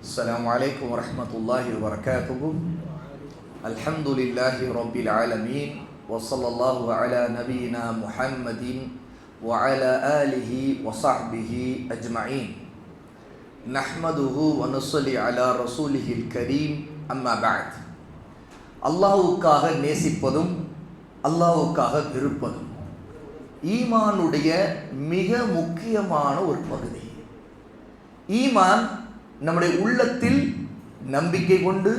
السلام عليكم ورحمة الله وبركاته. الحمد لله رب العالمين وصلى الله على نبينا محمد وعلى آله وصحبه أجمعين. نحمده ونصلي على رسوله الكريم. أما بعد. அல்லாஹ்வுக்காக நேசிப்பதும் அல்லாஹ்வுக்காக விருப்பதும் ஈமானுடைய மிக முக்கியமான ஒரு பகுதி. ஈமான் நம்முடைய உள்ளத்தில் நம்பிக்கை கொண்டு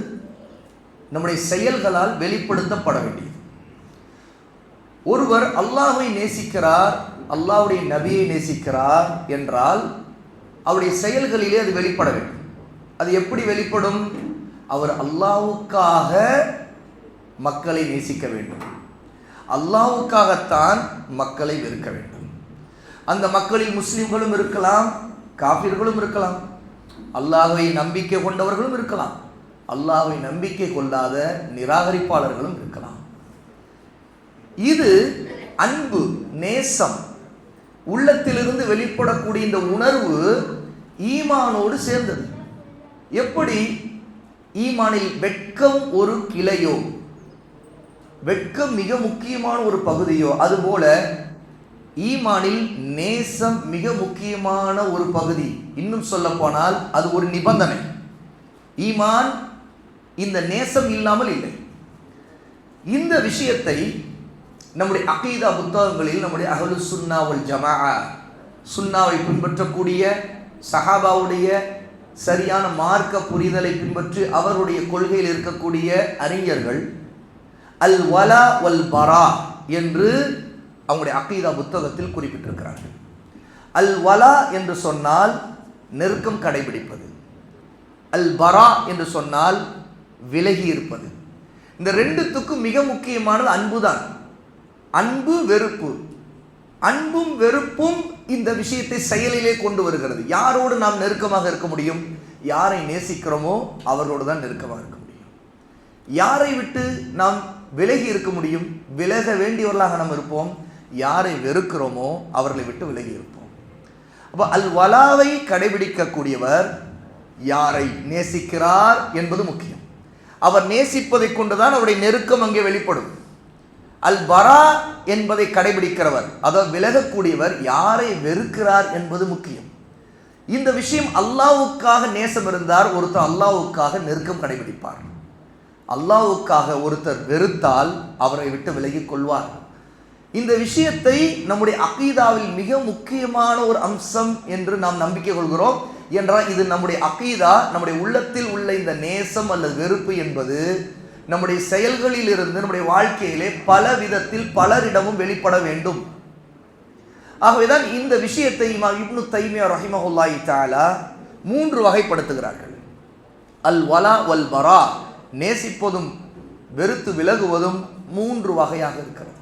நம்முடைய செயல்களால் வெளிப்படுத்தப்பட வேண்டியது. ஒருவர் அல்லாஹ்வை நேசிக்கிறார், அல்லாஹ்வுடைய நபியை நேசிக்கிறார் என்றால் அவருடைய செயல்களிலே அது வெளிப்பட வேண்டும். அது எப்படி வெளிப்படும்? அவர் அல்லாஹ்வுக்காக மக்களை நேசிக்க வேண்டும், அல்லாஹ்வுக்காகத்தான் மக்களை வெறுக்க வேண்டும். அந்த மக்களில் முஸ்லிம்களும் இருக்கலாம், காஃபிர்களும் இருக்கலாம், அல்லாஹ்வை நம்பிக்கை கொண்டவர்களும் இருக்கலாம், அல்லாஹ்வை நம்பிக்கை கொள்ளாத நிராகரிப்பாளர்களும் இருக்கலாம். இது அன்பு, நேசம், உள்ளத்திலிருந்து வெளிப்படக்கூடிய இந்த உணர்வு ஈமானோடு சேர்ந்தது. எப்படி ஈமானில் வெட்கம் ஒரு கிளையோ, வெட்கம் மிக முக்கியமான ஒரு பகுதியோ, அதுபோல ஈமானில் நேசம் மிக முக்கியமான ஒரு பகுதி. இன்னும் சொல்ல போனால் அது ஒரு நிபந்தனை. ஈமான் இந்த நேசம் இல்லாமல் இல்லை. இந்த விஷயத்தை நம்முடைய அகீதா புத்தகங்களில், நம்முடைய அஹ்லுஸ் சுன்னா வல் ஜமாஅ, சுன்னாவை பின்பற்றக்கூடிய சஹாபாவுடைய சரியான மார்க்க புரிதலை பின்பற்றி அவருடைய கொள்கையில் இருக்கக்கூடிய அறிஞர்கள் அல் வலா வல் பரா என்று அவங்களுடைய அகீதா புத்தகத்தில் குறிப்பிட்டிருக்கிறார்கள். அல் வலா என்று சொன்னால் நெருக்கம் கடைபிடிப்பது, அல் பரா என்று சொன்னால் விலகி இருப்பது. இந்த ரெண்டுத்துக்கும் மிக முக்கியமானது அன்பு தான். அன்பு, வெறுப்பு. அன்பும் வெறுப்பும் இந்த விஷயத்தை செயலிலே கொண்டு வருகிறது. யாரோடு நாம் நெருக்கமாக இருக்க முடியும்? யாரை நேசிக்கிறோமோ அவர்களோடு தான் நெருக்கமாக இருக்க முடியும். யாரை விட்டு நாம் விலகி இருக்க முடியும்? விலக வேண்டியவர்களாக நாம் இருப்போம். யாரை வெறுக்கிறோமோ அவர்களை விட்டு விலகி இருப்போம். அப்போ அல் வலாவை கடைபிடிக்கக்கூடியவர் யாரை நேசிக்கிறார் என்பது முக்கியம். அவர் நேசிப்பதை கொண்டுதான் அவருடைய நெருக்கம் அங்கே வெளிப்படும். அல் பரா என்பதை கடைபிடிக்கிறவர், அதாவது விலகக்கூடியவர் யாரை வெறுக்கிறார் என்பது முக்கியம். இந்த விஷயம் அல்லாஹ்வுக்காக நேசம் இருந்தார், ஒருத்தர் அல்லாஹ்வுக்காக நெருக்கம் கடைபிடிப்பார். அல்லாஹ்வுக்காக ஒருத்தர் வெறுத்தால் அவரை விட்டு விலகிக் கொள்வார். இந்த விஷயத்தை நம்முடைய அகீதாவில் மிக முக்கியமான ஒரு அம்சம் என்று நாம் நம்பிக்கை கொள்கிறோம். என்றால் இது நம்முடைய அகீதா, நம்முடைய உள்ளத்தில் உள்ள இந்த நேசம் அல்லது வெறுப்பு என்பது நம்முடைய செயல்களில் இருந்து நம்முடைய வாழ்க்கையிலே பல விதத்தில் பலரிடமும் வெளிப்பட வேண்டும். ஆகவேதான் இந்த விஷயத்தை இமாம் இப்னு தைமியா ரஹிமஹுல்லாஹி தஆலா 3 வகைப்படுத்துகிறார்கள். அல் வலா வல் பரா, நேசிப்பதும் வெறுத்து விலகுவதும் 3 வகையாக இருக்கிறது.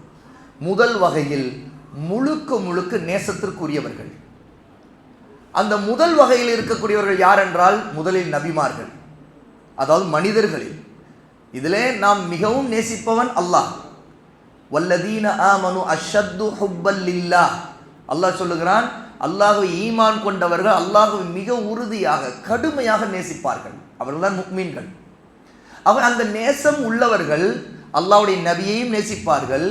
முதல் வகையில் முழுக்க முழுக்க நேசத்திற்குரியவர்கள். அந்த முதல் வகையில் இருக்கக்கூடியவர்கள் யார் என்றால் முதலில் நபிமார்கள், அதாவது மனிதர்களில். இதிலே நாம் மிகவும் நேசிப்பவன் அல்லாஹ். வல்லதீன ஆமனு அஷத்து ஹுப்பல் லில்லாஹ். அல்லாஹ் சொல்லுகிறான், அல்லாஹ்வை ஈமான் கொண்டவர்கள் அல்லாஹ்வை மிக உறுதியாக கடுமையாக நேசிப்பார்கள். அவர்கள்தான் முஃமின்கள். அவர் அந்த நேசம் உள்ளவர்கள் அல்லாஹ்வுடைய நபியையும் நேசிப்பார்கள்,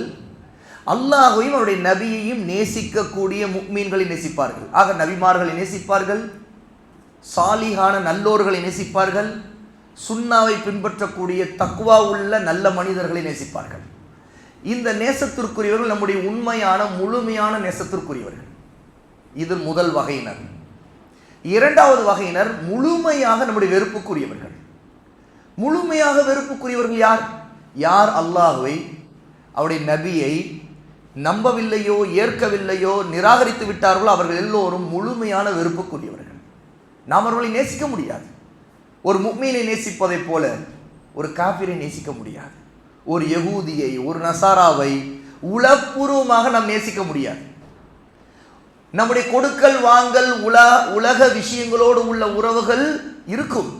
அல்லாஹ்வையும் அவருடைய நபியையும் நேசிக்கக்கூடிய முஃமின்களை நேசிப்பார்கள். ஆக நபிமார்களை நேசிப்பார்கள், சாலிஹான நல்லோர்களை நேசிப்பார்கள், சுன்னாவை பின்பற்றக்கூடிய தக்வா உள்ள நல்ல மனிதர்களை நேசிப்பார்கள். இந்த நேசத்திற்குரியவர்கள் நம்முடைய உண்மையான முழுமையான நேசத்திற்குரியவர்கள். இது முதல் வகையினர். இரண்டாவது வகையினர் முழுமையாக நம்முடைய வெறுப்புக்குரியவர்கள். முழுமையாக வெறுப்புக்குரியவர்கள் யார்? யார் அல்லாஹ்வை, அவருடைய நபியை நம்பவில்லையோ, ஏற்கவில்லையோ, நிராகரித்து விட்டார்களோ அவர்கள் எல்லோரும் முழுமையான வெறுப்புக்குரியவர்கள். நாம் அவர்களை நேசிக்க முடியாது. ஒரு முஃமினை நேசிப்பதை போல ஒரு காஃபிரை நேசிக்க முடியாது. ஒரு யகூதியை, ஒரு நசாராவை உளப்பூர்வமாக நாம் நேசிக்க முடியாது. நம்முடைய கொடுக்கல் வாங்கல் உலக விஷயங்களோடு உள்ள உறவுகள் இருக்கும்.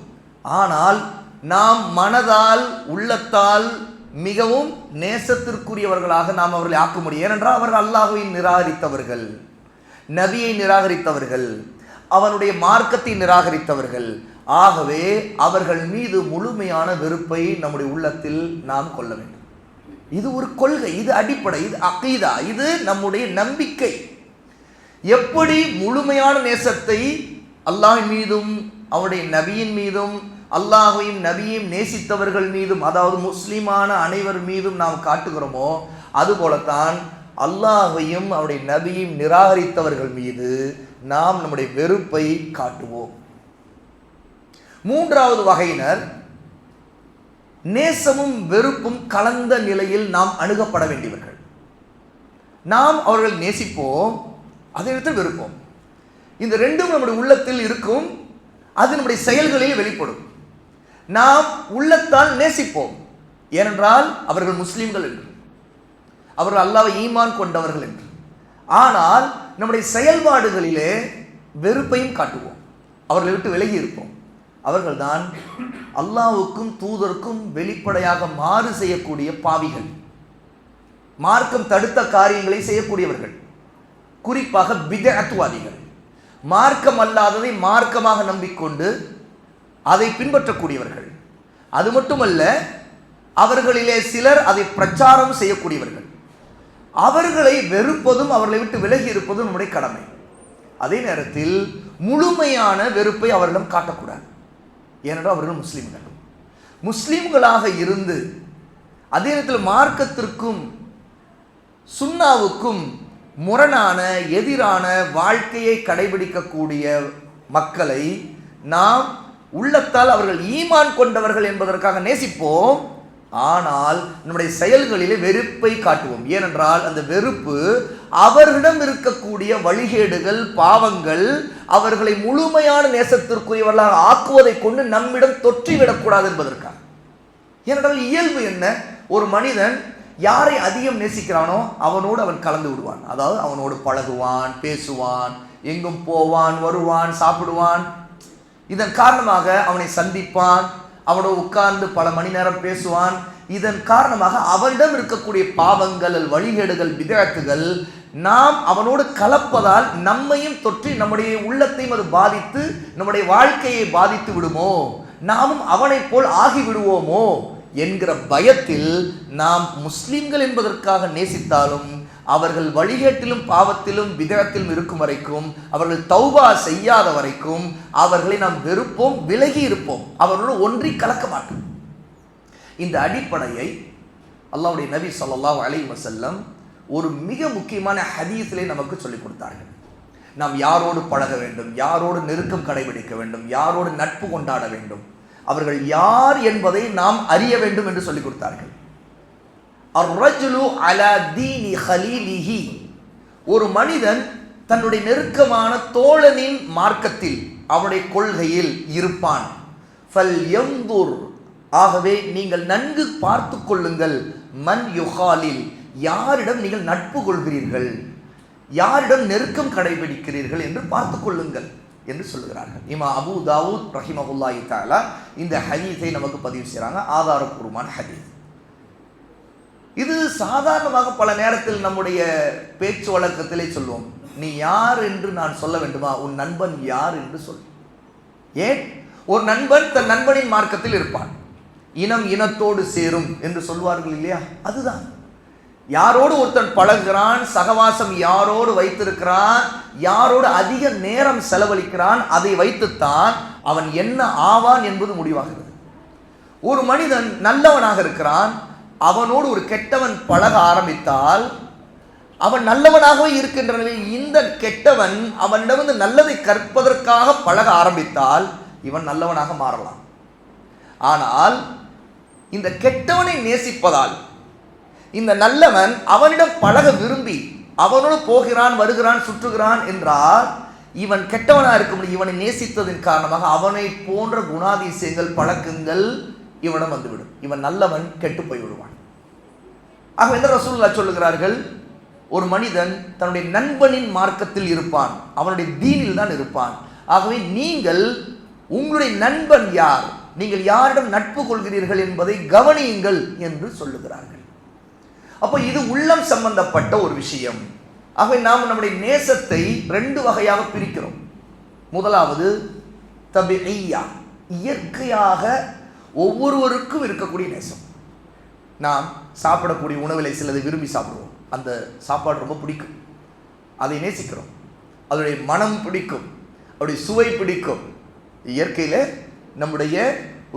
ஆனால் நாம் மனதால், உள்ளத்தால் மிகவும் நேசத்திற்குரியவர்களாக நாம் அவர்களை ஆக்க முடியும். ஏனென்றால் அவர்கள் அல்லாஹ்வை நிராகரித்தவர்கள், நபியை நிராகரித்தவர்கள், அவனுடைய மார்க்கத்தை நிராகரித்தவர்கள், ஆகவே அவர்கள் மீது முழுமையான வெறுப்பை நம்முடைய உள்ளத்தில் நாம் கொள்ள வேண்டும். இது ஒரு கொள்கை, இது அடிப்படை, இது அகீதா, இது நம்முடைய நம்பிக்கை. எப்படி முழுமையான நேசத்தை அல்லாஹ்வின் மீதும் அவருடைய நபியின் மீதும் அல்லாஹையும் நபியையும் நேசித்தவர்கள் மீதும், அதாவது முஸ்லிமான அனைவர் மீதும் நாம் காட்டுகிறோமோ, அதுபோலத்தான் அல்லாஹையும் அவருடைய நபியையும் நிராகரித்தவர்கள் மீது நாம் நம்முடைய வெறுப்பை காட்டுவோம். மூன்றாவது வகையினர், நேசமும் வெறுப்பும் கலந்த நிலையில் நாம் அணுகப்பட வேண்டியவர்கள். நாம் அவர்கள் நேசிப்போம், அதே நேரத்தில் வெறுப்போம். இந்த ரெண்டும் நம்முடைய உள்ளத்தில் இருக்கும், அது நம்முடைய செயல்களில் வெளிப்படும். நாம் உள்ளத்தால் நேசிப்போம், ஏனென்றால் அவர்கள் முஸ்லிம்கள் என்று, அவர்கள் அல்லாஹ்வை ஈமான் கொண்டவர்கள் என்று. ஆனால் நம்முடைய செயல்பாடுகளிலே வெறுப்பையும் காட்டுவோம், அவர்களை விட்டு விலகி இருப்போம். அவர்கள்தான் அல்லாஹ்வுக்கும் தூதருக்கும் வெளிப்படையாக மாறு செய்யக்கூடிய பாவிகள், மார்க்கம் தடுத்த காரியங்களை செய்யக்கூடியவர்கள், குறிப்பாக பித்அத்வாதிகள். மார்க்கம் அல்லாததை மார்க்கமாக நம்பிக்கொண்டு அதை பின்பற்றக்கூடியவர்கள். அது மட்டுமல்ல, அவர்களிலே சிலர் அதை பிரச்சாரம் செய்யக்கூடியவர்கள். அவர்களை வெறுப்பதும் அவர்களை விட்டு விலகி இருப்பதும் நம்முடைய கடமை. அதே நேரத்தில் முழுமையான வெறுப்பை அவர்களிடம் காட்டக்கூடாது, ஏனென்றால் அவர்கள் முஸ்லிம்கள். முஸ்லிம்களாக இருந்து அதே நேரத்தில் மார்க்கத்திற்கும் சுன்னாவுக்கும் முரணான எதிரான வாழ்க்கையை கடைபிடிக்கக்கூடிய மக்களை நாம் உள்ளத்தால் அவர்கள் ஈமான் கொண்டவர்கள் என்பதற்காக நேசிப்போம், ஆனால் நம்முடைய செயல்களிலே வெறுப்பை காட்டுவோம். ஏனென்றால் அந்த வெறுப்பு அவர்களிடம் இருக்கக்கூடிய வழிகேடுகள், பாவங்கள் அவர்களை முழுமையான நேசத்திற்குரியவர்களாக ஆக்குவதை கொண்டு நம்மிடம் தொற்றிவிடக்கூடாது என்பதற்காக. ஏனென்றால் இயல்பு என்ன, ஒரு மனிதன் யாரை அதிகம் நேசிக்கிறானோ அவனோடு அவன் கலந்து விடுவான். அதாவது அவனோடு பழகுவான், பேசுவான், எங்கும் போவான், வருவான், சாப்பிடுவான். இதன் காரணமாக அவனை சந்திப்பான், அவனோடு உட்கார்ந்து பல மணி நேரம் பேசுவான். இதன் காரணமாக அவனிடம் இருக்கக்கூடிய பாவங்கள், வழிகேடுகள், பிதஅத்துகள் நாம் அவனோடு கலப்பதால் நம்மையும் தொற்றி நம்முடைய உள்ளத்தையும் அது பாதித்து நம்முடைய வாழ்க்கையை பாதித்து விடுமோ, நாமும் அவனை போல் ஆகி விடுவோமோ என்கிற பயத்தில் நாம் முஸ்லிம்கள் என்பதற்காக நேசித்தாலும் அவர்கள் வழிகேட்டிலும் பாவத்திலும் பிதஅத்திலும் இருக்கும் வரைக்கும், அவர்கள் தௌபா செய்யாத வரைக்கும் அவர்களை நாம் வெறுப்போம், விலகி இருப்போம், அவர்களோடு ஒன்றி கலக்க மாட்டோம். இந்த அடிப்படையை அல்லாஹ்வுடைய நபி ஸல்லல்லாஹு அலைஹி வஸல்லம் ஒரு மிக முக்கியமான ஹதீஸிலே நமக்கு சொல்லிக் கொடுத்தார்கள். நாம் யாரோடு பழக வேண்டும், யாரோடு நெருக்கம் கடைபிடிக்க வேண்டும், யாரோடு நட்பு கொண்டாட வேண்டும், அவர்கள் யார் என்பதை நாம் அறிய வேண்டும் என்று சொல்லிக் கொடுத்தார்கள். அர்-ரஜுலு அலா தீனி ஹலீலிஹி, ஒரு மனிதன் தன்னுடைய நெருக்கமான தோழனின் மார்க்கத்தில் அவனுடைய கொள்கையில் இருப்பான். ஃபல்யன்துர், ஆகவே நீங்கள் நன்கு பார்த்து கொள்ளுங்கள், மன் யுகாலில், யாரிடம் நீங்கள் நட்பு கொள்கிறீர்கள், யாரிடம் நெருக்கம் கடைபிடிக்கிறீர்கள் என்று பார்த்து கொள்ளுங்கள் என்று சொல்லுகிறார்கள். இமாம் அபூ தாவூத் ரஹிமஹுல்லாஹி தஆலா இந்த ஹதீஸை நமக்கு பதிவு செய்கிறாங்க, ஆதாரபூர்வமான ஹதீஸ். இது சாதாரணமாக பல நேரத்தில் நம்முடைய பேச்சு வழக்கத்திலே சொல்லுவோம். நீ யார் என்று நான் சொல்ல வேண்டுமா, உன் நண்பன் யார் என்று சொல். ஏன், ஒரு நண்பன் தன் நண்பனின் மார்க்கத்தில் இருப்பான், இனம் இனத்தோடு சேரும் என்று சொல்வார்கள் இல்லையா, அதுதான். யாரோடு ஒருத்தன் பழகுகிறான், சகவாசம் யாரோடு வைத்திருக்கிறான், யாரோடு அதிக நேரம் செலவழிக்கிறான், அதை வைத்துத்தான் அவன் என்ன ஆவான் என்பது முடிவாகிறது. ஒரு மனிதன் நல்லவனாக இருக்கிறான், அவனோடு ஒரு கெட்டவன் பழக ஆரம்பித்தால் அவன் நல்லவனாகவே இருக்கின்ற நிலையில் இந்த கெட்டவன் அவனிடமிருந்து நல்லதை கற்பதற்காக பழக ஆரம்பித்தால் இவன் நல்லவனாக மாறலாம். ஆனால் இந்த கெட்டவனை நேசிப்பதால் இந்த நல்லவன் அவனிடம் பழக விரும்பி அவனோடு போகிறான், வருகிறான், சுற்றுகிறான் என்றால் இவன் கெட்டவனாக இருக்க முடியும். இவனை நேசித்ததன் காரணமாக அவனை போன்ற குணாதிசயங்கள், பழக்கங்கள் இவனிடம் வந்துவிடும். இவன் நல்லவன் கெட்டு போய்விடுவான். ஆக இந்த ரசூலுல்லாஹ் சொல்லுகிறார்கள், ஒரு மனிதன் தன்னுடைய நண்பனின் மார்க்கத்தில் இருப்பான், அவனுடைய தீனில் தான் இருப்பான். ஆகவே நீங்கள் உங்களுடைய நண்பன் யார், நீங்கள் யாரிடம் நட்பு கொள்கிறீர்கள் என்பதை கவனியுங்கள் என்று சொல்லுகிறார்கள். அப்போ இது உள்ளம் சம்பந்தப்பட்ட ஒரு விஷயம். ஆகவே நாம் நம்முடைய நேசத்தை ரெண்டு வகையாக பிரிக்கிறோம். முதலாவது தபிஇய்யா, இயற்கையாக ஒவ்வொருவருக்கும் இருக்கக்கூடிய நேசம். நாம் சாப்பிடக்கூடிய உணவிலை சிலதை விரும்பி சாப்பிடுவோம், அந்த சாப்பாடு ரொம்ப பிடிக்கும், அதை நேசிக்கிறோம், அதனுடைய மனம் பிடிக்கும், அவருடைய சுவை பிடிக்கும். இயற்கையில் நம்முடைய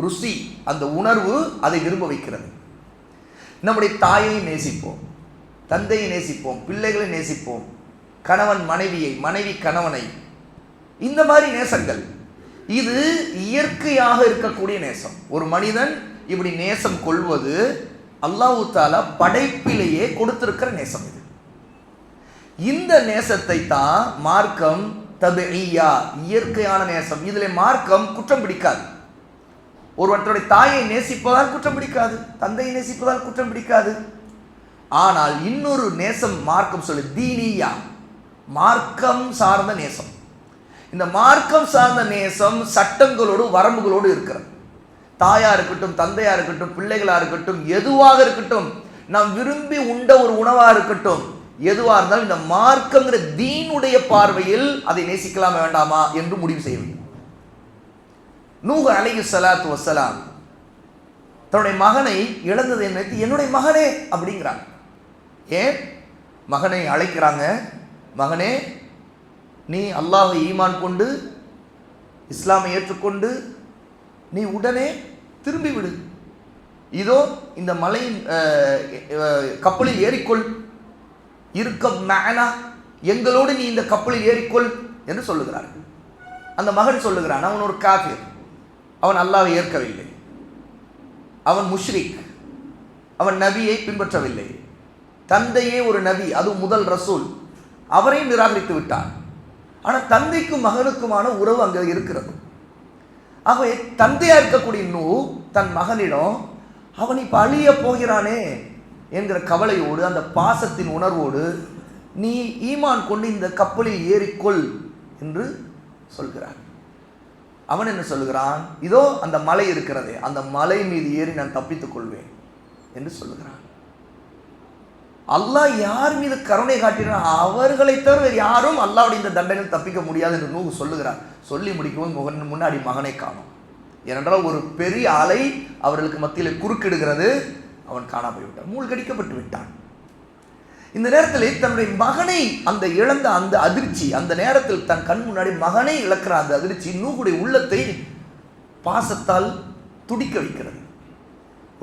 ருசி, அந்த உணர்வு அதை விரும்ப வைக்கிறது. நம்முடைய தாயை நேசிப்போம், தந்தையை நேசிப்போம், பிள்ளைகளை நேசிப்போம், கணவன் மனைவியை, மனைவி கணவனை, இந்த மாதிரி நேசங்கள் இது இயற்கையாக இருக்கக்கூடிய நேசம். ஒரு மனிதன் இப்படி நேசம் கொள்வது அல்லாஹ் தஆலா படைப்பிலேயே கொடுத்திருக்கிற நேசம். இது இந்த நேசத்தை தான் மார்க்கம் தபிஇய்யா, இயற்கையான நேசம். இதில் மார்க்கம் குற்றம் பிடிக்காது. ஒருவருடைய தாயை நேசிப்பதால் குற்றம் பிடிக்காது, தந்தையை நேசிப்பதால் குற்றம் பிடிக்காது. ஆனால் இன்னொரு நேசம் மார்க்கம் சொல்லு, தீனியா, மார்க்கம் சார்ந்த நேசம். இந்த மார்க்கம் சார்ந்த நேசம் சட்டங்களோடு வரம்புகளோடு இருக்கிறது. தாயா இருக்கட்டும், தந்தையா இருக்கட்டும், பிள்ளைகளா இருக்கட்டும், எதுவாக இருக்கட்டும், நாம் விரும்பி உண்ட ஒரு உணவா இருக்கட்டும், எதுவாக இருந்தாலும் இந்த மார்க்கங்கிற தீனுடைய பார்வையில் அதை நேசிக்கலாமா வேண்டாமா என்று முடிவு செய்ய வேண்டும். நூஹ் அலைஹிஸ்ஸலாத்து வஸ்ஸலாம் தன்னுடைய மகனை இழந்ததை நினைத்து என்னுடைய மகனே அப்படிங்கிறாங்க. ஏன் மகனை அழைக்கிறாங்க? மகனே, நீ அல்லாஹ்வை ஈமான் கொண்டு இஸ்லாமை ஏற்றுக்கொண்டு நீ உடனே திரும்பி விடு, இதோ இந்த மலையின் கப்பலில் ஏறிக்கொள், இருக்க மேனா, எங்களோடு நீ இந்த கப்பலில் ஏறிக்கொள் என்று சொல்லுகிறார். அந்த மகன் சொல்லுகிறான், அவன் ஒரு காஃபிர், அவன் அல்லாஹ்வை ஏற்கவில்லை, அவன் முஷ்ரிக், அவன் நபியை பின்பற்றவில்லை, தந்தையே ஒரு நபி, அது முதல் ரசூல், அவரையும் நிராகரித்து விட்டான். ஆனால் தந்தைக்கும் மகனுக்குமான உறவு அங்கே இருக்கிறது. ஆகவே தந்தையா இருக்கக்கூடிய நூஹ் தன் மகனிடம் அவன் இப்ப அழிய போகிறானே என்கிற கவலையோடு, அந்த பாசத்தின் உணர்வோடு, நீ ஈமான் கொண்டு இந்த கப்பலில் ஏறிக்கொள் என்று சொல்கிறான். அவன் என்ன சொல்லுகிறான்? இதோ அந்த மலை இருக்கிறதே, அந்த மலை மீது ஏறி நான் தப்பித்துக் கொள்வேன் என்று சொல்லுகிறான். அல்லாஹ் யார் மீது கருணை காட்டினான், அவர்களை தவிர வேறு யாரும் அல்லாஹ்வுடைய இந்த தண்டனையில் தப்பிக்க முடியாது என்று நூஹ் சொல்லுகிறான். சொல்லி முடிக்கவும் முன்னாடி மகனை காணும். ஏனென்றால் ஒரு பெரிய அலை அவர்களுக்கு மத்தியில் குறுக்கிடுகிறது. அவன் காணா போய்விட்டான், மூழ்கடிக்கப்பட்டு விட்டான். இந்த நேரத்தில் தன்னுடைய மகனை அந்த இழந்த அந்த அதிர்ச்சி, அந்த நேரத்தில் தன் கண் முன்னாடி மகனை இழக்கிற அந்த அதிர்ச்சி நூஹுடைய உள்ளத்தை பாசத்தால் துடிக்க வைக்கிறது.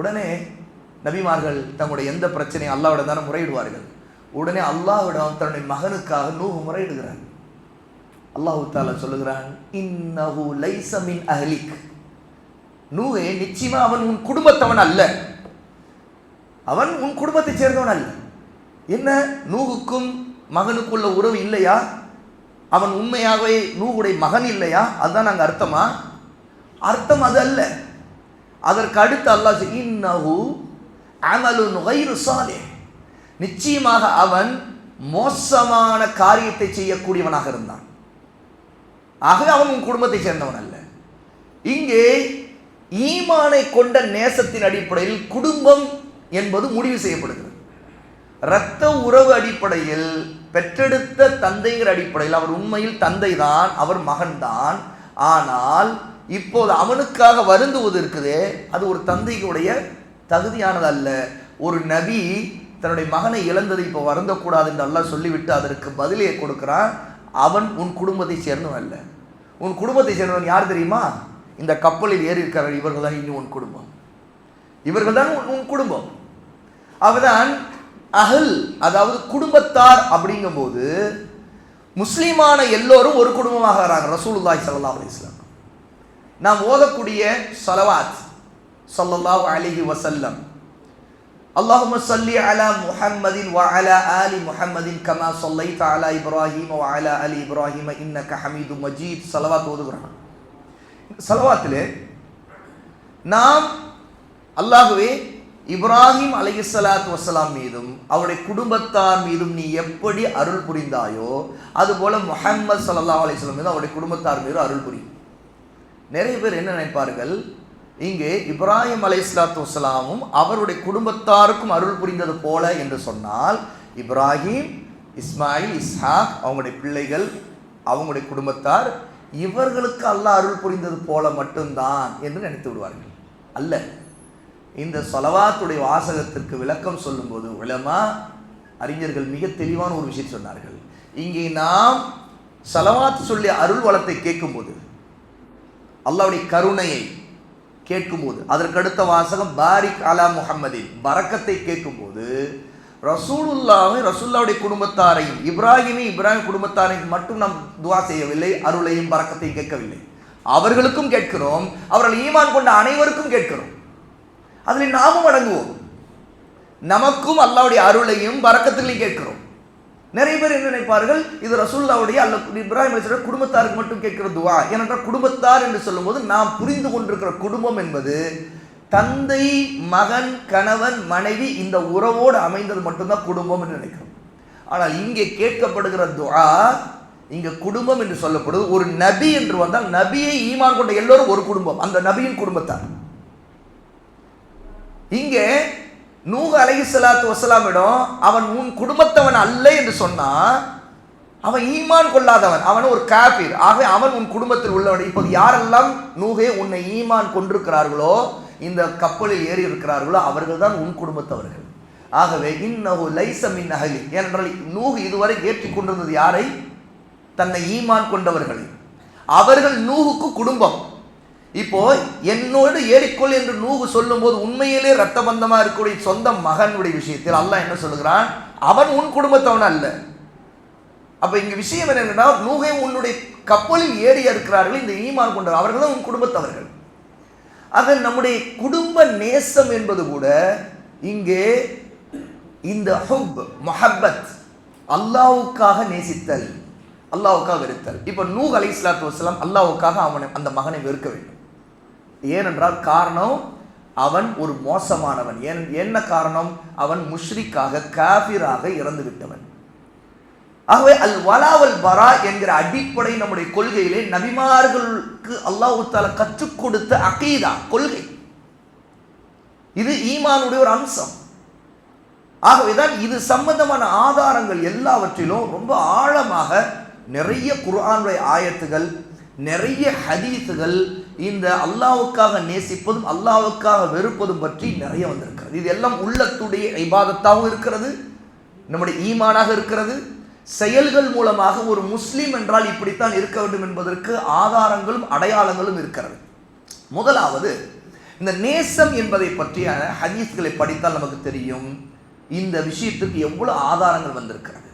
உடனே நபிமார்கள் தங்களுடைய எந்த பிரச்சனையும் அல்லாஹ்விடம் தானே முறையிடுவார்கள். உடனே அல்லாஹ்விடம் தன்னுடைய மகனுக்காக நூஹ் முறையிடுகிறான். அல்லாஹ் தஆலா சொல்லுகிறான், இன்னஹு லைஸ மின் அஹ்லிக், நூஹே நிச்சயமா அவன் உன் குடும்பத்தவன் அல்ல, அவன் உன் குடும்பத்தை சேர்ந்தவன் அல்ல. என்ன, நூஹுக்கும் மகனுக்குள்ள உறவு இல்லையா? அவன் உண்மையாகவே நூஹுடைய மகன் இல்லையா? அதுதான் நாங்கள் அர்த்தமா? அர்த்தம் அது அல்ல. அதற்கு அடுத்து அல்லாஹ் இன்னஹு அமலுன் கைரு சாலிஹ், நிச்சயமாக அவன் மோசமான காரியத்தை செய்யக்கூடியவனாக இருந்தான். ஆகவே அவன் உன் குடும்பத்தை சேர்ந்தவன் அல்ல. இங்கே ஈமானை கொண்ட நேசத்தின் அடிப்படையில் குடும்பம் என்பது முடிவு செய்யப்படுகிறது. இரத்த உறவு அடிப்படையில், பெற்றெடுத்த தந்தைங்கிற அடிப்படையில் அவர் உண்மையில் தந்தை தான், அவர் மகன்தான். ஆனால் இப்போது அவனுக்காக வருந்துவது இருக்குதே, அது ஒரு தந்தைக்குடைய தகுதியானது அல்ல. ஒரு நபி தன்னுடைய மகனை இழந்தது இப்போ வருந்தக்கூடாது என்று அல்லாஹ் சொல்லிவிட்டு அதற்கு பதிலே கொடுக்கிறான். அவன் உன் குடும்பத்தை சேர்ந்தவன் அல்ல. உன் குடும்பத்தை சேர்ந்தவன் யார் தெரியுமா? இந்த கப்பலில் ஏறி இருக்கிற இவர்கள் தான் இன்னும் உன் குடும்பம், இவர்கள் தான் உன் குடும்பம். அவதான் அஹல், அதாவது குடும்பத்தார். அப்படிங்கும் போது முஸ்லீமான எல்லோரும் ஒரு குடும்பமாக வராங்க. ரசூலுல்லாஹி ஸல்லல்லாஹு அலைஹி வஸல்லம் நாம் ஓதக்கூடிய ஸலவாத் ஸல்லல்லாஹு அலைஹி வஸல்லம், அல்லாஹும்ம ஸல்லி அலா முஹம்மதின் வ அலா ஆலி முஹம்மதின் கமா ஸல்லைத அலா இப்ராஹீம் வ அலா ஆலி இப்ராஹீம் இன்னக ஹமீதும் மஜீத் ஸலவாத் ஓதுகிறான். ஸலவாத்திலே நாம் அல்லாஹ்வே இப்ராஹிம் அலைஹிஸ்ஸலாத்து வஸ்ஸலாம் மீதும் அவருடைய குடும்பத்தார் மீதும் நீ எப்படி அருள் புரிந்தாயோ அதுபோல முஹம்மது ஸல்லல்லாஹு அலைஹி வஸல்லம் மீதும் அவருடைய குடும்பத்தார் மீதும் அருள் புரி. நிறைய பேர் என்ன நினைப்பார்கள், இங்கே இப்ராஹிம் அலைஹிஸ்ஸலாத்து வஸ்ஸலாமும் அவருடைய குடும்பத்தாருக்கும் அருள் புரிந்தது போல என்று சொன்னால், இப்ராஹிம், இஸ்மாயில், இஸ்ஹாக் அவங்களுடைய பிள்ளைகள், அவங்களுடைய குடும்பத்தார், இவர்களுக்கு அல்லாஹ் அருள் புரிந்தது போல மட்டும்தான் என்று நினைத்து விடுவார்கள். அல்ல, இந்த ஸலவாத்துடைய வாசகத்திற்கு விளக்கம் சொல்லும்போது உலமா அறிஞர்கள் மிக தெளிவான ஒரு விஷயம் சொன்னார்கள். இங்கே நாம் ஸலவாத் சொல்லி அருள் வளத்தை கேட்கும்போது, அல்லாஹ்வுடைய கருணையை கேட்கும்போது, அதற்கு அடுத்த வாசகம் பாரிக் அலா முஹம்மதின் பரக்கத்தை கேட்கும்போது, ரசூலுல்லாவுடைய குடும்பத்தாரையும் இப்ராஹிம் குடும்பத்தாரையும் மட்டும் நாம் துவா செய்யவில்லை, அருளையும் பரக்கத்தையும் கேட்கவில்லை, அவர்களுக்கும் கேட்கிறோம், அவர்கள் ஈமான் கொண்ட அனைவருக்கும் கேட்கிறோம். அதில் நாமும் அடங்குவோம். நமக்கும் அல்லாஹ்வுடைய அருளையும் பரக்கத்திலையும் கேட்கிறோம். நிறைய பேர் என்ன நினைப்பார்கள், இது ரசூலுல்லாவுடைய இப்ராஹிம் அலைஹிஸ்ஸலாம் குடும்பத்தாருக்கு மட்டும் கேட்கிற துவா. ஏனென்றால் குடும்பத்தார் என்று சொல்லும்போது நாம் புரிந்து கொண்டிருக்கிற குடும்பம் என்பது தந்தை, மகன், கணவன், மனைவி இந்த உறவோடு அமைந்தது மட்டும்தான் குடும்பம் என்று நினைக்கிறோம். ஆனால் இங்கே கேட்கப்படுகிற துஆ, இங்கே குடும்பம் என்று சொல்லப்படுது. ஒரு நபி என்று வந்தால் நபியை ஈமான் கொண்ட எல்லோரும் ஒரு குடும்பம், அந்த நபியின் குடும்பத்தார். இங்கே நூஹ் அலைஹிஸ்ஸலாத்து வஸலாமிடம் அவன் உன் குடும்பத்தவன் அல்ல என்று சொன்னா, அவன் ஈமான் கொள்ளாதவன், அவன் ஒரு காஃபிர், ஆகவே அவன் உன் குடும்பத்தில் உள்ளவன். இப்போது யாரெல்லாம் நூஹே உன்னை ஈமான் கொண்டிருக்கிறார்களோ, இந்த கப்பலில் ஏறி இருக்கிறார்களோ, அவர்கள் தான் உன் குடும்பத்தவர்கள். ஆகவே இன்னஹு லைஸ மின் அஹ்லி, ஏனென்றால் நூஹ் இதுவரை ஏற்றிக் கொண்டிருந்தது யாரை? தன்னை ஈமான் கொண்டவர்களை. அவர்கள் நூஹுக்கு குடும்பம். இப்போ என்னோடு ஏறிக்கொள் என்று நூஹு சொல்லும் போது உண்மையிலே ரத்த பந்தமா இருக்கக்கூடிய சொந்த மகனுடைய விஷயத்தில் அல்லாஹ் என்ன சொல்லுகிறான்? அவன் உன் குடும்பத்தவன் அல்ல. அப்ப இங்க விஷயம் என்னன்னா, நூஹே உன்னுடைய கப்பலில் ஏறி இருக்கிறார்கள் இந்த ஈமான் கொண்டவர், அவர்கள் தான் உன் குடும்பத்தவர்கள். ஆக நம்முடைய குடும்ப நேசம் என்பது கூட இங்கே இந்த ஹுப் முஹப்பத், அல்லாஹ்வுக்காக நேசித்தல், அல்லாஹ்வுக்காக வெறுத்தல். இப்போ நூஹ் அலைஹிஸ்ஸலாத்து வஸலாம் அல்லாஹ்வுக்காக அந்த மகனை வெறுக்க வேண்டும். ஏனென்றால் காரணம், அவன் ஒரு மோசமானவன். என்ன காரணம்? அவன் முஷ்ரிக்காக, காஃபிராக இறந்து விட்டவன். ஆகவே அல் வலா வல் பரா என்கிற அடிப்படை நம்முடைய கொள்கையிலே நபிமார்களுக்கு அல்லாஹ் தஆலா கற்றுக் கொடுத்த அகீதா கொள்கை. இது ஈமானுடைய ஒரு அம்சம். ஆகவேதான் இது சம்பந்தமான ஆதாரங்கள் எல்லாவற்றிலும் ரொம்ப ஆழமாக நிறைய குர்ஆனுடைய ஆயத்துகள், நிறைய ஹதீஸுகள் இந்த அல்லாஹ்வுக்காக நேசிப்பதும் அல்லாஹ்வுக்காக வெறுப்பதும் பற்றி நிறைய வந்திருக்கிறது. இது எல்லாம் உள்ளத்துடைய இபாதத்தாகவும் இருக்கிறது, நம்முடைய ஈமானாக இருக்கிறது. செயல்கள் மூலமாக ஒரு முஸ்லிம் என்றால் இப்படித்தான் இருக்க வேண்டும் என்பதற்கு ஆதாரங்களும் அடையாளங்களும் இருக்கிறது. முதலாவது, இந்த நேசம் என்பதை பற்றிய ஹதீஸ்களை படித்தால் நமக்கு தெரியும் இந்த விஷயத்துக்கு எவ்வளவு ஆதாரங்கள் வந்திருக்கிறது.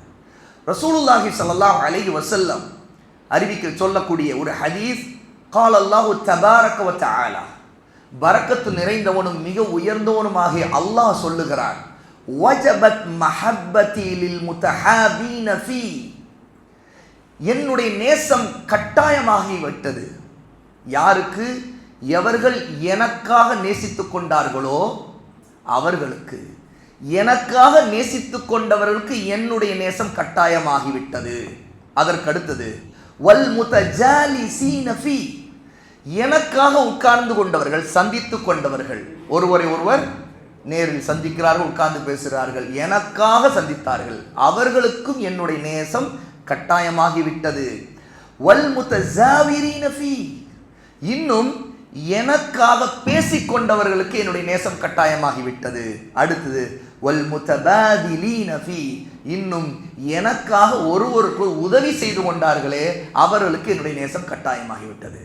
ரசூலுல்லாஹி ஸல்லல்லாஹு அலைஹி வஸல்லம் அறிவிக்க சொல்லக்கூடிய ஒரு ஹதீஸ், கால் அல்லாஹு தபாரக வ தஆலா, பரக்கத்து நிறைந்தவனும் மிக உயர்ந்தவனுமாகிய அல்லாஹ் சொல்லுகிறான், வஜபத் மஹப்பதி லில் முத்தஹாபீன ஃபீ, என்னுடைய நேசம் கட்டாயமாகி விட்டது. யாருக்கு? எவர்கள் எனக்காக நேசித்துக் கொண்டார்களோ அவர்களுக்கு, எனக்காக நேசித்துக் கொண்டவர்களுக்கு என்னுடைய நேசம் கட்டாயமாகிவிட்டது. அதற்கடுத்தது வல் முத்தஜாலிசீன ஃபீ, எனக்காக உட்கார்ந்து கொண்டவர்கள், சந்தித்துக் கொண்டவர்கள், ஒருவரை ஒருவர் நேரில் சந்திக்கிறார்கள், உட்கார்ந்து பேசுகிறார்கள், எனக்காக சந்தித்தார்கள், அவர்களுக்கும் என்னுடைய நேசம் கட்டாயமாகிவிட்டது. வல் முத்தஸாவிரீன ஃபீ, இன்னும் எனக்காக பேசிக்கொண்டவர்களுக்கு என்னுடைய நேசம் கட்டாயமாகிவிட்டது. அடுத்தது வல் முத்தபாதிலீன ஃபீ, இன்னும் எனக்காக ஒருவருக்கு உதவி செய்து கொண்டார்களே அவர்களுக்கு என்னுடைய நேசம் கட்டாயமாகிவிட்டது.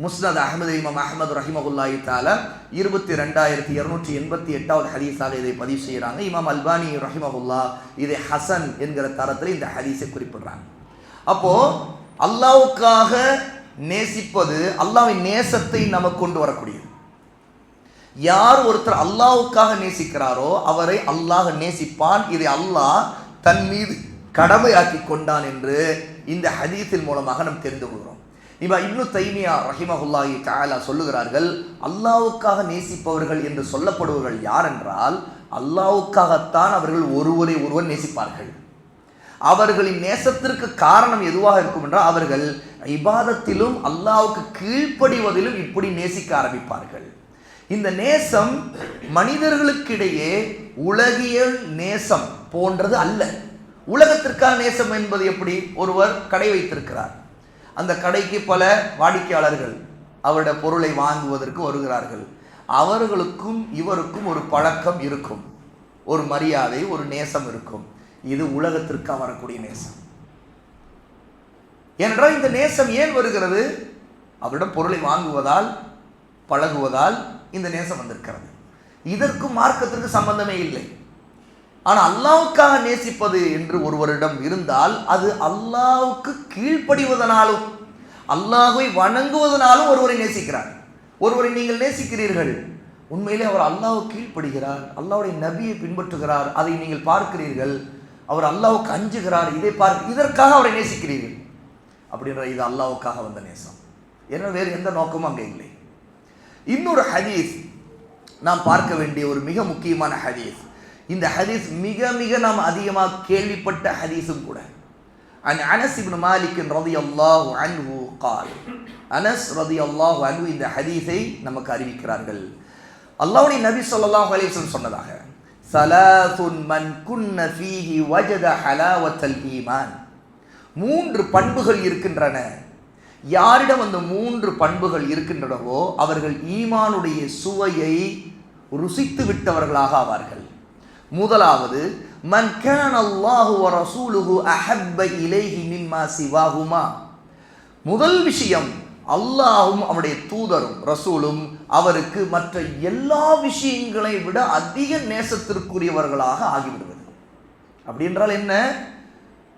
முஸ்னத் அஹ்மது இமாம் அஹ்மது ரஹிமஹுல்லாஹி தஆலா 22288வது ஹதீஸாக இதை பதிவு செய்கிறாங்க. இமாம் அல்பானி ரஹிமஹுல்லா இதை ஹசன் என்கிற தரத்தில் இந்த ஹதீஸை குறிப்பிடுறாங்க. அப்போ அல்லாஹ்வுக்காக நேசிப்பது அல்லாஹ்வின் நேசத்தை நமக்கு கொண்டு வரக்கூடியது. யார் ஒருத்தர் அல்லாஹ்வுக்காக நேசிக்கிறாரோ அவரை அல்லாஹ் நேசிப்பான். இதை அல்லாஹ் தன் மீது கடமையாக்கி கொண்டான் என்று இந்த ஹதீஸின் மூலமாக நாம் தெரிந்து கொள்கிறோம். இப்னு தைமியா ரஹிமஹுல்லாஹி தஆலா சொல்லுகிறார்கள், அல்லாஹ்வுக்காக நேசிப்பவர்கள் என்று சொல்லப்படுபவர்கள் யார் என்றால், அல்லாஹ்வுக்காகத்தான் அவர்கள் ஒருவரை ஒருவர் நேசிப்பார்கள். அவர்களின் நேசத்திற்கு காரணம் எதுவாக இருக்கும் என்றால், அவர்கள் இபாதத்திலும் அல்லாஹ்வுக்கு கீழ்ப்படிவதிலும் இப்படி நேசிக்க ஆரம்பிப்பார்கள். இந்த நேசம் மனிதர்களுக்கிடையே உலகியல் நேசம் போன்றது அல்ல. உலகத்திற்கான நேசம் என்பது எப்படி? ஒருவர் கடை வைத்திருக்கிறார், அந்த கடைக்கு பல வாடிக்கையாளர்கள் அவருடைய பொருளை வாங்குவதற்கு வருகிறார்கள். அவர்களுக்கும் இவருக்கும் ஒரு பழக்கம் இருக்கும், ஒரு மரியாதை, ஒரு நேசம் இருக்கும். இது உலகத்திற்கு வரக்கூடிய நேசம். ஏனென்றால் இந்த நேசம் ஏன் வருகிறது? அவரிடம் பொருளை வாங்குவதால், பழகுவதால் இந்த நேசம் வந்திருக்கிறது. இதற்கும் மார்க்கத்திற்கு சம்பந்தமே இல்லை. ஆனால் அல்லாஹ்வுக்காக நேசிப்பது என்று ஒருவரிடம் இருந்தால் அது அல்லாஹ்வுக்கு கீழ்ப்படிவதனாலும் அல்லாஹ்வை வணங்குவதனாலும் ஒருவரை நேசிக்கிறார். ஒருவரை நீங்கள் நேசிக்கிறீர்கள், உண்மையிலே அவர் அல்லாஹ்வுக்கு கீழ்ப்படுகிறார், அல்லாஹ்வுடைய நபியை பின்பற்றுகிறார், அதை நீங்கள் பார்க்கிறீர்கள். அவர் அல்லாஹ்வுக்கு அஞ்சுகிறார், இதை இதற்காக அவரை நேசிக்கிறீர்கள். அப்படின்ற இது அல்லாஹ்வுக்காக வந்த நேசம். ஏன்னா வேறு எந்த நோக்கமும் அங்கே இல்லை. இன்னொரு ஹதீஸ் நாம் பார்க்க வேண்டிய ஒரு மிக முக்கியமான ஹதீஸ். இந்த ஹதீஸ் மிக மிக நாம் அதிகமாக கேள்விப்பட்ட ஹதீஸும் கூட. அனஸ் இப்னு மாலிக் ரலியல்லாஹு அன்ஹு قال அனஸ் ரலியல்லாஹு அன்ஹு இந்த ஹதீஸை நமக்கு அறிவிக்கிறார்கள். அல்லாஹ்வுடைய நபி ஸல்லல்லாஹு அலைஹி வஸல்லம் சொன்னதாக, ஸலாத்துன் மன் குன்ன ஃபீஹி வஜத ஹலாவத்தல் ஈமான். 3 பண்புகள் இருக்கின்றன. யாரிடம் அந்த 3 பண்புகள் இருக்கின்றனவோ அவர்கள் ஈமானுடைய சுவையை ருசித்து விட்டவர்களாக ஆவார்கள். முதலாவது, மன் கான அல்லாஹு வ ரசூலுஹு அஹப்ப இலைஹி மிம்மா சிவாஹுமா. முதல் விஷயம், அல்லாஹும் அவருடைய தூதரும் ரசூலும் அவருக்கு மற்ற எல்லா விஷயங்களை விட அதிக நேசத்திற்குரியவர்களாக ஆகிவிடுவது. அப்படி என்றால் என்ன?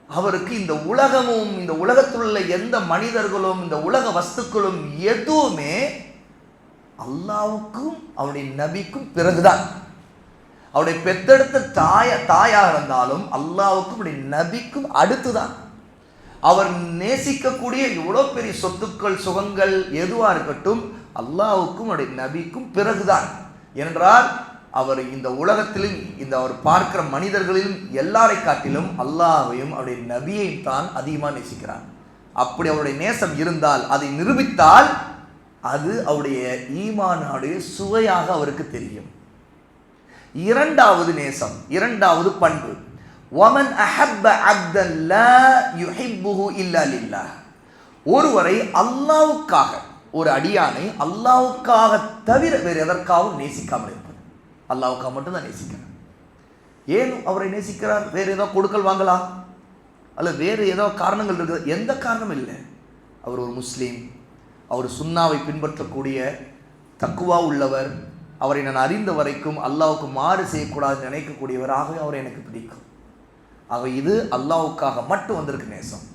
அவருக்கு இந்த உலகமும் இந்த உலகத்தில் உள்ள எந்த மனிதர்களும் இந்த உலக வஸ்துக்களும் எதுவுமே அல்லாஹ்வுக்கும் அவருடைய நபிக்கும் பிறகுதான். அவருடைய பெத்தெடுத்த தாயாக இருந்தாலும் அல்லாஹ்வுக்கும் அவருடைய நபிக்கும் அடுத்துதான். அவர் நேசிக்கக்கூடிய எவ்வளோ பெரிய சொத்துக்கள் சுகங்கள் எதுவாக இருக்கட்டும் அல்லாஹ்வுக்கும் அவருடைய நபிக்கும் பிறகுதான். என்றால் அவர் இந்த உலகத்திலும் இந்த அவர் பார்க்கிற மனிதர்களிலும் எல்லாரை காட்டிலும் அல்லாஹ்வையும் அவருடைய நபியையும் தான் அதிகமாக நேசிக்கிறார். அப்படி அவருடைய நேசம் இருந்தால், அதை நிரூபித்தால் அது அவருடைய ஈமானுடைய சுவையாக அவருக்கு தெரியும். இரண்டாவது நேசம், இரண்டாவது பண்பு, வமன் அஹப்ப அப்தன் லா யுஹிப்புஹு இல்லா லில்லாஹ். ஒருவரை அல்லாஹ்வுக்காக, ஒரு அடியானை அல்லாஹ்வுக்காக தவிர வேறு எதற்காகவும் நேசிக்காமல் இருப்பது. அல்லாஹ்வுக்காக மட்டும்தான் நேசிக்கிறார். ஏன் அவரை நேசிக்கிறார்? வேறு ஏதோ கொடுக்கல் வாங்கலாம் அல்ல வேறு ஏதோ காரணங்கள் இருக்குது? எந்த காரணமும் இல்லை. அவர் ஒரு முஸ்லீம், அவர் சுன்னாவை பின்பற்றக்கூடிய தக்குவா உள்ளவர், அவரை நான் அறிந்த வரைக்கும் அல்லாஹ்வுக்கு மாறு செய்யக்கூடாதுன்னு நினைக்கக்கூடியவர். ஆகவே அவரை எனக்கு பிடிக்கும். ஆக இது அல்லாஹ்வுக்காக மட்டும் வந்திருக்கு நேசம்.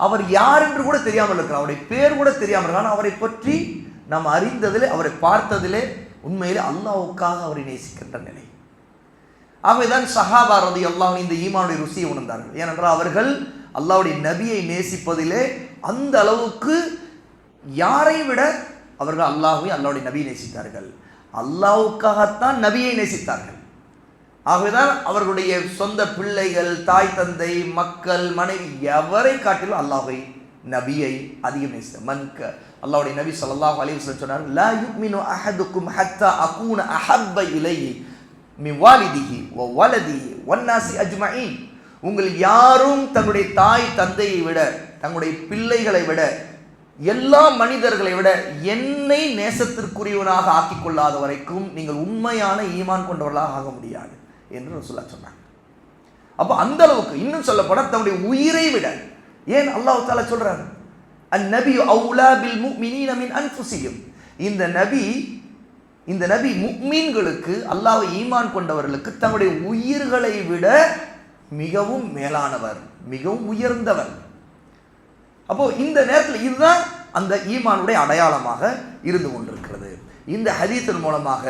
அவர் யார் என்று கூட தெரியாமல் இருக்கிறார், அவருடைய பேர் கூட தெரியாமல் இருக்கார். அவரை பற்றி நாம் அறிந்ததிலே, அவரை பார்த்ததிலே உண்மையிலே அல்லாஹ்வுக்காக அவரை நேசிக்கின்ற நிலை. ஆகவேதான் சஹாபா ரலியல்லாஹு அன்ஹும் இந்த ஈமானுடைய ருசியை உணர்ந்தார்கள். ஏனென்றால் அவர்கள் அல்லாஹ்வுடைய நபியை நேசிப்பதிலே அந்த அளவுக்கு யாரை விட அவர்கள் அல்லாஹ்வை அல்லாஹ்வுடைய நபியை நேசித்தார்கள். அல்லாஹ்வுக்காகத்தான் நபியை நேசித்தார்கள். ஆகவேதான் அவர்களுடைய சொந்த பிள்ளைகள், தாய் தந்தை, மக்கள், மனைவி எவரை காட்டிலும் அல்லாஹ்வை நபியை அதிகம் நேசித்தார். அல்லாஹ்வுடைய நபி ஸல்லல்லாஹு அலைஹி வஸல்லம் சொன்னார், லா யுமினு அஹதுக்கும் ஹத்தா அகூன அஹப்ப இலைஹி மின் வாலிதிஹி வ வலதிஹி வன்னாஸி அஜ்மஈன். உங்கள் யாரும் தங்களுடைய தாய் தந்தையை விட, தங்களுடைய பிள்ளைகளை விட, எல்லா மனிதர்களை விட என்னை நேசத்திற்குரியவனாக ஆக்கிக் கொள்ளாத வரைக்கும் நீங்கள் உண்மையான ஈமான் கொண்டவர்களாக ஆக முடியாது என்று ரசூலுல்லாஹ் சொன்னாங்க. அப்போ அந்த அளவுக்கு, இன்னும் சொல்லப்பட தன்னுடைய உயிரை விட. ஏன் அல்லாஹ் தஆலா சொல்றாரு, அன்-நபி அவுலா பில் முஃமினீன மின் அன்ஃபுஸிஹிம். இந்த நபி முஃமின்களுக்கு, அல்லாஹ்வை ஈமான் கொண்டவர்களுக்கு தங்களுடைய உயிர்களை விட மிகவும் மேலானவர், மிகவும் உயர்ந்தவர். அப்போ இந்த நேரத்தில் இதுதான் அந்த ஈமானுடைய அடையாளமாக இருந்து கொண்டிருக்கிறது. இந்த ஹதீஸின் மூலமாக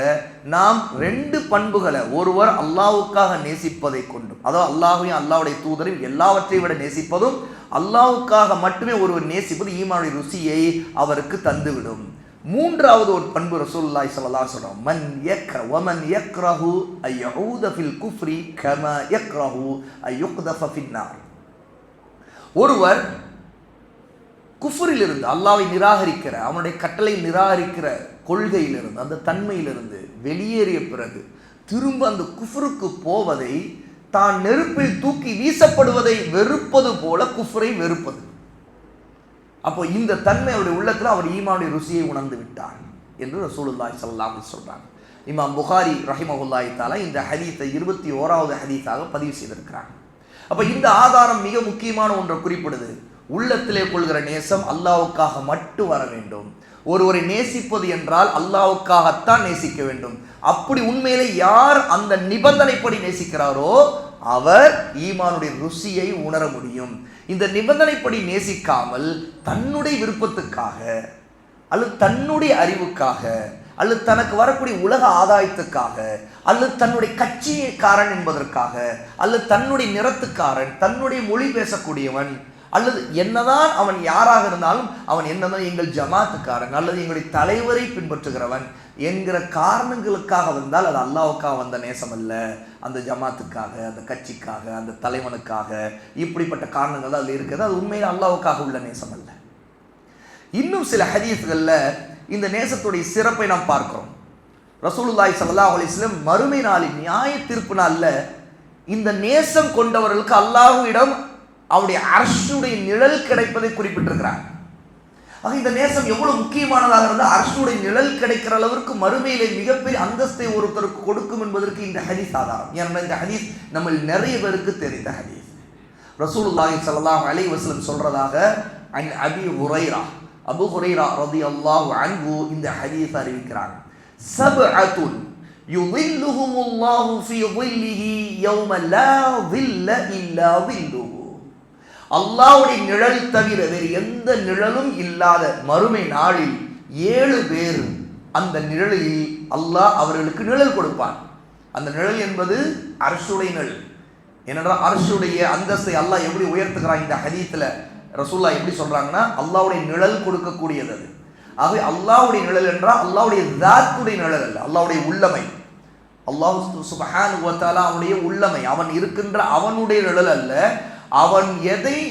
நாம் 2 பண்புகளை, ஒருவர் அல்லாஹ்வுக்காக நேசிப்பதை கொண்டும், அதாவது அல்லாஹ்வையும் அல்லாஹ்வுடைய தூதரையும் எல்லாவற்றையும் விட நேசிப்பதும், அல்லாஹ்வுக்காக மட்டுமே ஒருவர் நேசிப்பது ஈமானுடைய ருசியை அவருக்கு தந்துவிடும். மூன்றாவது ஒரு பண்பு ரசூலுல்லாஹி ஸல்லல்லாஹு அலைஹி வஸல்லம், மன் யக்ர வ மன் யக்ரஹு அய்யூத ஃபில் குஃப்ரி கமா யக்ரஹு அய்யுக்தஃப ஃபின்னார். ஒருவர் குஃப்ரிலிருந்து, அல்லாஹ்வை நிராகரிக்கிற, அவனுடைய கட்டளை நிராகரிக்கிற கொள்கையிலிருந்து, அந்த தன்மையிலிருந்து வெளியேறிய பிறகு திரும்ப அந்த குஃப்ருக்கு போவதை, தான் நெருப்பில் தூக்கி வீசப்படுவதை வெறுப்பது போல குஃப்ரை வெறுப்பது. அப்போ இந்த தன்மை அவருடைய உள்ளத்தில் அவர் ஈமானுடைய ருசியை உணர்ந்து விட்டார் என்று ரசூலுல்லாஹி ஸல்லல்லாஹு அலைஹி வஸல்லம் சொல்றாங்க. இமாம் புகாரி ரஹிமஹுல்லாஹி தஆலா இந்த ஹதீஸை 21வது ஹதீஸாக பதிவு செய்திருக்கிறாங்க. அப்போ இந்த ஆதாரம் மிக முக்கியமான ஒன்றை குறிப்பிடுது. உள்ளத்திலே கொள்கிற நேசம் அல்லாஹ்வுக்காக மட்டும் வர வேண்டும். ஒருவரை நேசிப்பது என்றால் அல்லாஹ்வுக்காகத்தான் நேசிக்க வேண்டும். அப்படி உண்மையிலே யார் அந்த நிபந்தனைப்படி நேசிக்கிறாரோ அவர் ஈமானுடைய ருசியை உணர முடியும். இந்த நிபந்தனைப்படி நேசிக்காமல் தன்னுடைய விருப்பத்துக்காக அல்லது தன்னுடைய அறிவுக்காக அல்லது தனக்கு வரக்கூடிய உலக ஆதாயத்துக்காக அல்லது தன்னுடைய கட்சிக்காரன் என்பதற்காக அல்லது தன்னுடைய நிறத்துக்காரன், தன்னுடைய மொழி பேசக்கூடியவன், அல்லது என்னதான் அவன் யாராக இருந்தாலும் அவன் என்னதான் எங்கள் ஜமாத்துக்காரன் அல்லது எங்களுடைய தலைவரை பின்பற்றுகிறவன் என்கிற காரணங்களுக்காக வந்தால் அது அல்லாஹ்வுக்காக வந்த நேசம் அல்ல. அந்த ஜமாத்துக்காக, அந்த கட்சிக்காக, அந்த தலைவனுக்காக, இப்படிப்பட்ட காரணங்கள் தான் அதில் இருக்குது. அது உண்மையில் அல்லாஹ்வுக்காக உள்ள நேசம் அல்ல. இன்னும் சில ஹதீஸ்களில் இந்த நேசத்துடைய சிறப்பை நாம் பார்க்கிறோம். ரசூலுல்லாஹி ஸல்லல்லாஹு அலைஹி வஸல்லம் மறுமை நாளில், நியாய தீர்ப்பு நாளில் இந்த நேசம் கொண்டவர்களுக்கு அல்லாஹ்விடம் அவருடைய அர்ஷுடைய நிழல் கிடைப்பதை குறிப்பிட்டிருக்கிறார். ஆக இந்த நேசம் எவ்வளவு முக்கியமானதாக இருந்தால் அர்ஷுடைய நிழல் கிடைக்கிற அளவிற்கு மறுமையிலே மிகப்பெரிய அந்தஸ்தை ஒருத்தருக்கு கொடுக்கும் என்பதற்கு இந்த ஹதீஸ் ஆதாரம். ஏன்னா இந்த ஹதீஸ் நம்ம நிறைய பேருக்கு தெரிந்த ஹதீஸ். ரசூலுல்லாஹி ஸல்லல்லாஹு அலைஹி வஸல்லம் சொல்றதாக அபி ஹுரைரா, அபு ஹுரைரா ரலியல்லாஹு அன்ஹு இந்த ஹதீஸ் அறிவிக்கிறாங்க. சப்அத்துன் யுதில்லுஹுமுல்லாஹு ஃபீ ظில்லிஹி யௌம லா ظில்ல இல்லா ظில்லுஹு. அல்லாஹ்வுடைய நிழல் தவிர வேறு எந்த நிழலும் இல்லாத மறுமை நாளில் 7 பேர் அந்த நிழலில் அல்லாஹ் அவர்களுக்கு நிழல் கொடுப்பான். அந்த நிழல் என்பது அர்ஷுடைய நிழல். ஏனென்றால் அர்ஷுடைய அந்தஸ்தை அல்லாஹ் எப்படி உயர்த்துகிறான் இந்த ஹதீஸில் ரசூலுல்லாஹ் எப்படி சொல்றாங்கன்னா அல்லாஹ்வுடைய நிழல் கொடுக்கக்கூடியது அது. ஆகவே அல்லாஹ்வுடைய நிழல் என்றால் அல்லாஹ்வுடைய ذاتுடைய நிழல் அல்ல, அல்லாஹ்வுடைய உள்ளமை. அல்லாஹ் சுப்ஹானஹு வ தஆலா அவனுடைய உள்ளமை, அவன் இருக்கின்ற அவனுடைய நிழல் அல்ல. அவன்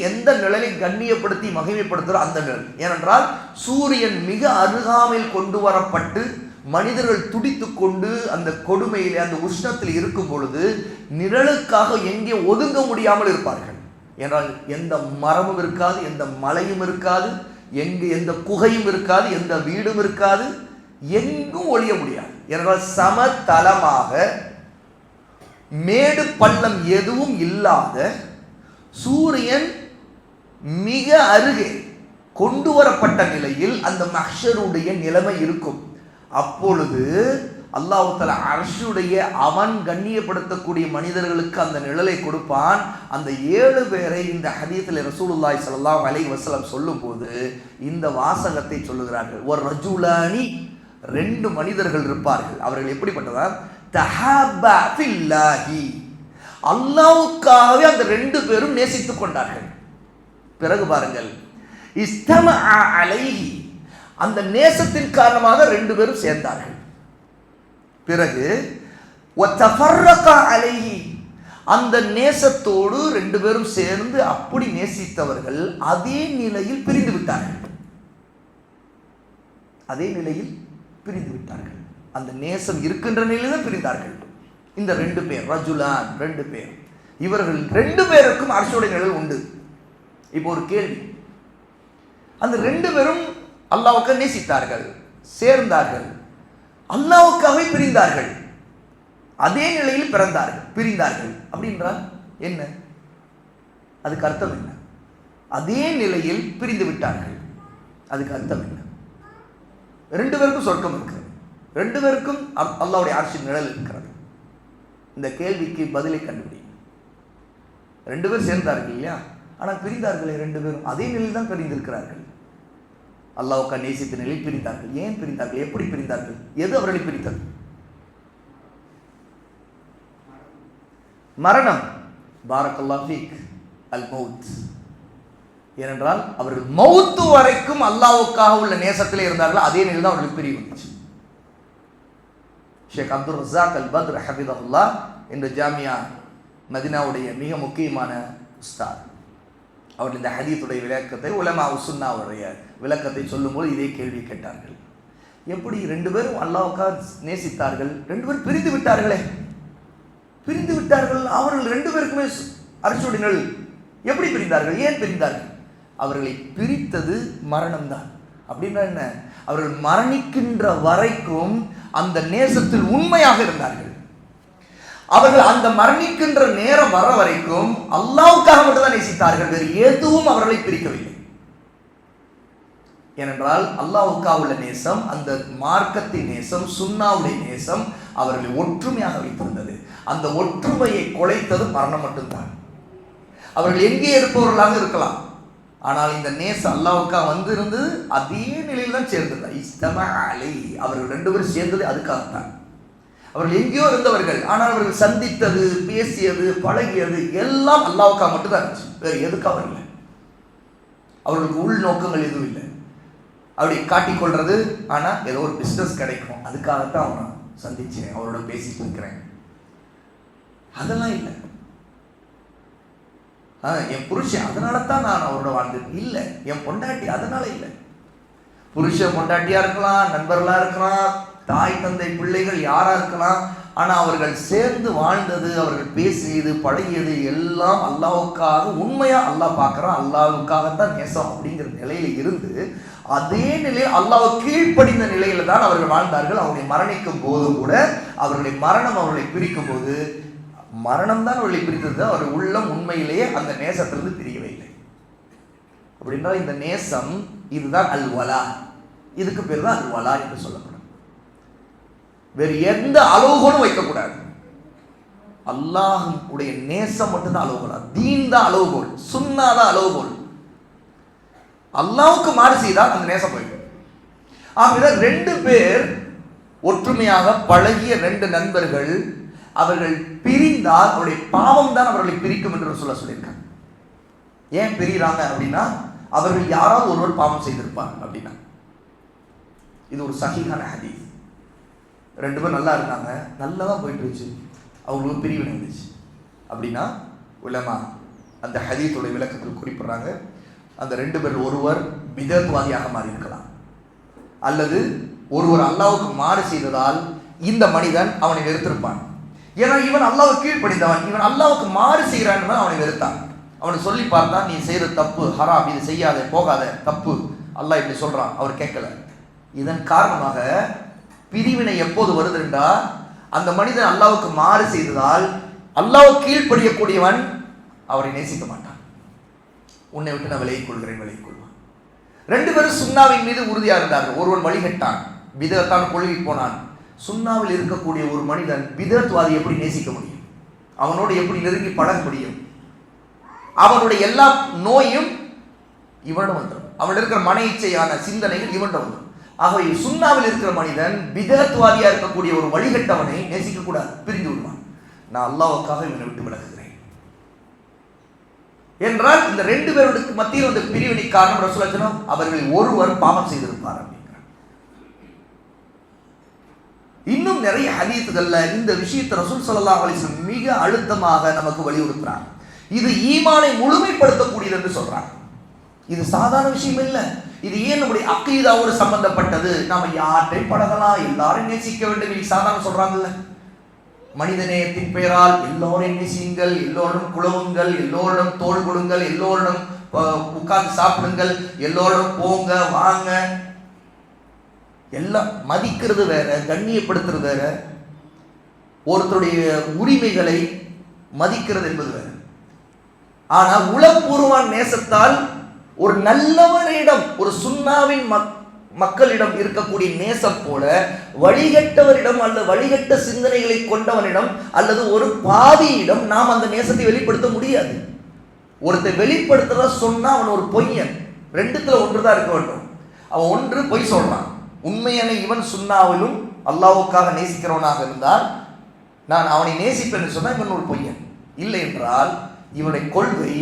எந்த நிழலை கண்ணியப்படுத்தி மகிமைப்படுத்துகிற அந்த நிழல். ஏனென்றால் சூரியன் மிக அருகாமையில் கொண்டு வரப்பட்டு மனிதர்கள் துடித்து கொண்டு அந்த கொடுமையிலே அந்த உஷ்ணத்தில் இருக்கும் பொழுது நிழலுக்காக எங்கே ஒதுங்க முடியாமல் இருப்பார்கள். என்றால் எந்த மரமும் இருக்காது, எந்த மலையும் இருக்காது, எங்கு எந்த குகையும் இருக்காது, எந்த வீடும் இருக்காது, எங்கும் ஒளிய முடியாது. என்றால் சமதளமாக மேடு பள்ளம் எதுவும் இல்லாத சூரியன் மிக அருகே கொண்டு வரப்பட்ட நிலையில் அந்த மஹ்ஷருடைய நிலைமை இருக்கும். அப்பொழுது அல்லாஹ் தஆலா அர்ஷுடைய அவன் கண்ணியப்படுத்தக்கூடிய மனிதர்களுக்கு அந்த நிழலை கொடுப்பான். அந்த 7 பேரை இந்த ஹதீஸில் ரசூலுல்லாஹி ஸல்லல்லாஹு அலைஹி வஸல்லம் சொல்லும்போது இந்த வாசகத்தை சொல்லுகிறார்கள். ஒரு ரஜுலானி, 2 மனிதர்கள் இருப்பார்கள். அவர்கள் எப்படிப்பட்டதா? தஹாபா ஃபில்லாஹி, அல்லாஹ்வுக்காகவே அந்த 2 பேரும் நேசித்துக் கொண்டார்கள். பிறகு பாருங்கள், இஸ்தமஅ அலைஹி, அந்த நேசத்தின் காரணமாக 2 பேரும் சேர்ந்தார்கள். பிறகு வதஃபர்ரக அலைஹி, அந்த நேசத்தோடு 2 பேரும் சேர்ந்து அப்படி நேசித்தவர்கள் அதே நிலையில் பிரிந்து விட்டார்கள். அதே நிலையில் பிரிந்து விட்டார்கள். அந்த நேசம் இருக்கின்ற நிலையில் பிரிந்தார்கள். இந்த 2 பேர் ரஜுலான், 2 பேர், இவர்கள் 2 பேருக்கும் அர்ஷுடைய நிழல் உண்டு. இப்போ ஒரு கேள்வி, அந்த 2 பேரும் அல்லாஹ்வுக்கு நேசித்தார்கள், சேர்ந்தார்கள், அல்லாஹ்வுக்காகவே பிரிந்தார்கள், அதே நிலையில் பிரிந்தார்கள். அப்படின்றால் என்ன? அதுக்கு அர்த்தம் என்ன? அதே நிலையில் பிரிந்து விட்டார்கள், அதுக்கு அர்த்தம் என்ன? 2 பேருக்கும் சொர்க்கம் இருக்கிறது, 2 பேருக்கும் அல்லாஹ்வுடைய அர்ஷின் நிழல் இருக்கிறது. இந்த கேள்விக்கு பதிலை கண்டுபிடிங்க. 2 பேர் சேர்ந்தார்கள் இல்லையா, ஆனால் பிரிந்தார்களே 2 பேரும் அதே நிலையில் தான் பிரிந்திருக்கிறார்கள். அல்லாஹ்வுக்கு நேசித்த நிலையில் பிரிந்தார்கள். ஏன் பிரிந்தார்கள்? எப்படி பிரிந்தார்கள்? எது அவர்களை பிரித்தது? மரணம். பாரக்கல்லாஹு ஃபீக், அல் மௌத். ஏனென்றால் அவர்கள் மௌத்து வரைக்கும் அல்லாஹ்வுக்காக உள்ள நேசத்திலே இருந்தார்கள். அதே நிலையில் தான் அவர்களுக்கு பிரிவு வந்துச்சு. ஷேக் அப்துல் ரஸாக் அல் பத்ர் ஹஃபிதஹுல்லாஹ் என்ற ஜாமியா மதீனாவுடைய மிக முக்கியமான உஸ்தாத், அவர் இந்த ஹதீஸுடைய விளக்கத்தை, உலமா உசுன்னாவுடைய விளக்கத்தை சொல்லும்போது இதே கேள்வி கேட்டார்கள். எப்படி 2 பேரும் அல்லாஹ்வுக்காக நேசித்தார்கள், 2 பேரும் பிரிந்து விட்டார்களே, பிரிந்து விட்டார்கள், அவர்கள் 2 பேருக்குமே அர்ஷுடைய நிழல். எப்படி பிரிந்தார்கள்? ஏன் பிரிந்தார்கள்? அவர்களை பிரித்தது மரணம்தான். அப்படின்னா என்ன? அவர்கள் மரணிக்கின்ற வரைக்கும் அந்த நேசத்தில் உண்மையாக இருந்தார்கள். அவர்கள் அந்த மரணிக்கின்ற நேரம் வர வரைக்கும் அல்லாஹ்வுக்காக மட்டும்தான் நேசித்தார்கள். வேறு எதுவும் அவர்களை பிரிக்கவில்லை. ஏனென்றால் அல்லாஹ்வுக்காக உள்ள நேசம், அந்த மார்க்கத்தின் நேசம், சுன்னாவுடைய நேசம் அவர்களை ஒற்றுமையாக வைத்திருந்தது. அந்த ஒற்றுமையை குலைத்தது மரணம் மட்டும்தான். அவர்கள் எங்கே இருப்பவர்களாக இருக்கலாம், ஆனால் இந்த நேசம் அல்லாஹ்வுக்காக வந்திருந்து அதே நிலையில் தான் சேர்ந்தது. இஸ்தமா அலை, அவர்கள் 2 பேரும் சேர்ந்தது அதுக்காகத்தான். அவர்கள் எங்கேயோ இருந்தவர்கள், ஆனால் அவர்கள் சந்தித்தது, பேசியது, பழகியது எல்லாம் அல்லாஹ்வுக்காக மட்டும்தான் இருந்துச்சு. வேறு எதுக்காக இல்லை. அவர்களுக்கு உள் நோக்கங்கள் எதுவும் இல்லை. அப்படி காட்டிக்கொள்றது, ஆனால் ஏதோ ஒரு பிஸ்னஸ் கிடைக்கும் அதுக்காகத்தான் அவனை சந்திச்சேன், அவரோட பேசிட்டு இருக்கிறேன், அதெல்லாம் இல்லை. என் புருஷன் அதனால தான் நான் அவரோட வாழ்ந்தது இல்லை, என் பொண்டாட்டி அதனால இல்லை. புருஷன் பொண்டாட்டியா இருக்கலாம், நண்பர்களா இருக்கலாம், தாய் தந்தை பிள்ளைகள் யாரா இருக்கலாம், ஆனால் அவர்கள் சேர்ந்து வாழ்ந்தது, அவர்கள் பேசியது, பழகியது எல்லாம் அல்லாஹ்வுக்காக. உண்மையா அல்லாஹ் பார்க்குறான், அல்லாஹ்வுக்காகத்தான் நேசம் அப்படிங்கிற நிலையில இருந்து அதே நிலையில் அல்லாஹ்வை கீழ்ப்படிந்த நிலையில தான் அவர்கள் வாழ்ந்தார்கள். அவர்களை மரணிக்கும் போது கூட அவர்களுடைய மரணம் அவர்களை பிரிக்கும் போது மரணம் தான் அவர்களை பிரித்தது. அவர்கள் உள்ளம் உண்மையிலேயே அந்த நேசத்திலிருந்து பிரியவே இல்லை. அப்படின்னா இந்த நேசம் இதுதான் அல்வலா. இதுக்கு பேர் தான் அல்வலா என்று சொல்லப்படும். வேறு எந்த அளவுகோலும் வைக்கக்கூடாது. அல்லாஹ் உடைய நேசம் மட்டும்தான் அளவுகோல், தீன் தான் அளவுகோல், சுன்னா தான் அளவுகோல். அல்லாஹ்வுக்கு மாறு செய்தால் அந்த நேசம் போயிடும். ஆக 2 பேர் ஒற்றுமையாக பழகிய 2 நண்பர்கள் அவர்கள் பிரிந்தால் அவருடைய பாவம் தான் அவர்களை பிரிக்கும் என்று சொல்லியிருக்காங்க. ஏன் பிரிகிறாங்க அப்படின்னா, அவர்கள் யாராவது ஒருவர் பாவம் செய்திருப்பாங்க அப்படின்னா. இது ஒரு சஹீஹான ஹதீஸ். 2 பேர் நல்லா இருந்தாங்க, நல்லா தான் போயிட்டு இருந்துச்சு, அவங்களுக்கு பிரிவினை இருந்துச்சு அப்படின்னா உலமா அந்த ஹதீஸோட விளக்கத்தில் குறிப்பிடுறாங்க, அந்த 2 பேர் ஒருவர் பிதத்வாதியாக மாறி இருக்கலாம், அல்லது ஒருவர் அல்லாஹ்வுக்கு மாறு செய்ததால் இந்த மனிதன் அவனை வெறுத்திருப்பான். ஏன்னா இவன் அல்லாஹ்வுக்கு கீழ்ப்படிந்தவன், இவன் அல்லாஹ்வுக்கு மாறு செய்கிறான் அவனை வெறுத்தான். அவனை சொல்லி பார்த்தான், நீ செய்யற தப்பு, ஹராம், இது செய்யாத, போகாத, தப்பு, அல்லாஹ் இப்படி சொல்றான். அவர் கேட்கல. இதன் காரணமாக பிரிவினை எப்போது வருது என்றால், அந்த மனிதன் அல்லாஹ்வுக்கு மாறு செய்ததால் அல்லாஹ்வுக்கு கீழ்ப்படியக்கூடியவன் அவரை நேசிக்க மாட்டான். உன்னை விட்டு நான் விலகிக் கொள்கிறேன், விலகிக் கொள்வான். 2 பேரும் சுன்னாவின் மீது உறுதியாக இருந்தார்கள். ஒருவன் வழிகட்டான், பிதத்தான் கொள்கை போனான். சுன்னாவில் இருக்கக்கூடிய ஒரு மனிதன் பிதத்வாதி எப்படி நேசிக்க முடியும்? அவனோடு எப்படி நெருங்கி பழக முடியும்? அவனுடைய எல்லா நோயும் இவனிடம் வந்துடும். அவன் இருக்கிற மன இச்சையான சிந்தனைகள் இவனிடம் வந்துடும். ஆகவே சுன்னாவில் இருக்கிற மனிதன் பிதத்வாதியா இருக்கக்கூடிய ஒரு வழிகட்டவனை நேசிக்க கூடாது, பிரிந்து விடுவான். நான் அல்லாஹ்வுக்காக இவனை விட்டு விலகுகிறேன் என்றால் இந்த 2 பேருக்கு மத்தியில் வந்த பிரிவினை காரணம் ரசூலுல்லாஹி ஸல்லல்லாஹு அலைஹி வஸல்லம் அவர்களில் ஒருவர் பாவம் செய்திருப்பார் அப்படிங்கிறார். இன்னும் நிறைய ஹதீஸ்கள்ல இந்த விஷயத்தை ரசூல் ஸல்லல்லாஹு அலைஹி வஸல்லம் மிக அழுத்தமாக நமக்கு வலியுறுத்துறார். இது ஈமானை முழுமைப்படுத்தக்கூடியது என்று சொல்றாங்க. இது சாதாரண விஷயம் இல்லை. இது ஏன் நம்முடைய அக்கீதாவோடு சம்பந்தப்பட்டது. நாம யார்கிட்டையும் பழகலாம், எல்லாரும் நேசிக்க வேண்டும், இது சாதாரண சொல்றாங்கல்ல. மனிதநேயத்தின் பெயரால் எல்லோரும் நேசியுங்கள், எல்லோரும் குழவுங்கள், எல்லோரும் தோள் கொடுங்கள், எல்லோரும் உட்கார்ந்து சாப்பிடுங்கள், எல்லோரும் போங்க வாங்க, எல்லாம் மதிக்கிறது வேற, கண்ணியப்படுத்துறது வேற, ஒருத்தருடைய உரிமைகளை மதிக்கிறது என்பது வேற. ஆனா உளப்பூர்வமான நேசத்தால் ஒரு நல்லவரிடம், ஒரு சுன்னாவின் மக்களிடம் இருக்கக்கூடிய நேசம் போல வழிகட்டவரிடம் அல்லது வழிகட்ட சிந்தனைகளை கொண்டவனிடம் அல்லது ஒரு பாவியிடம் நாம் அந்த நேசத்தை வெளிப்படுத்த முடியாது. ஒருத்தர் வெளிப்படுத்துறத சொன்னா அவன் ஒரு பொய்யன். 2த்துல ஒன்று தான் இருக்க வேண்டும். அவன் ஒன்று பொய் சொல்றான். உண்மையான இவன் சுன்னாவிலும் அல்லாஹ்வுக்காக நேசிக்கிறவனாக இருந்தால் நான் அவனை நேசிப்பேன் சொன்னா இவன் ஒரு பொய்யன். இல்லை என்றால் இவனுடைய கொள்கை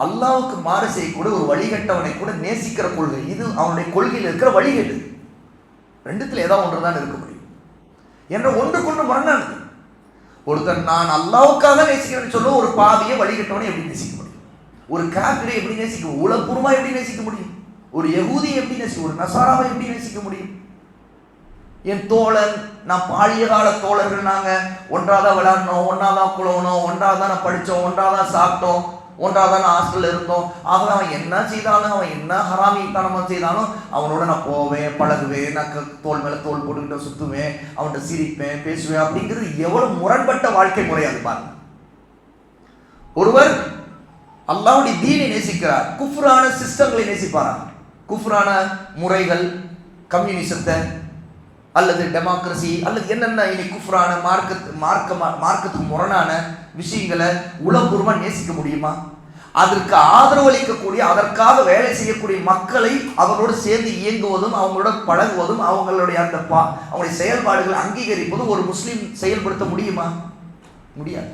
அல்லாஹ்வுக்கு மாறு செய்யக்கூடிய ஒரு வழிகட்டவனை கூட நேசிக்கிற கொள்கை. இது அவனுடைய கொள்கையில் இருக்கிற வழிகேடு. 2த்துல ஏதாவது ஒன்று தான் இருக்க முடியும் என்ற ஒன்றுக்கொன்று முரணானது. ஒருத்தர் நான் அல்லாஹ்வுக்காக நேசிக்கிறேன்னு சொல்ல ஒரு பாவியை வழிகட்டவனை எப்படி நேசிக்க முடியும்? ஒரு காபிரை எப்படி நேசிக்க முடியும்? உலகபூர்வமா எப்படி நேசிக்க முடியும்? ஒரு யகூதியை எப்படி நேசிக்க, ஒரு நசாராவை எப்படி நேசிக்க முடியும்? என் தோழன், நான் பாழிய கால தோழர்கள், நாங்கள் ஒன்றாதான் விளையாடணும், ஒன்றாதான் குழவணும், ஒன்றாதான் படித்தோம், ஒன்றாதான் சாப்பிட்டோம், ஒன்றாவது ஹாஸ்டல்ல இருந்தோம். ஆகவே அவன் என்ன செய்தாலும், அவன் என்ன ஹராமித்தனமா செய்தாலும் அவனோட நான் போவேன், பழகுவேன், நான் தோல் மேல தோல் போட்டுக்கிட்ட சுத்துவேன், அவன்கிட்ட சிரிப்பேன், பேசுவேன். அப்படிங்கிறது எவ்வளவு முரண்பட்ட வாழ்க்கை முறை அது பாருங்க. ஒருவர் அல்லாஹ்வுடைய தீனை நேசிக்கிறார், குஃப்ரான சிஸ்டங்களை நேசிப்பாரா? குஃப்ரான முறைகள், கம்யூனிசத்தை அல்லது டெமோக்ரஸி அல்லது என்னென்ன இனி குஃப்ரான மார்க்கத்துக்கு முரணான விஷயங்களை உளப்பூர்வமா நேசிக்க முடியுமா? அதற்கு ஆதரவளிக்கக்கூடிய, அதற்காக வேலை செய்யக்கூடிய மக்களை அவரோடு சேர்ந்து இயங்குவதும், அவங்களோட பழகுவதும், அவங்களுடைய அந்த அவங்களுடைய செயல்பாடுகளை அங்கீகரிப்பதும் ஒரு முஸ்லீம் செயல்படுத்த முடியுமா? முடியாது.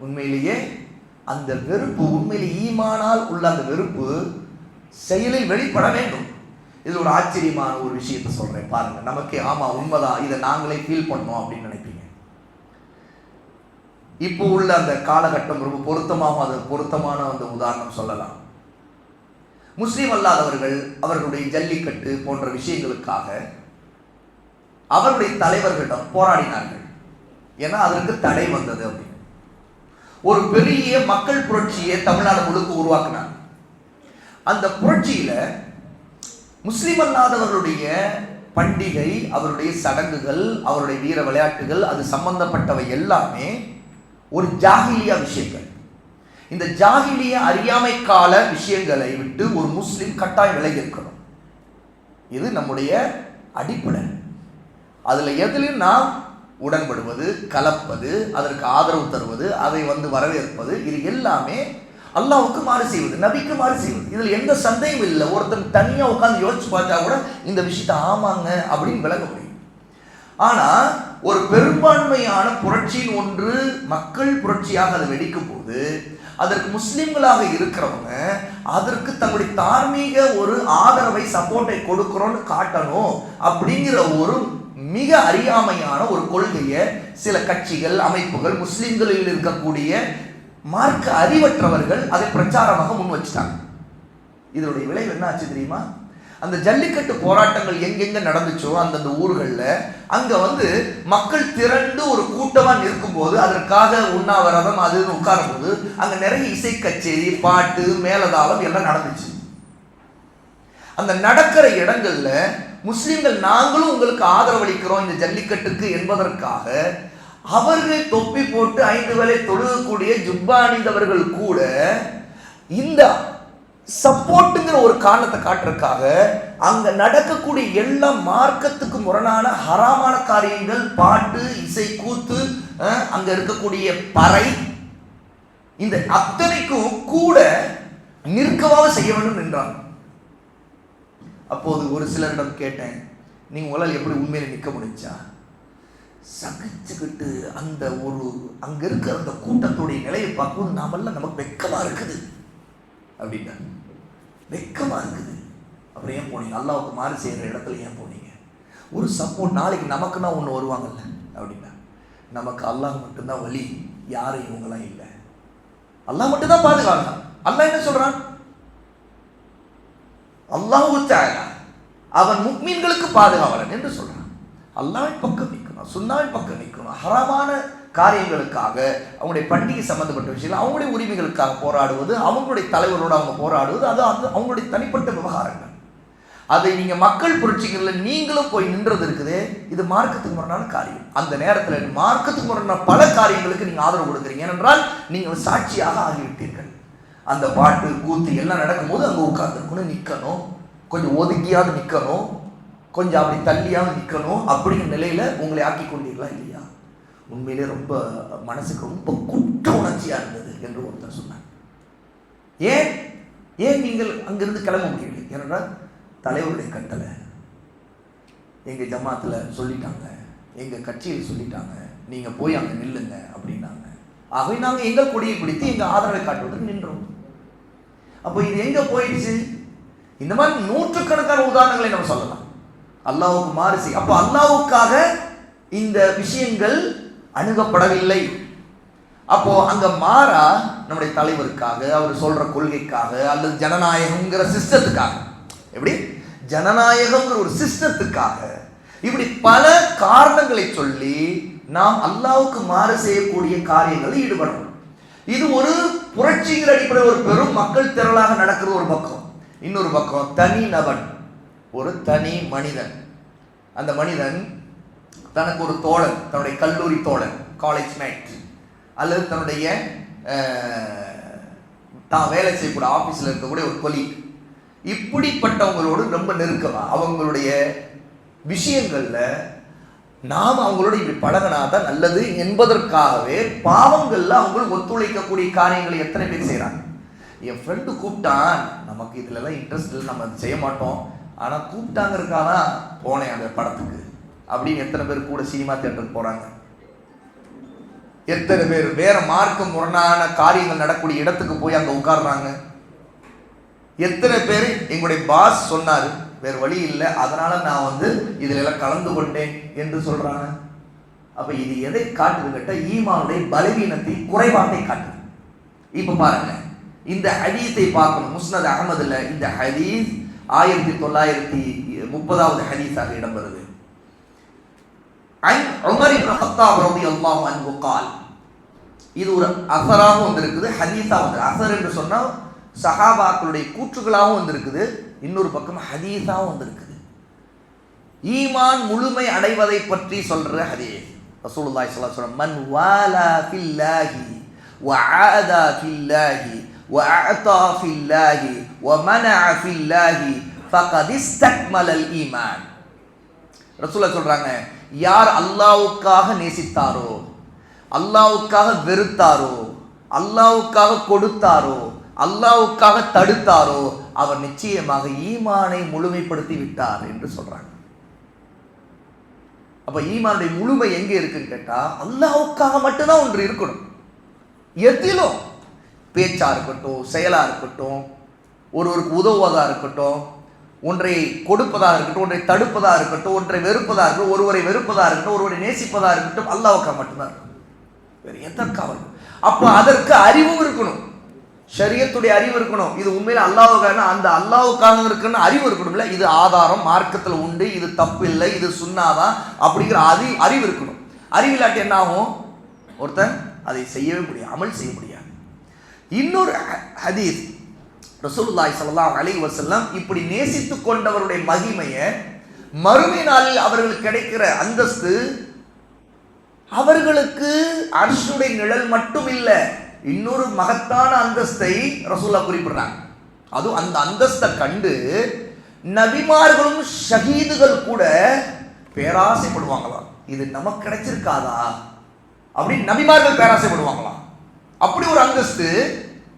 உண்மையிலேயே அந்த வெறுப்பு, உண்மையிலே ஈமானால் உள்ள அந்த வெறுப்பு செயலில் வெளிப்பட வேண்டும். இது ஒரு ஆச்சரியமான ஒரு விஷயத்தை சொல்றேன் பாருங்க. நமக்கே ஆமா உண்மைதான், இதை நாங்களே ஃபீல் பண்ணோம் அப்படின்னு நினைப்பீங்க. இப்போ உள்ள அந்த காலகட்டம் ரொம்ப பொருத்தமான அந்த உதாரணம் சொல்லலாம். முஸ்லீம் அல்லாதவர்கள் அவர்களுடைய ஜல்லிக்கட்டு போன்ற விஷயங்களுக்காக அவருடைய தலைவர்களிடம் போராடினார்கள். ஏன்னா அதற்கு தடை வந்தது அப்படின்னு. ஒரு பெரிய மக்கள் புரட்சியை தமிழ்நாடு முழுக்க உருவாக்கினார். அந்த புரட்சியில முஸ்லிம் அல்லாதவர்களுடைய பண்டிகை, அவருடைய சடங்குகள், அவருடைய வீர விளையாட்டுகள், அது சம்பந்தப்பட்டவை எல்லாமே ஒரு ஜாஹிலியா விஷயங்கள். இந்த ஜாஹிலியா அறியாமை கால விஷயங்களை விட்டு ஒரு முஸ்லிம் கட்டாயம் விலகி இருக்கணும். இது நம்முடைய அடிப்படை. அதுல எதிலும் நாம் உடன்படுவது, கலப்பது, அதற்கு ஆதரவு தருவது, அதை வரவேற்பது, இது எல்லாமே அல்லாஹ்வுக்கு மாறு செய்வது, நபிக்கு மாறு செய்வது. இதில் எந்த சந்தேகம் இல்லை. ஒருத்தன் தனியா உட்கார்ந்து யோசிச்சு பார்த்தா கூட இந்த விஷயத்தை ஆமாங்க அப்படின்னு விளங்க முடியும். ஆனா ஒரு பெரும்பான்மையான புரட்சியின் ஒன்று மக்கள் புரட்சியாக அதை வெடிக்கும் போது அதற்கு முஸ்லிம்களாக இருக்கிறவங்க அதற்கு தங்களுடைய தார்மீக ஒரு ஆதரவை, சப்போர்ட்டை கொடுக்கிறோன்னு காட்டணும் அப்படிங்கிற ஒரு மிக அறியாமையான ஒரு கொள்கையை சில கட்சிகள், அமைப்புகள், முஸ்லிம்களில் இருக்கக்கூடிய மார்க்க அறிவற்றவர்கள் அதை பிரச்சாரமாக முன் வச்சுட்டாங்க. இதனுடைய விளைவு என்ன ஆச்சு தெரியுமா? அந்த ஜல்லிக்கட்டு போராட்டங்கள் எங்கெங்க நடந்துச்சோ அந்தந்த ஊர்களில் அங்க மக்கள் திரண்டு ஒரு கூட்டமா நிற்கும் போது, அதற்காக உண்ணாவிரதம் அது உட்காரும் போது அங்க நிறைய இசை கச்சேரி, பாட்டு, மேலதாளம் எல்லாம் நடந்துச்சு. அந்த நடக்கிற இடங்கள்ல முஸ்லிம்கள் நாங்களும் உங்களுக்கு ஆதரவளிக்கிறோம் இந்த ஜல்லிக்கட்டுக்கு என்பதற்காக அவர்கள் தொப்பி போட்டு 5 வேளை தொழுகக்கூடிய ஜுப்பா அணிந்தவர்கள் கூட இந்த சப்போர்ட்டுங்கிற ஒரு காரணத்தை காட்டுறதுக்காக அங்க நடக்கக்கூடிய எல்லா மார்க்கத்துக்கு முரணான ஹராமான காரியங்கள், பாட்டு, இசை, கூத்து, அங்க இருக்கக்கூடிய பறை, இந்த அத்தனைக்கும் கூட நிற்கவாக செய்ய வேண்டும் என்றாங்க. அப்போது ஒரு சிலரிடம் கேட்டேன், நீங்க உங்களால் எப்படி உண்மையில நிற்க முடிஞ்சா? சகிச்சுக்கிட்டு அந்த ஒரு அங்க இருக்கிற அந்த கூட்டத்துடைய நிலையை பார்க்கும்போது நாமெல்லாம் நமக்கு வெக்கமா இருக்குது அப்படின்னா. வெக்கமா இருக்குது. அப்புறம் ஏன் போனீங்க? அல்லாஹ்வுக்கு மாறு செய்யற இடத்துல ஏன் போனீங்க? ஒரு சப்போர்ட், நாளைக்கு நமக்குன்னா ஒன்று வருவாங்கல்ல அப்படின்னா. நமக்கு அல்லாஹ் மட்டும்தான் வழி, யாரும் இவங்களாம் இல்லை. அல்லாஹ் மட்டும்தான் பாதுகாக்கலாம். அல்லாஹ் என்ன சொல்றான்? அல்லாஹு தஆலா அவன் முஃமின்களுக்கு பாதுகாவலன் என்று சொல்றான். அல்லாஹ்வின் பக்கம் நிற்கணும், சுன்னாவின் பக்கம் நிற்கணும். ஹராமான காரியங்களுக்காக, அவங்களுடைய பண்டிகை சம்பந்தப்பட்ட விஷயங்கள், அவங்களுடைய உரிமைகளுக்காக போராடுவது, அவங்களுடைய தலைவரோடு அவங்க போராடுவது, அது அவங்களுடைய தனிப்பட்ட விவகாரங்கள். அதை நீங்க மக்கள் புரட்சிகள்ல நீங்களும் போய் நின்றது இருக்குது, இது மார்க்கத்துக்கு முரணான காரியம். அந்த நேரத்தில் மார்க்கத்துக்கு முரணான பல காரியங்களுக்கு நீங்க ஆதரவு கொடுக்குறீங்க. ஏனென்றால் நீங்கள் சாட்சியாக ஆகிவிட்டீர்கள். அந்த பாட்டு, கூத்து எல்லாம் நடக்கும்போது அங்கே உட்கார்ந்துருக்கணும், நிற்கணும், கொஞ்சம் ஒதுக்கியாவது நிற்கணும், கொஞ்சம் அப்படி தள்ளியாவது நிற்கணும். அப்படிங்கிற நிலையில உங்களை ஆக்கி கொண்டீர்களா இல்லையா? உண்மையிலே ரொம்ப மனசுக்கு ரொம்ப குற்ற உணர்ச்சியா இருந்தது என்று ஒருத்தர் சொன்னார். ஏன் நீங்கள் அங்கிருந்து கிளம்ப முடியவில்லை? ஏனென்றால் தலைவருடைய கட்டளை, எங்க ஜமாத்துல சொல்லிட்டாங்க, எங்க கட்சியில் சொல்லிட்டாங்க, நீங்க போய் அங்க நில்லுங்க அப்படின்னாங்க. ஆகவே நாங்க எங்கள் கொடியை பிடித்து எங்க ஆதரவை காட்டுவதற்கு நின்றோம். அப்போ இது எங்க போயிடுச்சு? இந்த மாதிரி நூற்றுக்கணக்கான உதாரணங்களை நம்ம சொல்லலாம். அல்லாஹ்வுக்கு மாறு செய். அப்போ அல்லாஹ்வுக்காக இந்த விஷயங்கள் அணுகப்படவில்லை. அப்போ அங்க மாறா நம்முடைய தலைவருக்காக, அவர் சொல்ற கொள்கைக்காக, அல்லது ஜனநாயகம்ங்கிற சிஸ்டத்துக்காக, எப்படி ஜனநாயகம்ங்கிற ஒரு சிஸ்டத்துக்காக, இப்படி பல காரணங்களை சொல்லி நாம் அல்லாஹ்வுக்கு மாறு செய்யக்கூடிய காரியங்களில் ஈடுபடணும். இது ஒரு புரட்சிங்கிற அடிப்படையில் ஒரு பெரும் மக்கள் திரளாக நடக்கிறது ஒரு பக்கம். இன்னொரு பக்கம் தனி நபன், ஒரு தனி மனிதன். அந்த மனிதன் தனக்கு ஒரு தோழன், தன்னுடைய கல்லூரி தோழன், காலேஜ் மேட், அல்லது தன்னுடைய தான் வேலை செய்யக்கூடிய ஆஃபீஸில் இருக்கக்கூடிய ஒரு கொலீக், இப்படிப்பட்டவங்களோடு ரொம்ப நெருக்கமா அவங்களுடைய விஷயங்கள்ல நாம் அவங்களோட இப்படி பழகினா தான் நல்லது என்பதற்காகவே பாவங்கள்ல அவங்களுக்கு ஒத்துழைக்கக்கூடிய காரியங்களை எத்தனை பேர் செய்கிறாங்க. என் ஃப்ரெண்டு கூப்பிட்டான், நமக்கு இதுலலாம் இன்ட்ரெஸ்ட் இல்லை, நம்ம அதை செய்ய மாட்டோம், ஆனால் கூப்பிட்டாங்கிறதுக்காக போனேன் அந்த படத்துக்கு அப்படின்னு எத்தனை பேர் கூட சினிமா தியேட்டருக்கு போகிறாங்க. எத்தனை பேர் வேற மார்க்க முரணான காரியங்கள் நடக்கக்கூடிய இடத்துக்கு போய் அங்கே உட்கார்றாங்க. எத்தனை பேர் எங்களுடைய பாஸ் சொன்னார், வேறு வழி இல்லை, அதனால நான் இதுல எல்லாம் கலந்து கொண்டேன் என்று சொல்றாங்க. அப்ப இது எதை காட்டுது கேட்டால் ஈமானுடைய பலவீனத்தை, குறைபாட்டை காட்டுது. இப்ப பாருங்க, இந்த ஹதீஸை பார்க்கணும். முஸ்னத் அஹமதுல இந்த ஹதீஸ் 1930வது ஹதீஸாக இடம்பெறுது. உமர் இப்னு கத்தாப் ரலியல்லாஹு அன்ஹு قال, இது ஒரு அஸராக வந்திருக்குது, ஹதீஸா வந்து. அஸர் என்று சொன்னா சஹாபாக்களுடைய கூற்றுகளாகவும் வந்திருக்குது, இன்னொரு பக்கம் ஹதீஸாகவும் வந்திருக்குது. ஈமான் முழுமை அடைவதை பற்றி சொல்ற ஹதீஸ். ரசூலுல்லாஹி ஸல்லல்லாஹு அலைஹி வஸல்லம், மன் வாலா ஃபில்லாஹி வஆதா ஃபில்லாஹி வஅதா ஃபில்லாஹி வமனஅ ஃபில்லாஹி ஃபகத் இஸ்தக்மலல் ஈமான். ரசூலுல்லாஹ் சொல்றாங்க, யார் அல்லாஹ்வுக்காக நேசித்தாரோ, அல்லாஹ்வுக்காக வெறுத்தாரோ, அல்லாஹ்வுக்காக கொடுத்தாரோ, அல்லாஹ்வுக்காக தடுத்தாரோ, அவர் நிச்சயமாக ஈமானை முழுமைப்படுத்தி விட்டார் என்று சொல்றாங்க. அப்ப ஈமானுடைய முழுமை எங்க இருக்குன்னு கேட்டா, அல்லாஹ்வுக்காக மட்டும்தான் ஒன்று இருக்கணும். எதிலும் பேச்சா இருக்கட்டும், செயலா இருக்கட்டும், ஒருவருக்கு உதவுவதா இருக்கட்டும், ஒன்றை கொடுப்பதாக இருக்கட்டும், ஒன்றை தடுப்பதாக இருக்கட்டும், ஒன்றை வெறுப்பதாக இருக்கட்டும், ஒருவரை வெறுப்பதாக இருக்கட்டும், ஒருவரை நேசிப்பதாக இருக்கட்டும், அல்லாஹ்வுக்காக மட்டும்தான் இருக்கணும், வேறு எதற்காக இருக்கும். அப்ப அதற்கு அறிவும் இருக்கணும், ஷரியத்துடைய அறிவு இருக்கணும். இது உண்மையில அல்லாஹ்வுக்காக, அந்த அல்லாஹ்வுக்காக இருக்குன்னு அறிவு இருக்கணும்ல. இது ஆதாரம் மார்க்கத்தில் உண்டு, இது தப்பு இல்லை, இது சுன்னாதான் அப்படிங்கிற அறிவு இருக்கணும். அறிவில்லாட்டி என்ன ஆகும், ஒருத்தன் அதை செய்யவே முடியாது, அமல் செய்ய முடியாது. இன்னொரு ஹதீஸ், ரசூலுல்லாஹி ஸல்லல்லாஹு அலைஹி வஸல்லம் இப்படி நேசித்துக் கொண்டவருடைய மகிமையை, மறுமை நாளில் அவர்களுக்கு கிடைக்கிற அந்தஸ்து, அவர்களுக்கு அர்ஷுடைய நிழல் மட்டும் இல்லை, இன்னொரு மகத்தான அந்தஸ்தை ரசூலுல்லாஹ் குறிப்பிடுறாங்க. அதுவும் அந்த அந்தஸ்தை கண்டு நபிமார்களும் ஷஹீதுகள் கூட பேராசைப்படுவாங்களாம். இது நமக்கு கிடைச்சிருக்காதா அப்படின்னு நபிமார்கள் பேராசைப்படுவாங்களாம். அப்படி ஒரு அந்தஸ்து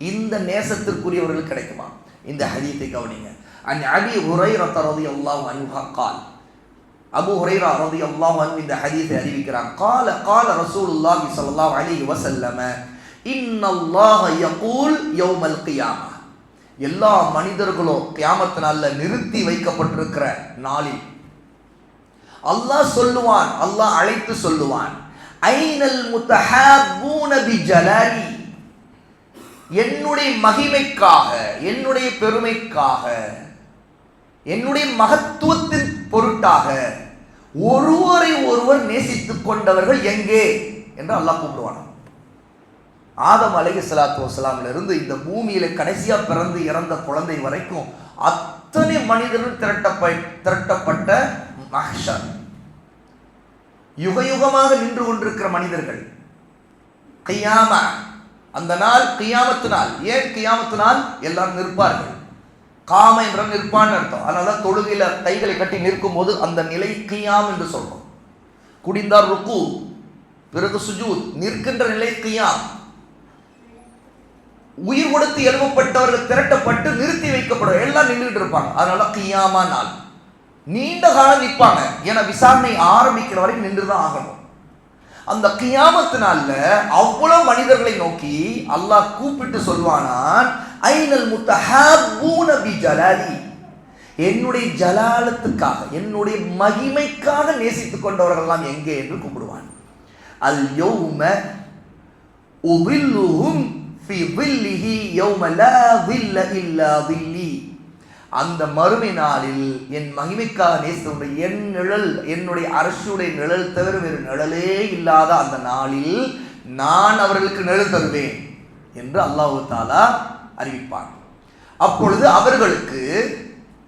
இந்த நேசத்திற்குரியவர்களுக்கு கிடைக்குமா? இந்த ஹதீஸை கவனிங்க. அன் அபி ஹுரைரா ரலியல்லாஹு அன்ஹு قال, அபூ ஹுரைரா ரலியல்லாஹு அன்ஹு இந்த ஹதீஸை அறிவிக்கிறாங்க. قال قال ரசூலுல்லாஹி ஸல்லல்லாஹு அலைஹி வஸல்லம், இன்னல்லாஹ யகூல் யௌமல் கியாமா. எல்லா மனிதர்களும் கியாமத் நாள்ல நிறுத்தி வைக்கப்பட்டிருக்கிற நாளில் அல்லாஹ் சொல்லுவான், அல்லாஹ் அழைத்து சொல்லுவான், ஐனல் முத்தஹாப்பூன பிஜலாலி, என்னுடைய மகிமைக்காக, என்னுடைய பெருமைக்காக, என்னுடைய மகத்துவத்தின் பொருட்டாக ஒருவரை ஒருவர் நேசித்துக் கொண்டவர்கள் எங்கே என்று அல்லாஹ் கூப்பிடுவான். ஆதம் அலைஹிஸ்ஸலாத்து வஸ்ஸலாம்ல இருந்து இந்த பூமியில கடைசியா பிறந்து இறந்த குழந்தை வரைக்கும் அத்தனை மனிதர்கள் திரட்டப்பட்ட மஹ்ஷர், யுகயுகமாக நின்று கொண்டிருக்கிற மனிதர்கள். கியாமா, அந்த நாள் கியாமத்து நாள். ஏன் கியாமத்து நாள்? எல்லாரும் நிற்பார்கள். காம என்ற நிற்பான்னு அர்த்தம். அதனால தொழுகையில கைகளை கட்டி நிற்கும் போது அந்த நிலை கியாம் என்று சொல்றோம். குடிந்தார் ருக்கு, பிறகு சுஜூத், நிற்கின்ற நிலை கியாம். உயிர் கொடுத்து எழுப்பப்பட்டவர்கள் திரட்டப்பட்டு நிறுத்தி வைக்கப்படும், எல்லாம் நின்றுட்டு இருப்பாங்க. அதனால கியாமா நாள். நீண்ட காலம் நிற்பாங்க, ஏன்னா விசாரணை ஆரம்பிக்கிற வரைக்கும் நின்றுதான் ஆகணும். அந்த கியாமத்து நாள்ல அவ்வளவு மனிதர்களை நோக்கி அல்லாஹ் கூப்பிட்டு சொல்வானான், ஐனல் முத்தஹாப்பூன பிஜலாலி, என்னுடைய ஜலாலத்துக்காக, என்னுடைய மகிமைக்காக நேசித்துக் கொண்டவர்கள் எல்லாம் எங்கே என்று கூப்பிடுவான். அல் யௌம உபில்லுஹும் ஃபி ظில்லிஹி யௌம லா ظில்ல இல்லா ظில்லி. அந்த மறுமை நாளில் என் மகிமைக்காக நேசித்த என் நிழல், என்னுடைய அரசுடைய நிழல் தவிர வேறு நிழலே இல்லாத அந்த நாளில் நான் அவர்களுக்கு நிழல் தருவேன். என்று அல்லாஹ் தஆலா அறிவிப்பான். அப்பொழுது அவர்களுக்கு,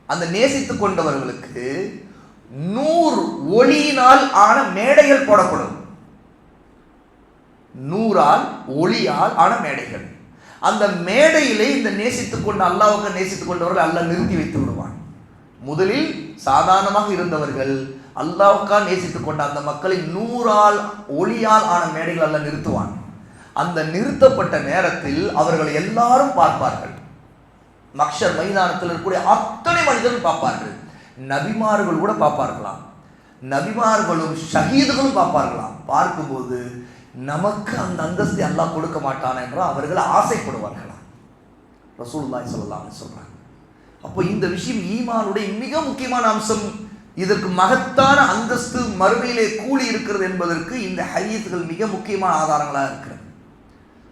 அந்த நேசித்துக் கொண்டவர்களுக்கு 100 ஒளியினால் ஆன மேடைகள் போடப்படும். 100 ஒளியால் ஆன மேடைகள். அந்த மேடையிலே இந்த நேசித்துக் கொண்ட, அல்லாஹ்வுக்கு நேசித்துக் கொண்டவர்கள் அல்லாஹ் நிறுத்தி வைத்து விடுவான். முதலில் சாதாரணமாக இருந்தவர்கள் அல்லாஹ்வுக்காக நேசித்துக் கொண்ட அந்த மக்களை 100 ஒளியால் ஆன மேடைகள் அல்லாஹ் நிறுத்துவான். அந்த நிறுத்தப்பட்ட நேரத்தில் அவர்களை எல்லாரும் பார்ப்பார்கள். மக்ஷர் மைதானத்தில் இருக்கக்கூடிய அத்தனை மனிதர்கள் பார்ப்பார்கள். நபிமார்கள் கூட பார்ப்பார்களாம். நபிமார்களும் ஷஹீதுகளும் பார்ப்பார்களாம். பார்க்கும்போது நமக்கு அந்த அந்தஸ்தை அல்லாஹ் கொடுக்க மாட்டான் என்றால் அவர்கள் ஆசைப்படுவார்களாம். ரசூலுல்லாஹி ஸல்லல்லாஹு அலைஹி சொல்றாங்க. அப்போ இந்த விஷயம் ஈமானுடைய மிக முக்கியமான அம்சம். இதற்கு மகத்தான அந்தஸ்து மறுமையிலே கூலி இருக்கிறது என்பதற்கு இந்த ஹதீஸ்கள் மிக முக்கியமான ஆதாரங்களாக இருக்கிறது.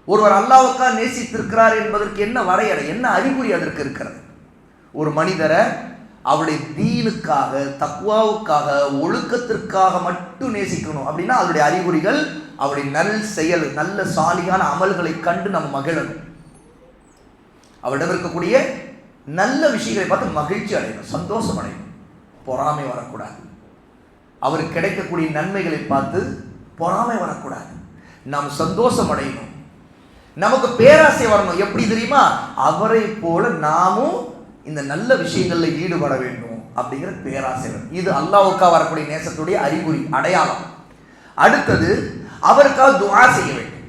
ஒருவர் அல்லாஹ்வுக்காக நேசித்திருக்கிறார் என்பதற்கு என்ன வரையறை, என்ன அறிகுறி அதற்கு இருக்கிறது? ஒரு மனிதரை அவருடைய தீனுக்காக, தக்வாவுக்காக, ஒழுக்கத்திற்காக மட்டும் நேசிக்கணும் அப்படின்னா அதனுடைய அறிகுறிகள் அவருடைய நல் செயல், நல்ல சாலிகான அமல்களை கண்டு நம்ம மகிழணும். அவரிடம் இருக்கக்கூடிய நல்ல விஷயங்களை பார்த்து மகிழ்ச்சி அடையணும், சந்தோஷம் அடையணும், பொறாமை வரக்கூடாது. அவருக்கு கிடைக்கக்கூடிய நன்மைகளை பார்த்து பொறாமை வரக்கூடாது. நாம் சந்தோஷம் அடையணும். நமக்கு பேராசை வரணும். எப்படி தெரியுமா? அவரை போல நாமும் இந்த நல்ல விஷயங்களில் ஈடுபட வேண்டும் அப்படிங்கிற பேராசை. இது அல்லாஹ்வுக்காக வரக்கூடிய நேசத்துடைய அறிகுறி, அடையாளம். அடுத்தது, அவருக்காக துஆ செய்ய வேண்டும்.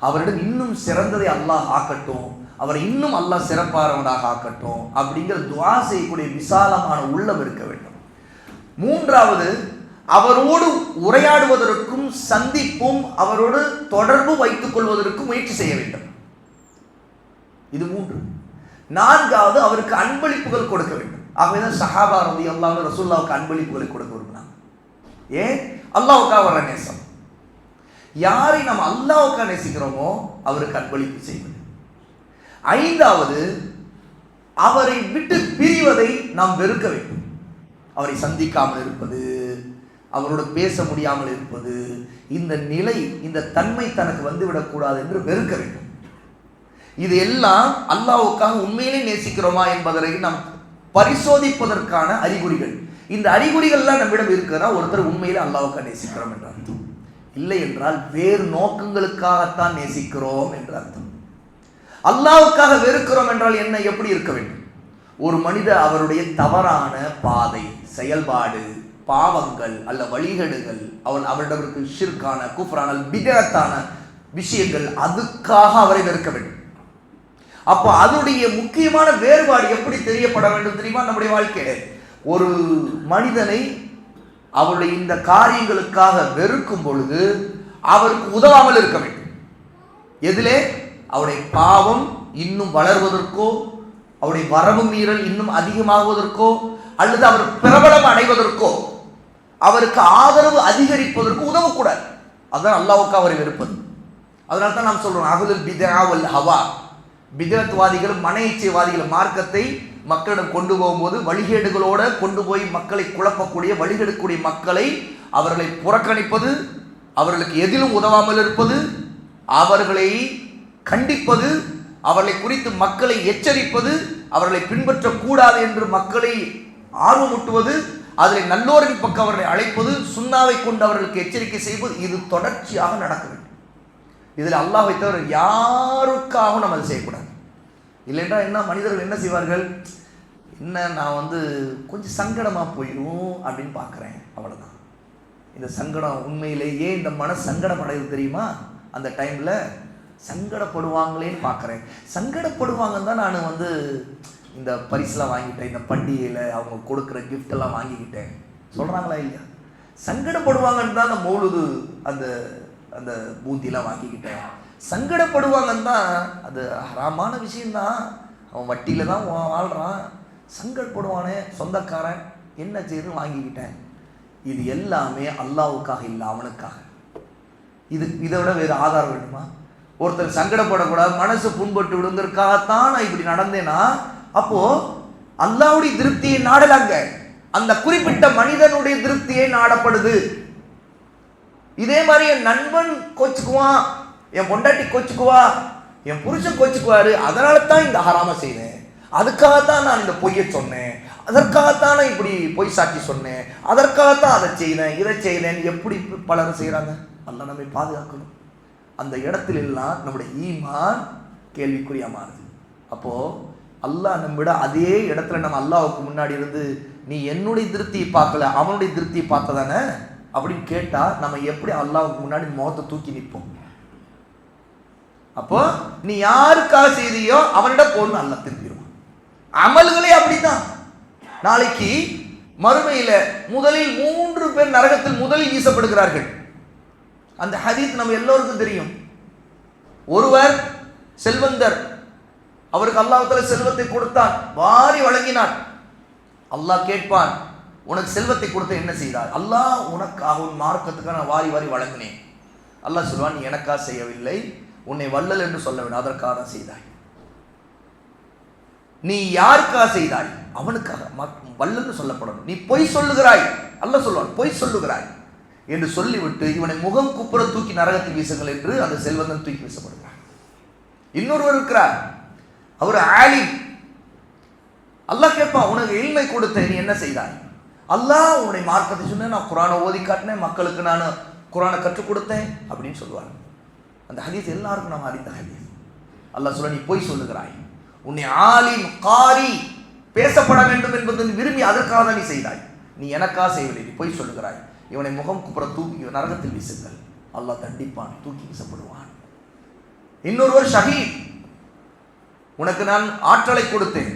அவரிடம் இன்னும் சிறந்ததை அல்லாஹ் ஆக்கட்டும், அவரை இன்னும் அல்லாஹ் சிறப்பானவனாக ஆக்கட்டும் அப்படிங்கிற துஆ செய்யக்கூடிய விசாலமான உள்ளம் இருக்க வேண்டும். மூன்றாவது, அவரோடு உரையாடுவதற்கும் சந்திப்பும் அவரோடு தொடர்பு வைத்துக் கொள்வதற்கும் முயற்சி செய்ய வேண்டும். இது 3. நான்காவது, அவருக்கு அன்பளிப்புகள் கொடுக்க வேண்டும். ஆகவேதான் சஹாபா ரலியல்லாஹு அன்ஹு ரசூலுல்லாஹ்வுக்கு அன்பளிப்புகளை கொடுக்க விரும்பினாங்க. ஏன்? அல்லாஹ்வுக்காக வர நேசம். யாரை நாம் அல்லாஹ்வுக்காக நேசிக்கிறோமோ அவருக்கு அன்பளிப்பு செய்வது. 5வது, அவரை விட்டு பிரிவதை நாம் வெறுக்க வேண்டும். அவரை சந்திக்காமல் இருப்பது, அவரோடு பேச முடியாமல் இருப்பது, இந்த நிலை, இந்த தன்மை தனக்கு வந்துவிடக்கூடாது என்று வெறுக்க வேண்டும். இது எல்லாம் அல்லாஹ்வுக்காக உண்மையிலே நேசிக்கிறோமா என்பதை நாம் பரிசோதிப்பதற்கான அறிகுறிகள். இந்த அறிகுறிகள்லாம் நம்மிடம் இருக்குன்னா ஒருத்தர் உண்மையிலே அல்லாஹ்வுக்காக நேசிக்கிறோம் என்ற அர்த்தம். இல்லை என்றால் வேறு நோக்கங்களுக்காகத்தான் நேசிக்கிறோம் என்ற அர்த்தம். அல்லாஹ்வுக்காக வெறுக்கிறோம் என்றால் என்ன, எப்படி இருக்க வேண்டும்? ஒரு மனிதர் அவருடைய தவறான பாதை, செயல்பாடு, பாவங்கள் அல்ல வழிகேடுகள், அவரிடம் இருக்க ஷிர்கான, குஃப்ரான, பிதஅத்தான விஷயங்கள், அதுக்காக அவரை வெறுக்க வேண்டும். அப்போ அதனுடைய முக்கியமான வேறுபாடு எப்படி தெரியப்பட வேண்டும் தெரியுமா? நம்முடைய வாழ்க்கையில ஒரு மனிதனை அவருடைய இந்த காரியங்களுக்காக வெறுக்கும் பொழுது அவருக்கு உதவாமல் இருக்க வேண்டும். எதிலே? அவருடைய பாவம் இன்னும் வளர்வதற்கோ, அவருடைய வரம்பு மீறல் இன்னும் அதிகமாகுவதற்கோ, அல்லது அவர் பிரபலம் அடைவதற்கோ, அவருக்கு ஆதரவு அதிகரிப்பதற்கு உதவக்கூடாது. அதுதான் அல்லாஹ்வுக்காக அவரை வெறுப்பது. அதனால தான் நாம் சொல்றோம், அஹ்லுல் பித்ஆ வல் ஹவா, பிதஅத்வாதிகள், மன இச்சைவாதிகள் மார்க்கத்தை மக்களிடம் கொண்டு போகும்போது வழிகேடுகளோடு கொண்டு போய் மக்களை குழப்பக்கூடிய, வழிகெடுக்கக்கூடிய மக்களை அவர்களை புறக்கணிப்பது, அவர்களுக்கு எதிலும் உதவாமல் இருப்பது, அவர்களை கண்டிப்பது, அவர்களை குறித்து மக்களை எச்சரிப்பது, அவர்களை பின்பற்றக்கூடாது என்று மக்களை ஆர்வமூட்டுவது, அதில் நல்லோரின் பக்கம் அவர்களை அழைப்பது, சுன்னாவை கொண்டு அவர்களுக்கு எச்சரிக்கை செய்வது, இது தொடர்ச்சியாக நடக்க வேண்டும். இதில் அல்லாஹ்வை தவிர யாருக்காகவும் நம்ம அதை செய்யக்கூடாது. இல்லைன்றா என்ன, மனிதர்கள் என்ன செய்வார்கள், என்ன நான் கொஞ்சம் சங்கடமாக போயிடும் அப்படின்னு பார்க்குறேன், அவ்வளோதான். இந்த சங்கடம் உண்மையிலேயே இந்த மன சங்கடம் அடையுது தெரியுமா? அந்த டைமில் சங்கடப்படுவாங்களேன்னு பார்க்குறேன். சங்கடப்படுவாங்கன்னு தான் நான் இந்த பரிசுலாம் வாங்கிட்டேன், இந்த பண்டிகையில் அவங்க கொடுக்குற கிஃப்டெல்லாம் வாங்கிக்கிட்டேன் சொல்கிறாங்களா இல்லையா? சங்கடப்படுவாங்கன்னு தான் அந்த மௌலுது அந்த அந்த பூந்திலாம் வாங்கிக்கிட்டேன். சங்கடப்படுவாங்கன்னு தான், அது ஹராமான விஷயந்தான், அவன் வட்டியில் தான் வாழ்கிறான், சங்கடப்படுவானே சொந்தக்காரன், என்ன செய்யுதுன்னு வாங்கிக்கிட்டேன். இது எல்லாமே அல்லாஹ்வுக்காக இல்லை, அவனுக்காக. இதை விட வேறு ஆதாரம் வேணுமா? ஒருத்தர் சங்கடப்படக்கூடாது, மனசு புண்பட்டு விடுங்கிறதுக்காகத்தான் நான் இப்படி நடந்தேன்னா, அப்போ அல்லாஹ்வுடைய திருப்தியை நாடலாங்க, அந்த குறிப்பிட்ட மனிதனுடைய திருப்தியை நாடப்படுது. இதே மாதிரி என் நண்பன் கோச்சுக்குவான், என் பொண்டாட்டி கோச்சுக்குவா, என் புருஷன் கோச்சுக்குவாரு, அதனால தான் இந்த ஹராம செய்தேன், அதுக்காகத்தான் நான் இந்த பொய்யை சொன்னேன், அதற்காகத்தான் நான் இப்படி பொய் சாட்சி சொன்னேன், அதற்காகத்தான் அதை செய்தேன், இதை செய்தேன். எப்படி பலரும் செய்கிறாங்க? அல்லாஹ் நம்மை பாதுகாக்கணும். அந்த இடத்துல எல்லாம் நம்முடைய ஈமான் கேள்விக்குறியா மாறுது. அப்போ அல்லாஹ் நம்மிட அதே இடத்துல நம்ம அல்லாஹ்வுக்கு முன்னாடி இருந்து நீ என்னுடைய திருப்தியை பார்க்கல அவனுடைய திருப்தியை பார்த்ததானே அப்படின்னு கேட்டா நம்ம எப்படி அல்லாஹ்வுக்கு முன்னாடி முகத்தை தூக்கி நிற்போம்? அப்போ நீ யாருக்காக செய்தியோ அவனிடம் போன்னு அல்லாஹ் திரும்பிடுவான். அமல்களே அப்படித்தான். நாளைக்கு மறுமையில முதலில் 3 பேர் நரகத்தில் முதலில் வீசப்படுகிறார்கள். அந்த ஹதீஸ் நம்ம எல்லோருக்கும் தெரியும். ஒருவர் செல்வந்தர், அவருக்கு அல்லாஹ் தஆலா செல்வத்தை கொடுத்தான், வாரி வழங்கினான். அல்லாஹ் கேட்பான், உனக்கு செல்வத்தை கொடுத்த என்ன செய்தார்? அல்லாஹ் உனக்கு அவன் மார்க்கத்துக்காக நான் வாரி வாரி வழங்கினேன். அல்லாஹ் சொல்வான், நீ எனக்காக செய்யவில்லை, உன்னை வள்ளல் என்று சொல்ல வேண்டும், அதற்காக தான் செய்தாய். நீ யாருக்காக செய்தாய்? அவனுக்காக வள்ளல்னு சொல்லப்படணும். நீ பொய் சொல்லுகிறாய், அல்லாஹ் சொல்வான், பொய் சொல்லுகிறாய் என்று சொல்லிவிட்டு இவனை முகம் குப்புற தூக்கி நரகத்தில் வீசுங்கள் என்று அந்த செல்வந்தன் தூக்கி வீசப்படுகிறார். இன்னொருவர் இருக்கிறார், அவர் ஆலிம். அல்லாஹ் கேட்பான், உனக்கு இல்மை கொடுத்த நீ என்ன செய்தாய்? அல்லாஹ் உன்னுடைய மார்க்கத்தை சொன்ன, நான் குரானை ஓதி காட்டினேன், மக்களுக்கு நான் குரானை கற்றுக் கொடுத்தேன் அப்படின்னு சொல்லுவார். அந்த ஹதீஸ் எல்லாருக்கும் நாம் அறிந்த ஹதீஸ். அல்லாஹ் சொல்ல, நீ பொய் சொல்லுகிறாய், உன்னை ஆலிம் காரி பேசப்பட வேண்டும் என்பது விரும்பி அதற்காக தான் நீ செய்தாய், நீ எனக்காக செய்யவில்லை, நீ பொய் சொல்லுகிறாய், இவனை முகம் குப்புற தூக்கி நரகத்தில் வீசுங்கள். அல்லாஹ் தண்டிப்பான், தூக்கி வீசப்படுவான். இன்னொருவர் ஷஹீத், உனக்கு நான் ஆற்றலை கொடுத்தேன்,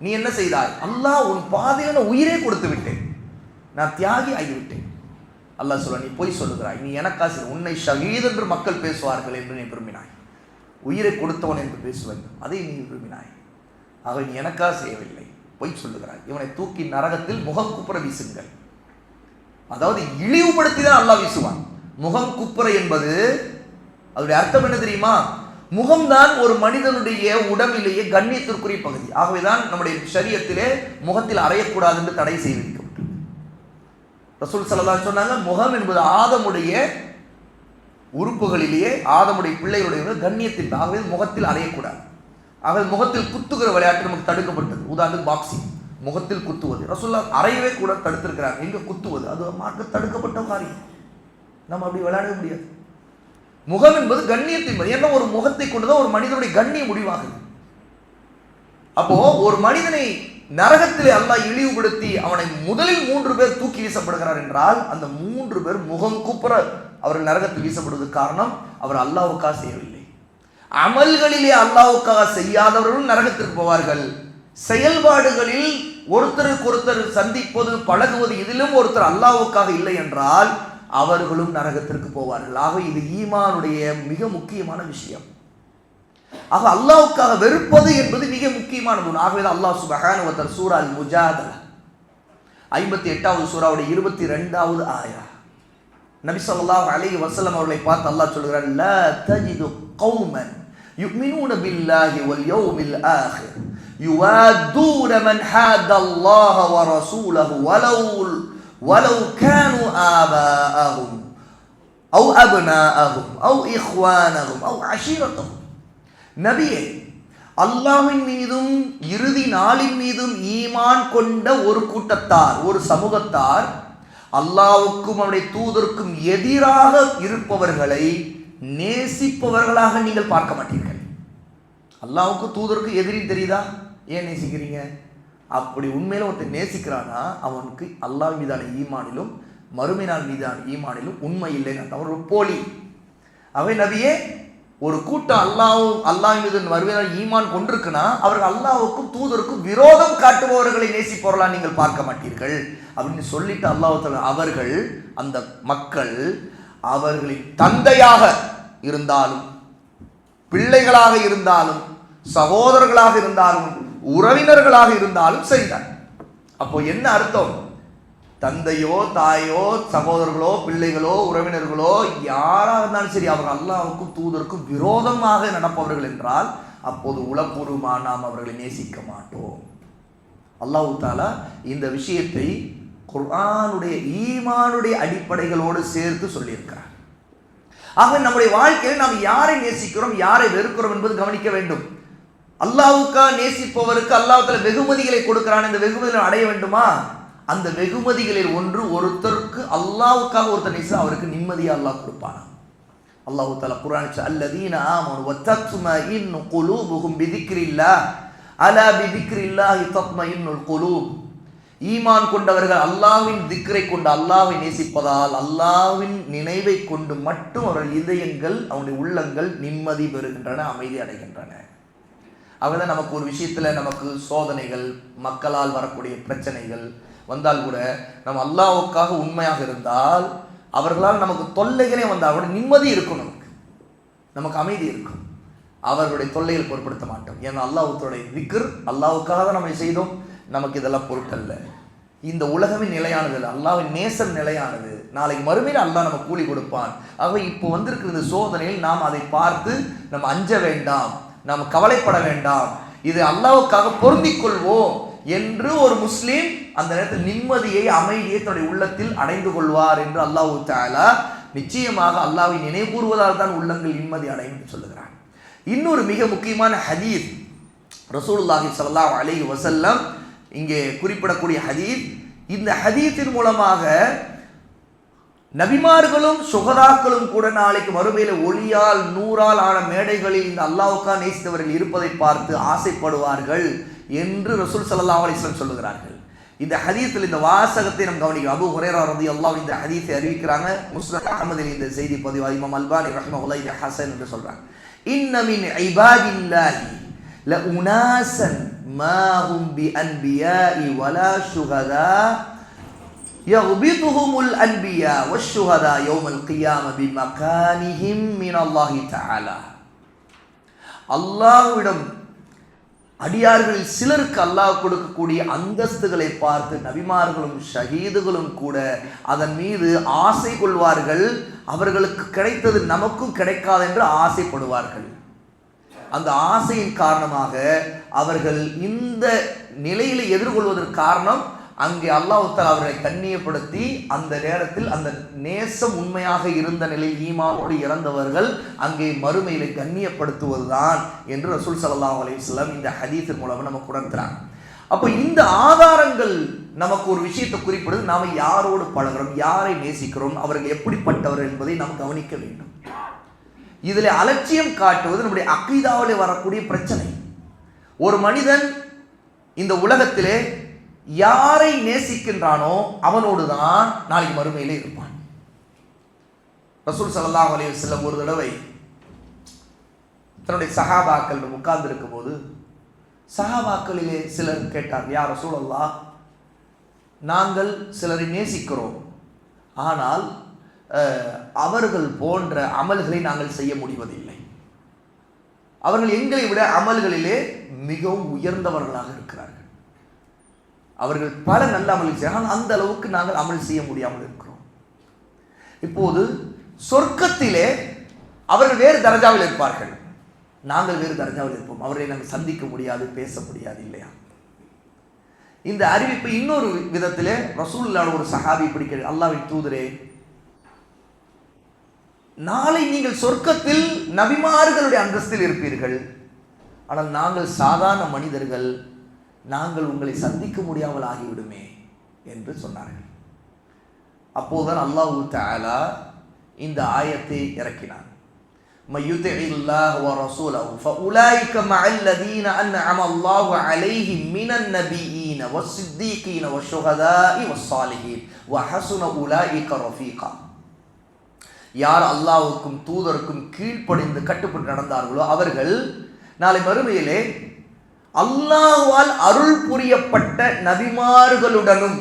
நீ என்ன செய்தாய்? அல்லாஹ் உன் பாதையில நான் உயிரே கொடுத்து விட்டேன், நான் தியாகி ஆகிவிட்டேன். அல்லாஹ் சொல்ல, நீ பொய் சொல்லுகிறாய், நீ எனக்காக உன்னை ஷஹீத் என்று மக்கள் பேசுவார்கள் என்று நீ விரும்பினாய், உயிரை கொடுத்தவன் என்று பேசுவேன், அதை நீ விரும்பினாய். ஆக நீ எனக்காக செய்யவில்லை, பொய் சொல்லுகிறாய், இவனை தூக்கி நரகத்தில் முகம் குப்புற வீசுங்கள். அதாவது இழிவுபடுத்தி தான் அல்லாஹ் வீசுவான். முகம் குப்புற என்பது அதோடைய அர்த்தம் என்ன தெரியுமா? முகம்தான் ஒரு மனிதனுடைய உடம்பிலேயே கண்ணியத்திற்குரிய பகுதி. ஆகவேதான் நம்முடைய ஷரியத்திலே முகத்தில் அறையக்கூடாது என்று தடை செய்திருக்கப்பட்டது. ரசூல் ஸல்லல்லாஹு அலைஹி சொன்னாங்க, முகம் என்பது ஆதமுடைய உறுப்புகளிலேயே ஆதமுடைய பிள்ளைகளுடைய கண்ணியத்தில், ஆகவே முகத்தில் அறையக்கூடாது. ஆகவே முகத்தில் குத்துகிற விளையாட்டு நமக்கு தடுக்கப்பட்டது. உதாரணத்துக்கு பாக்ஸிங், முகத்தில் குத்துவது ரசூலுல்லாஹ் அறையவே கூட தடுத்திருக்கிறாங்க. எங்க குத்துவது? அது மார்க்க தடுக்கப்பட்ட காரியம், நம்ம அப்படி விளையாடவே முடியாது. முகம் என்பது கண்ணியத்தின், ஏன்னா ஒரு முகத்தை கொண்டுதான் ஒரு மனிதனுடைய கண்ணியம் முடிவாகுது. அப்போ ஒரு மனிதனை நரகத்திலே அல்லாஹ் இழிவுபடுத்தி அவனை முதலில் 3 பேர் தூக்கி வீசப்படுகிறார் என்றால் அந்த 3 பேர் முகம் குப்புற அவர்கள் நரகத்தில் வீசப்படுவதற்கு காரணம் அவர் அல்லாஹ்வுக்காக செய்யவில்லை. அமல்களிலே அல்லாஹ்வுக்காக செய்யாதவர்களும் நரகத்திற்கு போவார்கள். செயல்பாடுகளில் ஒருத்தருக்கு ஒருத்தர் சந்திப்பது, பழகுவது, இதிலும் ஒருத்தர் அல்லாஹ்வுக்காக இல்லை என்றால் அவர்களும் நரகத்திற்கு போவார்கள். ஆக இது ஈமானுடைய மிக முக்கியமான விஷயம். ஆக அல்லாஹ்வுக்காக வெறுப்பது என்பது மிக முக்கியமானது. ஆகவே அல்லாஹ் சுப்ஹானஹு வ தஆலா சூரா அல் முஜாதலா 58வது சூராவுடைய 22வது ஆயா, நபி ஸல்லல்லாஹு அலைஹி வஸல்லம் அவர்களை பார்த்து அல்லாஹ் சொல்கிறார், லா தஜிது கௌமன் யுமினூன பில்லாஹி வல் யௌமில் ஆகிர் யுவாதூன மன் ஹாதல்லாஹ வ ரசூலஹு வலவ் கானூ ஆபாஅஹும் அவ் அப்னாஅஹும் அவ் இஹ்வானஹும் அவ் அஷீரத்தஹும். நபியே, அல்லாஹ்வின் மீதும் இறுதி நாளின் மீதும் ஈமான் கொண்ட ஒரு கூட்டத்தார், ஒரு சமூகத்தார் அல்லாஹ்வுக்கும் அவருடைய தூதருக்கும் எதிராக இருப்பவர்களை நேசிப்பவர்களாக நீங்கள் பார்க்க மாட்டீர்கள். அல்லாஹ்வுக்கு தூதருக்கு எதிரி தெரியுதா? ஏன் நேசிக்கிறீங்க? அப்படி உண்மையில ஒருத்தர் நேசிக்கிறானா அவனுக்கு அல்லாஹ் மீதான ஈமானிலும் மறுமை நாள் மீதான ஈமானிலும் உண்மை இல்லைன்னு அவர் ஒரு போலி. அவை நபியே, ஒரு கூட்டம் அல்லாஹ் மீது மறுமை நாள் ஈமான் கொண்டிருக்குன்னா அவர்கள் அல்லாஹ்வுக்கும் தூதருக்கும் விரோதம் காட்டுபவர்களை நேசிப்பவர்களா நீங்கள் பார்க்க மாட்டீர்கள் அப்படின்னு சொல்லிட்டு அல்லாஹ் அவர்கள் அந்த மக்கள் அவர்களின் தந்தையாக இருந்தாலும் பிள்ளைகளாக இருந்தாலும் சகோதரர்களாக இருந்தாலும் உறவினர்களாக இருந்தாலும் சரிதான். அப்போ என்ன அர்த்தம்? தந்தையோ தாயோ சகோதரர்களோ பிள்ளைகளோ உறவினர்களோ யாராக இருந்தாலும் சரி, அவர்கள் அல்லாஹ்வுக்கும் தூதருக்கும் விரோதமாக நடப்பவர்கள் என்றால் அப்போது உளப்பூர்வமாக நாம் அவர்களை நேசிக்க மாட்டோம். அல்லாஹ் தஆலா இந்த விஷயத்தை குர்ஆனுடைய ஈமானுடைய அடிப்படைகளோடு சேர்த்து சொல்லியிருக்கிறார். ஆக நம்முடைய வாழ்க்கையில் நாம் யாரை நேசிக்கிறோம், யாரை வெறுக்கிறோம் என்பது கவனிக்க வேண்டும். அல்லாஹ்வுக்காக நேசிப்பவருக்கு அல்லாஹ் தஆலா வெகுமதிகளை கொடுக்கிறான். இந்த வெகுமதிகளை அடைய வேண்டுமா? அந்த வெகுமதிகளில் ஒன்று, ஒருத்தருக்கு அல்லாஹ்வுக்காக ஒருத்தர் நேசித்தா அவருக்கு நிம்மதியை அல்லாஹ் கொடுப்பானா. அல்லாஹ் தஆலா குர்ஆனில் அல்லதீன ஆமனு வத்தத்மஇன்னு குலூபுஹும் பிதிக்ரில்லாஹ் அலா பிதிக்ரில்லாஹி தத்மஇன்னுல் குலூப். ஈமான் கொண்டவர்கள் அல்லாஹ்வின் திக்ரை கொண்டு, அல்லாஹ்வை நேசிப்பதால், அல்லாஹ்வின் நினைவை கொண்டு மட்டும் அவர்கள் இதயங்கள், அவருடைய உள்ளங்கள் நிம்மதி பெறுகின்றன, அமைதி அடைகின்றன. அவங்கதான் நமக்கு ஒரு விஷயத்தில் நமக்கு சோதனைகள், மக்களால் வரக்கூடிய பிரச்சனைகள் வந்தால் கூட நம்ம அல்லாஹ்வுக்காக உண்மையாக இருந்தால் அவர்களால் நமக்கு தொல்லைகளே வந்தால் கூட நிம்மதி இருக்கும், நமக்கு அமைதி இருக்கும். அவர்களுடைய தொல்லைகள் பொருட்படுத்த மாட்டோம். ஏன்னா அல்லாஹ்வுடைய திக்ர், அல்லாஹ்வுக்காக தான் நம்ம செய்தோம், நமக்கு இதெல்லாம் பொருட்டல்ல. இந்த உலகமே நிலையானது இல்லை, அல்லாஹ்வின் நேசம் நிலையானது. நாளைக்கு மறுமையில் அல்லாஹ் நம்ம கூலி கொடுப்பான். ஆக இப்போ வந்திருக்கிற இந்த சோதனையில் நாம் அதை பார்த்து நம்ம அஞ்ச வேண்டாம், நாம் கவலைப்பட வேண்டாம், இது அல்லாஹ்வுக்காக பொருந்திக் கொள்வோம் என்று ஒரு முஸ்லீம் அந்த நேரத்தில் நிம்மதியை, அமைதியை தன்னுடைய உள்ளத்தில் அடைந்து கொள்வார் என்று அல்லாஹ் தஆலா நிச்சயமாக அல்லாஹ்வை நினைவு கூறுவதால் தான் உள்ளங்கள் நிம்மதி அடையும் என்று சொல்லுகிறான். இன்னொரு மிக முக்கியமான ஹதீஸ், ரசூலுல்லாஹி ஸல்லல்லாஹு அலைஹி வஸல்லம் இங்கே குறிப்பிடக்கூடிய ஹதீஸ். இந்த ஹதீஸின் மூலமாக நபிமார்களும் சுகதாக்களும் கூட நாளைக்கு மறுமையில ஒளியால் நூறால் ஆன மேடைகளில் இந்த அல்லாஹ்வுக்காக நேசித்தவர்கள் இருப்பதை பார்த்து ஆசைப்படுவார்கள் என்று ரசூல் ஸல்லல்லாஹு அலைஹி வஸல்லம் சொல்லுகிறார்கள். இந்த ஹதீஸில் இந்த வாசகத்தை நாம் கவனிக்கிறோம். அபூ ஹுரைரா ரலியல்லாஹு அன்ஹு இந்த ஹதீஸை அறிவிக்கிறாங்க. முஸ்னத் அஹ்மதில் இந்த செய்தி பதிவு, இமாம் அல்பானி ரஹ்மஹுல்லாஹி இது ஹஸன் என்று சொல்றாங்க. இன்ன மின் இபாதில்லாஹி லஉனாஸன் மா ஹும் பிஅன்பியாஇ வலா ஷுஹதா யக்பிதுஹுமுல் அன்பியா வஷ்ஷுஹதா யௌமல் கியாம பிமகானிஹிம் மினல்லாஹி தஆலா. அல்லாஹ்விடம் அடியார்களில் சிலருக்கு அல்லாஹ் கொடுக்கக்கூடிய அந்தஸ்துகளை பார்த்து நபிமார்களும் ஷஹீதுகளும் கூட அதன் மீது ஆசை கொள்வார்கள். அவர்களுக்கு கிடைத்தது நமக்கும் கிடைக்காது என்று ஆசைப்படுவார்கள். அந்த ஆசையின் காரணமாக அவர்கள் இந்த நிலையில எதிர்கொள்வதற்கு காரணம், அங்கே அல்லாஹ் தஆலா அவர்களை கண்ணியப்படுத்தி அந்த நேரத்தில் அந்த நேசம் உண்மையாக இருந்த நிலையில் ஈமானோடு இறந்தவர்கள் அங்கே மறுமையிலே கண்ணியப்படுத்துவதுதான் என்று ரசூல் ஸல்லல்லாஹு அலைஹி வஸல்லம் இந்த ஹதீஸின் மூலமாக நமக்கு உணர்த்துறாங்க. அப்போ இந்த ஆதாரங்கள் நமக்கு ஒரு விஷயத்தை குறிப்பிடுது, நாம் யாரோடு பழகிறோம், யாரை நேசிக்கிறோம், அவர்கள் எப்படிப்பட்டவர்கள் என்பதை நாம் கவனிக்க வேண்டும். இதில் அலட்சியம் காட்டுவது நம்முடைய அகீதாவிலே வரக்கூடிய பிரச்சனை. ஒரு மனிதன் இந்த உலகத்திலே யாரை நேசிக்கின்றானோ அவனோடு தான் நாளைக்கு மறுமையிலே இருப்பான். ரசூல் ஸல்லல்லாஹு அலைஹி வஸல்லம் ஒரு தடவை தன்னுடைய சஹாபாக்கள் உட்கார்ந்து இருக்கும் போது சஹாபாக்களிலே சிலர் கேட்டார், யா ரசூலல்லாஹ், நாங்கள் சிலரை நேசிக்கிறோம், ஆனால் அவர்கள் போன்ற அமல்களை நாங்கள் செய்ய முடிவதில்லை. அவர்கள் எங்களை விட அமல்களிலே மிகவும் உயர்ந்தவர்களாக இருக்கிறார்கள். அவர்கள் பல நல்ல அமல் செய்யலாம், அந்த அளவுக்கு நாங்கள் அமல் செய்ய முடியாமல் இருக்கிறோம். இப்போது சொர்க்கத்திலே அவர்கள் வேறு தரஜாவில் இருப்பார்கள், நாங்கள் வேறு தரஜாவில் இருப்போம். அவர்களை நாங்கள் சந்திக்க முடியாது, பேச முடியாது, இல்லையா? இந்த அறிவிப்பு இன்னொரு விதத்திலே ரசூலுல்லாஹ் ஒரு சஹாபி பிடிக்கிறது, அல்லாஹ்வின் தூதரே, நாளை நீங்கள் சொர்க்கத்தில் நபிமார்களுடைய அந்தஸ்தில் இருப்பீர்கள், ஆனால் நாங்கள் சாதாரண மனிதர்கள், நாங்கள் உங்களை சந்திக்க முடியாமல் ஆகிவிடுமே என்று சொன்னார்கள். அப்போதுதான் அல்லாஹ் தஆலா இந்த ஆயத்தை இறக்கினான். மய்யுதிஇல்லாஹ் வ ரசூலஹு ஃபஉலைக மஅல்லதீன அன்அம அல்லாஹு அலைஹிம் மினன் நபியீன வஸ்ஸித்தீகீன வஷ்ஷுஹதாஇ வஸ்ஸாலிஹீன் வ ஹஸன உலைக ரஃபீகா. யார் அல்லாஹ்வுக்கும் தூதருக்கும் கீழ்ப்படிந்து கட்டுப்பட்டு நடந்தார்களோ அவர்கள் நாளை மறுமையிலே அல்லாஹ்வால் அருள் புரியப்பட்ட நபிமார்களுடனும்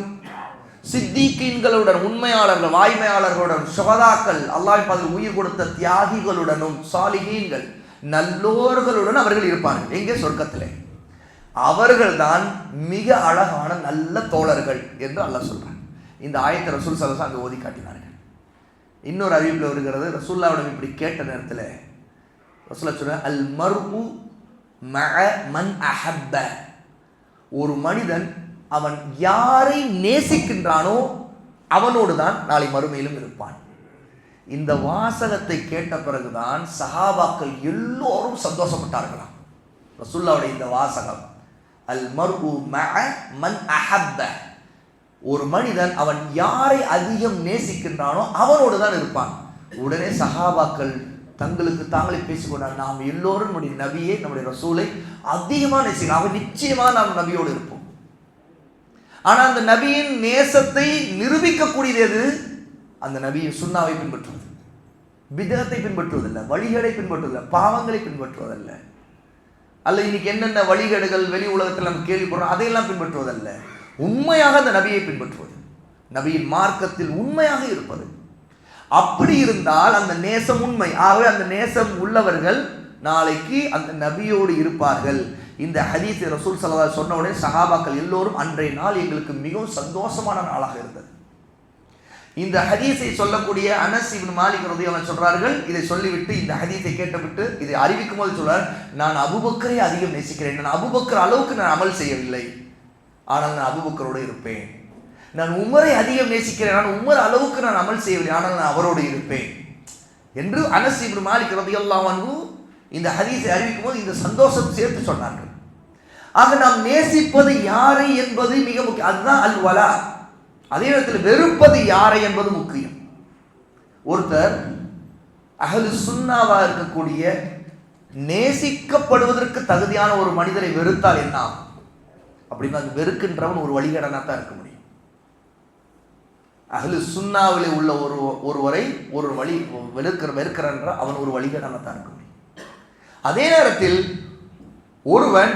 சித்திகீன்களுடன், உண்மையாளர்கள், வாய்மையாளர்களுடன், ஷுஹதாக்கள், அல்லாஹ்வின் பாதையில் உயிர் கொடுத்த தியாகிகளுடனும், சாலிஹீன்கள், நல்லோர்களுடன் அவர்கள் இருப்பார்கள். எங்கே? சொர்க்கத்திலே. அவர்கள் தான் மிக அழகான நல்ல தோழர்கள் என்று அல்லாஹ் சொல்றான். இந்த ஆயத்தை ரசூல் ஸல்லல்லாஹு அலைஹி வஸல்லம் அங்கே ஓதி காட்டினார்கள். இன்னொரு அறிவிப்பில் வருகிறது, ரசூலுல்லாஹ்விடம் இப்படி கேட்ட நேரத்தில் ரசூலுல்லாஹ் சொல்றாங்க, அல் மர்உ மஅ மன் அஹப்ப. ஒரு மனிதன் அவன் யாரை நேசிக்கின்றானோ அவனோடு தான் நாளை மறுமையிலும் இருப்பான். இந்த வாசகத்தை கேட்ட பிறகுதான் சஹாபாக்கள் எல்லோரும் சந்தோஷப்பட்டார்களாம். ரசூலுல்லாஹ்வுடைய இந்த வாசகம், அல் மர்உ மஅ மன் அஹப்ப, ஒரு மனிதன் அவன் யாரை அதிகம் நேசிக்கின்றானோ அவனோடு தான் இருப்பான். உடனே சஹாபாக்கள் தங்களுக்கு தாங்களே பேசிக்கொண்டார், நாம் எல்லோரும் நம்முடைய நபியை, நம்முடைய ரசூலை அதிகமாக நேசிக்கிறோம், அவன் நிச்சயமாக நாம் நபியோடு இருப்போம். ஆனால் அந்த நபியின் நேசத்தை நிரூபிக்கக்கூடியது எது? அந்த நபியின் சுன்னாவை பின்பற்றுவது, பிதத்தை பின்பற்றுவதில்லை, வழிகளை பின்பற்றுவதில்லை, பாவங்களை பின்பற்றுவதல்ல, அல்ல இன்னைக்கு என்னென்ன வழிகேடுகள் வெளி உலகத்தில் நம்ம கேள்விப்படுறோம் அதையெல்லாம் பின்பற்றுவதல்ல, உண்மையாக அந்த நபியை பின்பற்றுவது, நபியின் மார்க்கத்தில் உண்மையாக இருப்பது. அப்படி இருந்தால் அந்த நேசம் உண்மை. ஆகவே அந்த நேசம் உள்ளவர்கள் நாளைக்கு அந்த நபியோடு இருப்பார்கள். இந்த ஹதீஸை ரசூல் ஸல்லல்லாஹு அலைஹி வஸல்லம் சொன்ன உடனே சஹாபாக்கள் எல்லோரும் அன்றைய நாள் எங்களுக்கு மிகவும் சந்தோஷமான நாளாக இருந்தது. இந்த ஹதீஸை சொல்லக்கூடிய அனஸ் இப்னு மாலிக் ரலியல்லாஹு அன்ஹு சொல்றார்கள், இதை சொல்லிவிட்டு இந்த ஹதீஸை கேட்டுவிட்டு இதை அறிவிக்கும் போது சொல்றார், நான் அபூபக்கரை அதிகம் நேசிக்கிறேன், நான் அபூபக்கர் அளவுக்கு நான் அமல் செய்யவில்லை, ஆனால் நான் அபூபக்கரோடு இருப்பேன். நான் உமரை அதிகம் நேசிக்கிறேன், நான் உமர் அளவுக்கு நான் அமல் செய்யவில்லை, ஆனால் நான் அவரோடு இருப்பேன் என்று அனஸ் இப்னு மாலிக் ரலியல்லாஹு அன்ஹு இந்த ஹதீஸை அறிவிக்கும் போது இந்த சந்தோஷம் சேர்த்து சொன்னார்கள். ஆக நாம் நேசிப்பது யாரை என்பது மிக முக்கியம், அதுதான் அல் வலா. அதே நேரத்தில் வெறுப்பது யாரை என்பது முக்கியம். ஒருத்தர் அஹ்லு சுன்னாவா இருக்கக்கூடிய நேசிக்கப்படுவதற்கு தகுதியான ஒரு மனிதரை வெறுத்தால் என்ன ஆகும்? அப்படின்னா அது வெறுக்கின்றவன் ஒரு வழிகடனா தான் இருக்க முடியும். அஹ்லு சுன்னாவிலே உள்ள ஒருவரை ஒரு வழி வெறுக்கிறான் அவன் ஒரு வழிகடனா தான் இருக்க முடியும். அதே நேரத்தில் ஒருவன்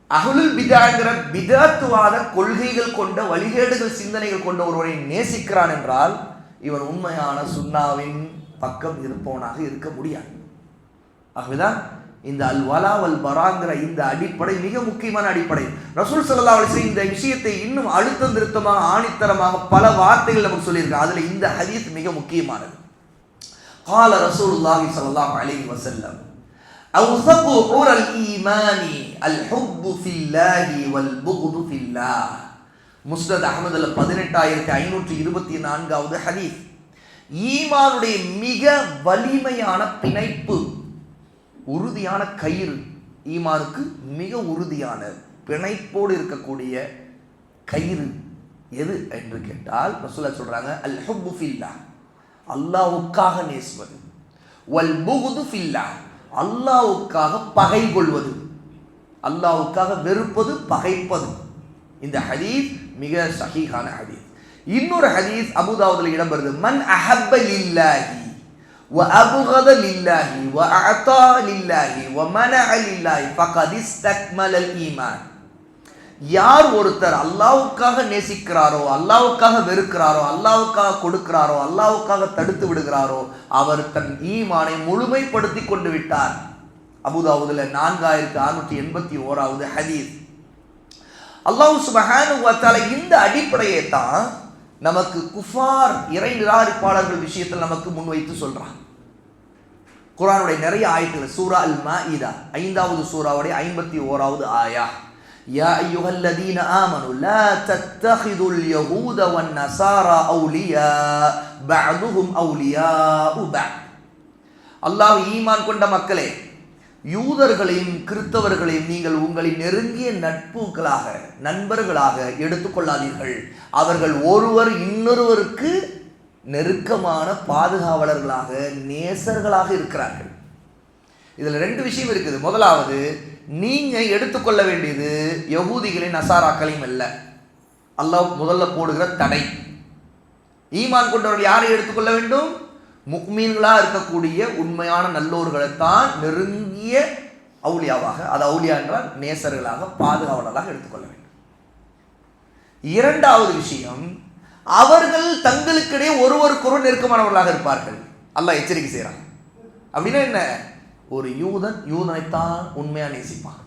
அஹ்லுல் பித்அங்கிற பிதஅத்வாத கொள்கைகள் கொண்ட வழிகேடுகள் சிந்தனைகள் கொண்ட ஒருவரை நேசிக்கிறான் என்றால் இவன் உண்மையான சுன்னாவின் பக்கம் இருப்பவனாக இருக்க முடியாது. ஆகவேதான் இந்த அல் வலா வல் பராங்கிற இந்த அடிப்படை மிக முக்கியமான அடிப்படை. ரசூல் ஸல்லல்லாஹு அலைஹி வஸல்லம் இந்த விஷயத்தை இன்னும் அழுத்தம் திருத்தமாக ஆணித்தரமாக பல வார்த்தைகள் நமக்கு சொல்லியிருக்காங்க. அதுல இந்த ஹதீஸ் மிக முக்கியமானது. قال رسول الله صلى الله عليه وسلم أوثق عرى الإيمان الحب في الله والبغض في الله. முஸ்னத் அஹ்மதுல 18524வது ஹதீஸ். ஈமானுடைய மிக வலிமையான பிணைப்பு, உறுதியான கயிறு, ஈமானுக்கு மிக உறுதியான பிணைப்போடு இருக்கக்கூடிய கயிறு எது என்று கேட்டால் ரசூலுல்லாஹ் சொல்றாங்க, அல் ஹுப்பு ஃபில்லாஹ், அல்லாஹ்வுக்காக நேசிப்பது, வல் புகுது ஃபில்லாஹ், அல்லாஹ்வுக்காக பகை கொள்வது, அல்லாஹ்வுக்காக வெறுப்பது, பகைப்பது. இந்த ஹதீஸ் மிக சஹீஹான ஹதீஸ். இன்னொரு ஹதீஸ் அபூதாவுதுல இடம்பெறுது, மன் அஹப்ப லில்லாஹி வ அப்கத லில்லாஹி வ அஅதா லில்லாஹி வ மனஅ லில்லாஹி ஃபகத் இஸ்தக்மலல் ஈமான். யார் ஒருத்தர் அல்லாஹ்வுக்காக நேசிக்கிறாரோ, அல்லாஹ்வுக்காக வெறுக்கிறாரோ, அல்லாஹ்வுக்காக கொடுக்கிறாரோ, அல்லாஹ்வுக்காக தடுத்து விடுகிறாரோ அவர் தன் ஈமானை முழுமைப்படுத்தி கொண்டு விட்டார். அபூதாவுதுல 4681வது ஹதீஸ். அல்லாஹ் சுப்ஹானஹு வ தஆலா இந்த அடிப்படையை தான் நமக்கு குஃபார் இறை நிராகரிப்பாளர்கள் விஷயத்தில் நமக்கு முன்வைத்து சொல்றான். குர்ஆனுடைய நிறைய ஆயத்துகள், சூரா அல் மாஇதா 5வது சூராவுடைய 51வது ஆயா, யா அய்யுஹல்லதீன ஆமனு லா தத்தகிதுல் யஹூத வன் நஸாரா அவுலியா பஅதுஹும் அவுலியாஉ பஅத். அல்லாஹ் ஈமான் கொண்ட மக்களே, யூதர்களையும் கிறிஸ்தவர்களையும் நீங்கள் உங்களின் நெருங்கிய நட்புகளாக, நண்பர்களாக எடுத்துக்கொள்ளாதீர்கள். அவர்கள் ஒருவர் இன்னொருவருக்கு நெருக்கமான பாதுகாவலர்களாக, நேசர்களாக இருக்கிறார்கள். இதில் 2 விஷயம் இருக்குது. முதலாவது, நீங்க எடுத்துக்கொள்ள வேண்டியது யகூதிகளின் நசாராக்களையும் அல்ல. அல்லாஹ் முதல்ல போடுகிற தடை. ஈமான் கொண்டவர்கள் யாரை எடுத்துக்கொள்ள வேண்டும்? முக்மீன்களாக இருக்கக்கூடிய உண்மையான நல்லோர்களைத்தான் நெருங்கிய அவுலியாவாக, அது அவுலியா என்றால் நேசர்களாக, பாதுகாவலர்களாக எடுத்துக்கொள்ள வேண்டும். 2வது விஷயம், அவர்கள் தங்களுக்கிடையே ஒருவருக்கொருவர் நெருக்கமானவர்களாக இருப்பார்கள். அல்லாஹ் எச்சரிக்கை செய்கிறான். அப்படின்னா என்ன? ஒரு யூதனைத்தான் உண்மையாக நேசிப்பான்,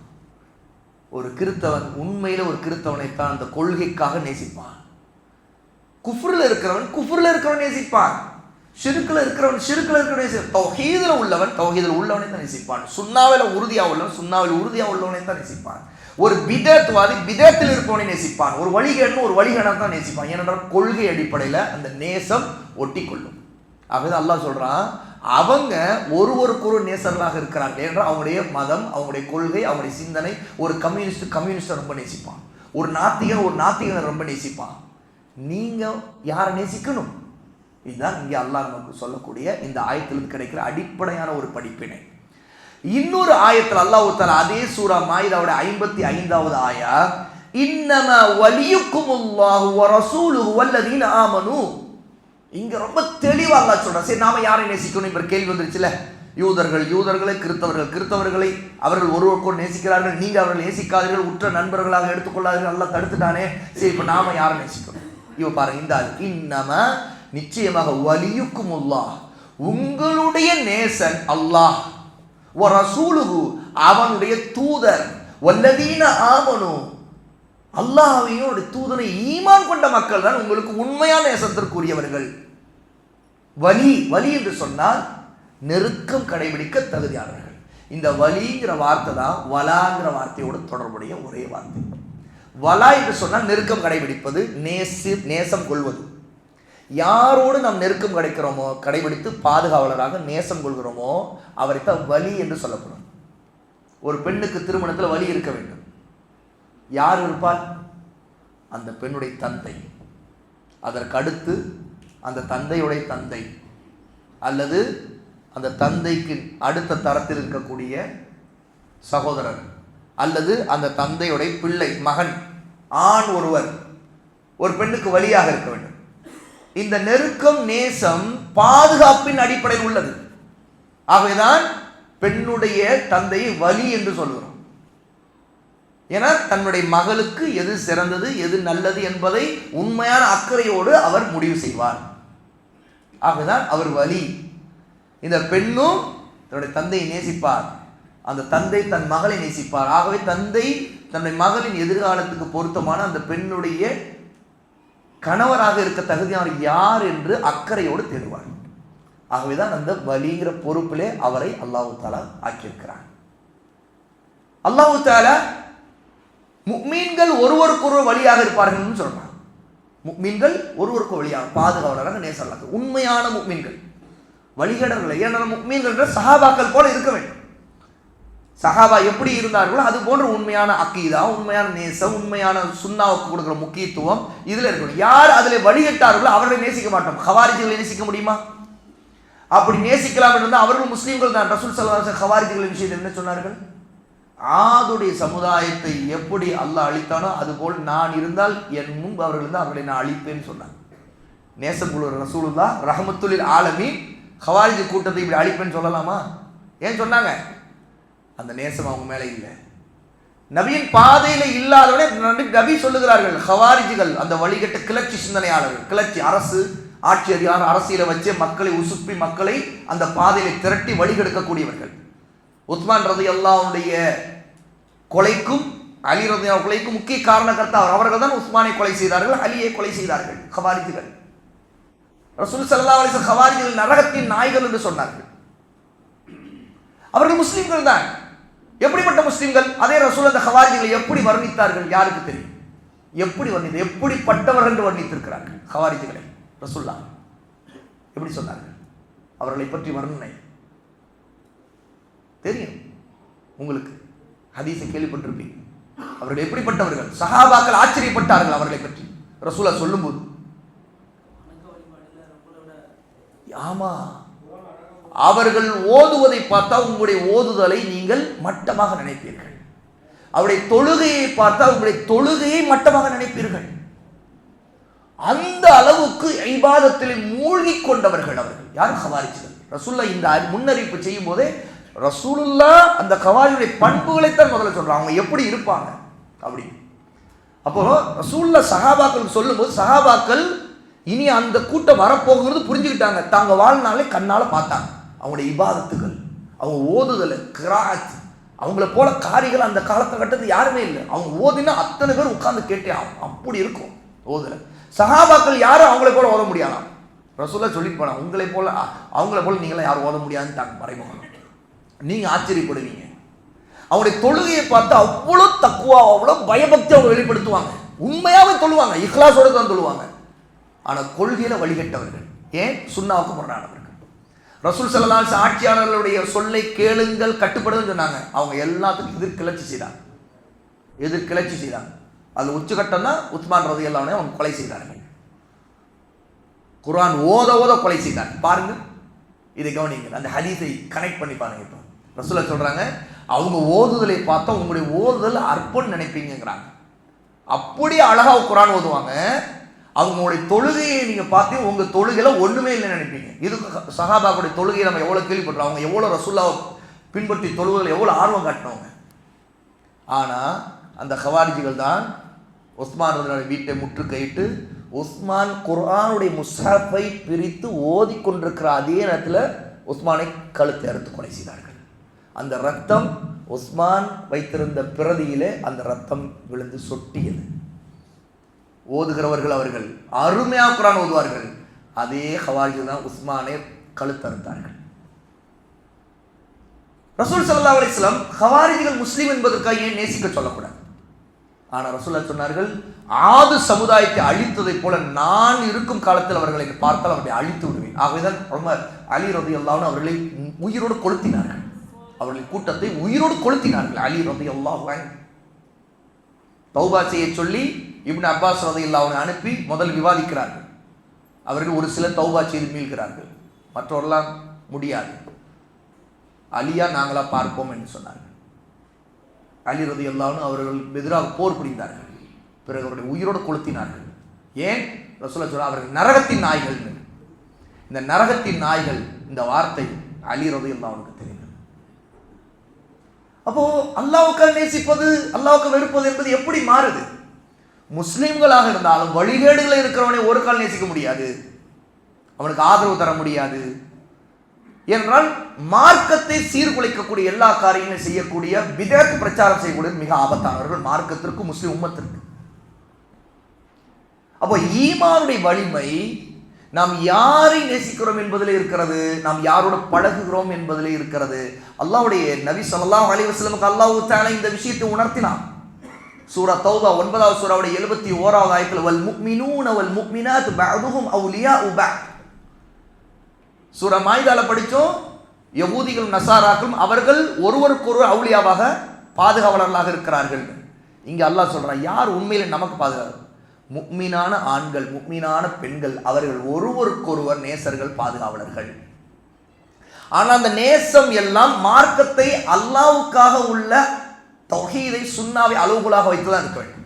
ஒரு கிறிஸ்தவன் உண்மையில ஒரு கிறிஸ்தவனைத்தான் அந்த கொள்கைக்காக நேசிப்பான். குஃப்ரில் இருக்கிறவன் நேசிப்பான், ஷிர்க்ல இருக்கிறவன் நேசிப்பான், தௌஹீதுல உள்ளவனை தான் நேசிப்பான், சுன்னாவில உறுதியாக உள்ளவனை தான் நேசிப்பான். ஒரு பிதத்வாதி பிதத்தில் இருப்பவனை நேசிப்பான், ஒரு வழிகேடன் தான் நேசிப்பான். ஏனென்றால் கொள்கை அடிப்படையில் அந்த நேசம் ஒட்டி கொள்ளும். ஆகவே அல்லாஹ் சொல்றான், அவங்க ஒருவருக்கொரு நேசர்களாக இருக்கிறார்கள் என்றால் அவங்களுடைய மதம், அவங்களுடைய கொள்கை, அவங்களுடைய சிந்தனை. ஒரு கம்யூனிஸ்டை ரொம்ப நேசிப்பான், ஒரு நாத்திகனை ரொம்ப நேசிப்பான். நீங்க யாரை நேசிக்கணும்? இதுதான் இங்கே அல்லாஹ் நமக்கு சொல்லக்கூடிய இந்த ஆயத்திலிருந்து கிடைக்கிற அடிப்படையான ஒரு படிப்பினை. இன்னொரு ஆயத்தில் அல்லாஹ் தஆலா அதே சூரா மாயிதாவுடைய 55வது ஆயா, இன்னமா வலியுக்குமுல்லாஹு வ ரசூலுஹு வல்லதீன ஆமனூ. இங்க ரொம்ப தெளிவா அல்லாஹ் சொல்றான். சரி, நாம யாரை நேசிக்கணும் என்ற கேள்வி வந்துருச்சுல. யூதர்களை, கிறிஸ்தவர்களை அவர்கள் ஒருவருக்கொரு நேசிக்கிறார்கள், நீங்க அவர்கள் நேசிக்காதீர்கள், உற்ற நண்பர்களாக எடுத்துக்கொள்ளாதீர்கள், அல்லாஹ் தடுத்துட்டானே. சரி, இப்ப நாம யாரை நேசிக்கணும்? இவ பாருங்க, இந்த இன்னமா நிச்சயமாக வலியுக்குமுல்லாஹ் உங்களுடைய நேசன் அல்லாஹ், வ ரசூலுஹு அவனுடைய தூதர், வல்லதீன ஆமனூ அல்லாஹ்வையும் தூதனை ஈமான் கொண்ட மக்கள் தான் உங்களுக்கு உண்மையான நேசத்திற்குரியவர்கள். வலி என்று சொன்னால் நெருக்கம் கடைபிடிக்க தகுதியானவர்கள். இந்த வலிங்கிற வார்த்தை தான் வலாங்கிற வார்த்தையோடு தொடர்புடைய ஒரே வார்த்தை. வலா என்று சொன்னால் நெருக்கம் கடைபிடிப்பது, நேசம் கொள்வது. யாரோடு நாம் நெருக்கம் கடைபிடித்து பாதுகாவலராக நேசம் கொள்கிறோமோ அவரைத்தான் வலி என்று சொல்லப்படும். ஒரு பெண்ணுக்கு திருமணத்தில் வலி இருக்க வேண்டும். யார் இருப்பால்? அந்த பெண்ணுடைய தந்தை, அதற்கடுத்து அந்த தந்தையுடைய தந்தை, அல்லது அந்த தந்தைக்கு அடுத்த தரத்தில் இருக்கக்கூடிய சகோதரர், அல்லது அந்த தந்தையுடைய பிள்ளை, மகன், ஆண் ஒருவர் ஒரு பெண்ணுக்கு வலியாக இருக்க வேண்டும். இந்த நெருக்கம், நேசம் பாதுகாப்பின் அடிப்படையில் உள்ளது. ஆகவேதான் பெண்ணுடைய தந்தையை வலி என்று சொல்கிறோம். ஏன்னா தன்னுடைய மகளுக்கு எது சிறந்தது, எது நல்லது என்பதை உண்மையான அக்கறையோடு அவர் முடிவு செய்வார். ஆகவேதான் அவர் வலி. இந்த பெண்ணும் தன்னுடைய தந்தையை நேசிப்பார், அந்த தந்தை தன் மகளை நேசிப்பார். ஆகவே தந்தை தன்னுடைய மகளின் எதிர்காலத்துக்கு பொருத்தமான அந்த பெண்ணுடைய கணவராக இருக்க தகுதியான யார் என்று அக்கறையோடு தேடுவார். ஆகவேதான் அந்த வலிங்கிற பொறுப்பிலே அவரை அல்லாஹ் தஆலா ஆக்கியிருக்கிறார். அல்லாஹ் தஆலா முஃமின்கள் ஒருவருக்கொருவர் வழியாக இருப்பார்கள் சொல்றாங்க. முஃமின்கள் ஒருவருக்கு வழியாக பாதுகாவலராக நேசர்களாக உண்மையான முஃமின்கள், வழிகேடர்கள். ஏன்னா முஃமின்கள் சஹாபாக்கள் போல இருக்க வேண்டும். சஹாபா எப்படி இருந்தார்களோ அது போன்ற உண்மையான அக்கீதா, உண்மையான நேசம், உண்மையான சுன்னாவுக்கு கொடுக்குற முக்கியத்துவம் இதுல இருக்கணும். யார் அதில் வழிகட்டார்களோ அவர்களை நேசிக்க மாட்டோம். ஹவாரிஜிகளை நேசிக்க முடியுமா? அப்படி நேசிக்கலாம் இருந்தால் அவர்கள் முஸ்லீம்கள் தான். ரசூல் ஸல்லல்லாஹு அலைஹி வஸல்லம் ஹவாரிஜிகளின் விஷயத்தில் என்ன சொன்னார்கள்? ஆதுடைய சமுதாயத்தை எப்படி அல்லாஹ் அழித்தானோ அதுபோல் நான் இருந்தால் என் முன்பு அவர்கள் இருந்தால் அவர்களை நான் அழிப்பேன்னு சொன்னாங்க. நேசம் குழு ரசூலுல்லாஹ் ரஹ்மத்துல் ஆலமீன் ஹவாரிஜி கூட்டத்தை இப்படி அழிப்பேன்னு சொல்லலாமா? ஏன் சொன்னாங்க? அந்த நேசம் அவங்க மேலே இல்லை. நபியின் பாதையில இல்லாதவனே நபி சொல்லுகிறார்கள், ஹவாரிஜிகள் அந்த வழிகட்ட கிளர்ச்சி சிந்தனையாளர்கள், கிளர்ச்சி அரசு ஆட்சி அதிகார அரசியலை வச்சு மக்களை உசுப்பி மக்களை அந்த பாதையில திரட்டி வழிகெடுக்கக்கூடியவர்கள். உஸ்மான் ரலியல்லாஹுடைய கொலைக்கும் அலி ரலியல்லாஹு கொலைக்கும் முக்கிய காரணகர்த்தா அவர்கள் தான். உஸ்மானை கொலை செய்தார்கள், அலியை கொலை செய்தார்கள் ஹவாரிஜிகள். ரசூல் ஸல்லல்லாஹு அலைஹி வஸல்லம் ஹவாரிஜிகள் நரகத்தின் நாய்கள் என்று சொன்னார்கள். அவர்கள் முஸ்லிம்கள் தான். எப்படிப்பட்ட முஸ்லிம்கள்? அதே ரசூல் அந்த ஹவாரிஜிகளை எப்படி வர்ணித்தார்கள் யாருக்கு தெரியும்? எப்படிப்பட்டவர்கள் என்று வர்ணித்திருக்கிறார்கள் ஹவாரிஜிகளை ரசூலுல்லாஹ் எப்படி சொன்னார்கள்? அவர்களை பற்றி வர்ணனை தெரியும் உங்களுக்கு, ஹதீஸை கேள்விப்பட்டிருப்பீங்க. அவர்கள் எப்படிப்பட்டவர்கள்? சஹாபாக்கள் ஆச்சரியப்பட்டார்கள் அவர்களை பற்றி ரசூலுல்லாஹ் சொல்லும்போது. ஆமா, அவர்கள் ஓதுவதை பார்த்தா உங்களுடைய ஓதுதலை நீங்கள் மட்டமாக நினைப்பீர்கள். அவருடைய தொழுகையை பார்த்தா உங்களுடைய தொழுகையை மட்டமாக நினைப்பீர்கள். அந்த அளவுக்கு இபாதத்தில் மூழ்கி கொண்டவர்கள் அவர்கள். யார்? ஹவாரிஜிகள். ரசூலுல்லாஹ் இந்த முன்னறிவிப்பு செய்யும் போதே ரசூலுல்லாஹ் அந்த ஹவாரிஜுடைய பண்புகளைத்தான் முதல்ல சொல்றாங்க, அவங்க எப்படி இருப்பாங்க அப்படி. அப்போ ரசூலுல்லாஹ் சஹாபாக்கள் சொல்லும்போது சஹாபாக்கள் இனி அந்த கூட்டம் வரப்போகிறது புரிஞ்சுக்கிட்டாங்க. தாங்க வாழ்நாளே கண்ணால பார்த்தாங்க. அவங்களுடைய இபாதத்துகள், அவங்க ஓதுதல், கிராத், அவங்கள போல காரிகள் அந்த காலகட்டத்தில் யாருமே இல்லை. அவங்க ஓதினா அத்தனை பேர் உட்கார்ந்து கேட்டே ஆகும், அப்படி இருக்கும் ஓதுல. சஹாபாக்கள் யாரும் அவங்கள போல ஓத முடியாதாம். ரசூலுல்லாஹ் சொல்லிட்டு போனாங்க, உங்களை போல அவங்கள போல நீங்களாம் யாரும் ஓத முடியாதுன்னு தாங்க மறைமுகம். நீங்க ஆச்சரியப்படுவீங்க. அவங்களுடைய தொழுகையை பார்த்து அவ்வளோ தக்குவா, அவ்வளோ பயபக்தி அவங்க வெளிப்படுத்துவாங்க. உண்மையாவே தொழுவாங்க, இஹ்லாஸோடு தான் தொழுவாங்க. ஆனால் கொள்கையில வழிகட்டவர்கள். ஏன்? சுன்னாவுக்கு முரணானவர்கள். ரசூல் ஸல்லல்லாஹு அலைஹி வஸல்லம் ஆட்சியாளர்களுடைய சொல்லை கேளுங்கள், கட்டுப்படுன்னு சொன்னாங்க. அவங்க எல்லாத்துக்கும் எதிர்கிளர்ச்சி செய்தாங்க. அது உச்சகட்டம் தான் உஸ்மான் ரலியல்லாஹு அன்ஹு அவங்க கொலை செய்தார்கள். குர்ஆன் ஓத கொலை செய்தாங்க. பாருங்க, இதை கவனிங்க, அந்த ஹதீஸை கனெக்ட் பண்ணி பாருங்க. இப்போ ரசூலுல்லாஹ் சொல்றாங்க, அவங்க ஓதுதலை பார்த்தா உங்களுடைய ஓதுதல் அர்ப்பணம் நினைப்பீங்கிறாங்க. அப்படியே அழகா குர்ஆன் ஓதுவாங்க. அவங்களுடைய தொழுகையை நீங்க பார்த்து உங்க தொழுகையில ஒண்ணுமே இல்லைன்னு நினைப்பீங்க. இது சஹாபாவுடைய தொழுகையை நம்ம எவ்வளவு கேள்விப்படுறோம். அவங்க எவ்வளவு ரசூலுல்லாஹ் பின்பற்றி தொழுகையில் எவ்வளவு ஆர்வம் காட்டினவங்க. ஆனா அந்த ஹவாரிஜிகள் தான் உஸ்மான் ரலியல்லாஹு வீட்டை முற்றுகையிட்டு உஸ்மான் குர்ஆனுடைய முஸ்ஹஃபை பிரித்து ஓதி கொண்டிருக்கிற அதே நேரத்தில் உஸ்மானை கழுத்தை அறுத்து கொலை செய்தார்கள். அந்த ரத்தம் உஸ்மான் வைத்திருந்த பிரதியிலே அந்த ரத்தம் விழுந்து சொட்டியது. ஓதுகிறவர்கள் அவர்கள் அருமையாக குர்ஆன் ஓதுவார்கள். அதே ஹவாரிஜிகள் தான் உஸ்மானை கழுத்தறுத்தார்கள். ரசூல் ஸல்லல்லாஹு அலைஹி வஸல்லம் ஹவாரிஜிகள் முஸ்லீம் என்பதற்காக ஏன் நேசிக்க சொல்லக்கூடாது? ஆனால் ரசூலுல்லாஹ் சொன்னார்கள், ஆது சமுதாயத்தை அழித்ததைப் போல நான் இருக்கும் காலத்தில் அவர்களை பார்த்தால் அவர்களை அழித்து விடுவேன். ஆகவேதான் உமர் அலி ரலியல்லாஹு அன்ஹு அவர்களை உயிரோடு கொளுத்தினார்கள். அவர்களின் கூட்டத்தை உயிரோடு கொளுத்தினார்கள். அலி ரலியல்லாஹு அன்ஹு தௌபா செய்ய சொல்லி இப்னு அப்பாஸ் ரலியல்லாஹு அன்ஹு அனுப்பி முதல் விவாதிக்கிறார்கள். அவர்கள் ஒரு சிலர் தௌபா செய்து மீள்கிறார்கள், மற்றவர்களாம் முடியாது, அலியா நாங்களா பார்ப்போம் என்று சொன்னார்கள். அலி ரலியல்லாஹு அன்ஹு அவர்கள் எதிராக போர் புரிந்தார்கள். பிறகு அவருடைய உயிரோடு கொளுத்தினார்கள். ஏன்? ரசூலுல்லாஹ் சொல்றாங்க, அவர்கள் நரகத்தின் நாய்கள். இந்த நரகத்தின் நாய்கள் இந்த வார்த்தை அலி ரலியல்லாஹு அன்ஹுக்கு தெரியும். அப்போ அல்லாஹ்வுக்காக நேசிப்பது, அல்லாஹ்வுக்கு வெறுப்பது என்பது எப்படி மாறுது? முஸ்லிம்களாக இருந்தாலும் வழிகேடுகளில் இருக்கிறவனை ஒரு கால் நேசிக்க முடியாது, அவனுக்கு ஆதரவு தர முடியாது. என்றால் மார்க்கத்தை சீர்குலைக்கக்கூடிய எல்லா காரியங்களையும் செய்யக்கூடிய பிதஅத் பிரச்சாரம் செய்யக்கூடிய மிக ஆபத்தானவர்கள் மார்க்கத்திற்கு, முஸ்லிம் உம்மத்திற்கு. அப்போ ஈமானுடைய வலிமை நாம் யாரை நேசிக்கிறோம் என்பதிலே இருக்கிறது, நாம் யாரோடு பழகுகிறோம் என்பதிலே இருக்கிறது. அல்லாஹ்வுடைய நபி ஸல்லல்லாஹு அலைஹி வஸல்லம் அல்லாஹ் தஆலா இந்த விஷயத்தை உணர்த்தினான். சூரா தௌபா 9வது சூராவுடைய 71வது ஆயத்தில் வல் முஃமினூன வல் முஃமினாத் பஅதுஹும் அவுலியாஉ பஅத். சூரா மாயிதால படிச்சோம், யகூதிகளும் நசாராக்களும் அவர்கள் ஒருவருக்கொருவர் அவுலியாவாக பாதுகாவலர்களாக இருக்கிறார்கள். இங்க அல்லாஹ் சொல்றான், யார் உண்மையில நமக்கு பாதுகாவலர்? முஃமினான ஆண்கள், முஃமினான பெண்கள், அவர்கள் ஒருவருக்கொருவர் நேசர்கள், பாதுகாவலர்கள். ஆனால் அந்த நேசம் எல்லாம் மார்க்கத்தை, அல்லாஹ்வுக்காக உள்ள தௌஹீதை, சுன்னாவை அளவுகோலாக வைத்துதான் இருக்க வேண்டும்.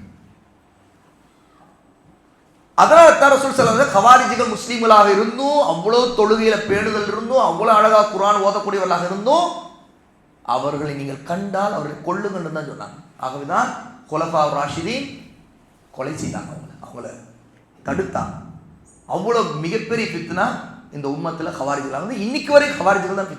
அதனால தான் ரசூல் ஸல்லல்லாஹு அலைஹி வஸல்லம் ஹவாரிஜிகள் முஸ்லீம்களாக இருந்தும், அவ்வளவு தொழுகையில பேணுதல் இருந்தும், அவ்வளவு அழகாக குர்ஆன் ஓதக்கூடியவர்களாக இருந்தும், அவர்களை நீங்கள் கண்டால் அவர்களை கொல்லுங்கள் தான் சொன்னாங்க. ஆகவேதான் குலஃபா ராஷிதீன் கொலை செய்தாங்க, அவங்கள தடுத்தாங்க. அவ்வளவு மிகப்பெரிய ஃபித்னா இந்த உம்மத்தில் ஹவாரிஜிகளாக வந்து இன்னைக்கு வரைக்கும் ஹவாரிஜிகள் தான்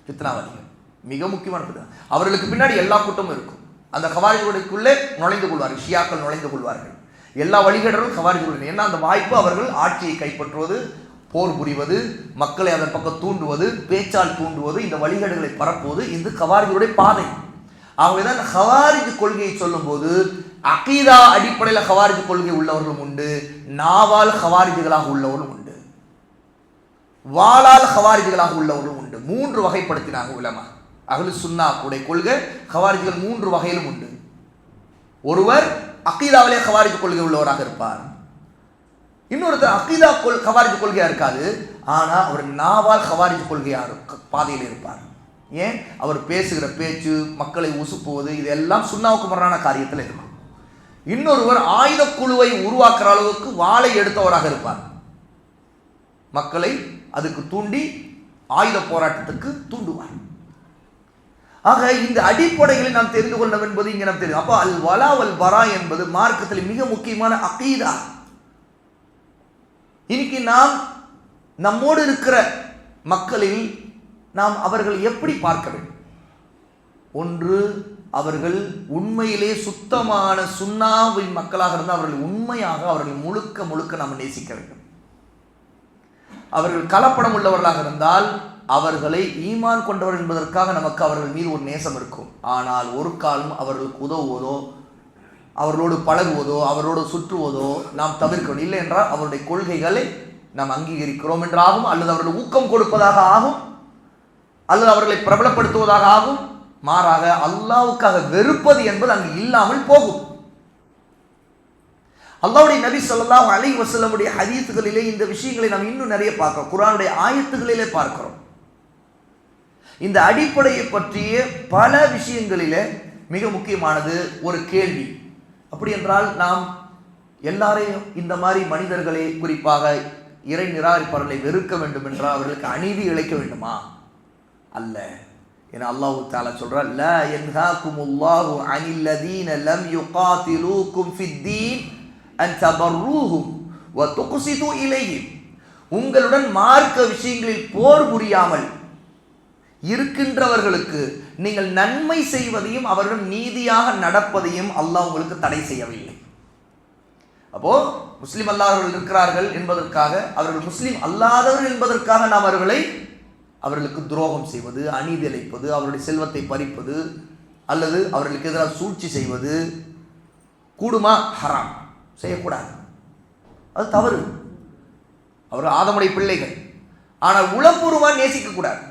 ஃபித்னாவாதிகள், மிக முக்கியமான ஃபித்னா. அவர்களுக்கு பின்னாடி எல்லா கூட்டமும் இருக்கும். அந்த ஹவாரிஜிகளுக்குள்ளே நுழைந்து கொள்வார்கள், ஷியாக்கள் நுழைந்து கொள்வார்கள். எல்லா வழிகேடரும் ஹவாரிஜிகள். ஏன்னா அந்த வாய்ப்பு அவர்கள் ஆட்சியை கைப்பற்றுவது, போர் புரிவது, மக்களை அதன் பக்கம் தூண்டுவது, பேச்சால் தூண்டுவது, இந்த வழிகேடுகளை பரப்புவது இந்த ஹவாரிஜிகளுடைய பாதை. ஆகவேதான் ஹவாரிஜ் கொள்கையை சொல்லும் போது அகீதா அடிப்படையில் ஹவாரிஜ் கொள்கை உள்ளவர்களும் உண்டு, நாவால் ஹவாரிஜிகளாக உள்ளவர்களும் உண்டு, வாளால் ஹவாரிஜிகளாக உள்ளவர்களும் உண்டு. 3 வகைப்படுத்தினாங்க உலமா. அஹ்லு சுன்னா கூடைய கொள்கை ஹவாரிஜிகள் 3 வகையிலும் உண்டு. ஒருவர் அகீதாவிலே ஹவாரிஜ் கொள்கை உள்ளவராக இருப்பார், இன்னொருத்தர் அகீதா ஹவாரிஜ் கொள்கையா இருக்காது, ஆனா அவர் நாவால் ஹவாரிஜ் கொள்கையா பாதையில் இருப்பார். ஏன்? அவர் பேசுகிற பேச்சு, மக்களை உசுப்புவது, இதெல்லாம் சுன்னாவுக்கு முரணான காரியத்தில் இருக்கும். இன்னொருவர் ஆயுத குழுவை உருவாக்குற அளவுக்கு வாளை எடுத்தவராக இருப்பார், மக்களை அதுக்கு தூண்டி ஆயுத போராட்டத்துக்கு தூண்டுவார். ஆக இந்த அடிப்படைகளை நாம் தெரிந்து கொள்ள என்பது இங்கே நாம் தெரியும். அப்போ அல் வலா வல் பரா என்பது மார்க்கத்தில் மிக முக்கியமான அகீதா. இன்னைக்கு நாம் நம்மோடு இருக்கிற மக்களில் நாம் அவர்கள் எப்படி பார்க்க வேண்டும்? ஒன்று, அவர்கள் உண்மையிலே சுத்தமான சுன்னாவின் மக்களாக இருந்தால் அவர்கள் உண்மையாக அவர்கள் முழுக்க நாம் நேசிக்க வேண்டும். அவர்கள் கலப்படம் உள்ளவர்களாக இருந்தால் அவர்களை ஈமான் கொண்டவர் என்பதற்காக நமக்கு அவர்கள் மீது ஒரு நேசம் இருக்கும். ஆனால் ஒரு காலம் அவர்களுக்கு உதவுவதோ, அவர்களோடு பழகுவதோ, அவர்களோடு சுற்றுவதோ நாம் தவிர்க்க வேண்டும். இல்லை என்றால் அவருடைய கொள்கைகளை நாம் அங்கீகரிக்கிறோம் என்றாகும், அல்லது அவர்கள் ஊக்கம் கொடுப்பதாக ஆகும், அல்லது அவர்களை பிரபலப்படுத்துவதாக ஆகும். மாறாக அல்லாஹ்வுக்காக வெறுப்பது என்பது அங்கு இல்லாமல் போகும். அல்லாஹ்வுடைய நபி ஸல்லல்லாஹு அலைஹி வஸல்லமுடைய ஹதீஸ்களிலே இந்த விஷயங்களை நாம் இன்னும் நிறைய பார்க்கிறோம். குர்ஆனுடைய ஆயத்துகளிலே பார்க்கிறோம். இந்த அடிப்படையை பற்றிய பல விஷயங்களிலே மிக முக்கியமானது ஒரு கேள்வி. அப்படி என்றால் நாம் எல்லாரையும் இந்த மாதிரி மனிதர்களை, குறிப்பாக இறை நிராகரிப்பாளர்களை வெறுக்க வேண்டும் என்றால் அவர்களுக்கு அநீதி இழைக்க வேண்டுமா? அல்ல. ஏன்னா அல்லாஹ் தஆலா சொல்றார், லா யன்ஹாகுமுல்லாஹு அனில் லதீன லம் யுகாதிலூகும் ஃபித்தீன் அன் தபர்ரூஹும் வ துக்ஸிது இலைஹிம். உங்களுடன் மார்க்க விஷயங்களில் போர் புரியாமல் இருக்கின்றவர்களுக்கு நீங்கள் நன்மை செய்வதையும் அவரிடம் நீதியாக நடப்பதையும் அல்லாஹ் உங்களுக்கு தடை செய்யவில்லை. அப்போ முஸ்லிம் அல்லாதவர்கள் இருக்கிறார்கள் என்பதற்காக, அவர்கள் முஸ்லிம் அல்லாதவர்கள் என்பதற்காக நாம் அவர்களுக்கு துரோகம் செய்வது, அநீதி இழைப்பது, அவருடைய செல்வத்தை பறிப்பது, அல்லது அவர்களுக்கு எதிராக சூழ்ச்சி செய்வது கூடுமா? ஹராம், செய்யக்கூடாது, அது தவறு. அவர் ஆதமுடைய பிள்ளைகள். ஆனால் உளப்பூர்வமாக நேசிக்க கூடாது.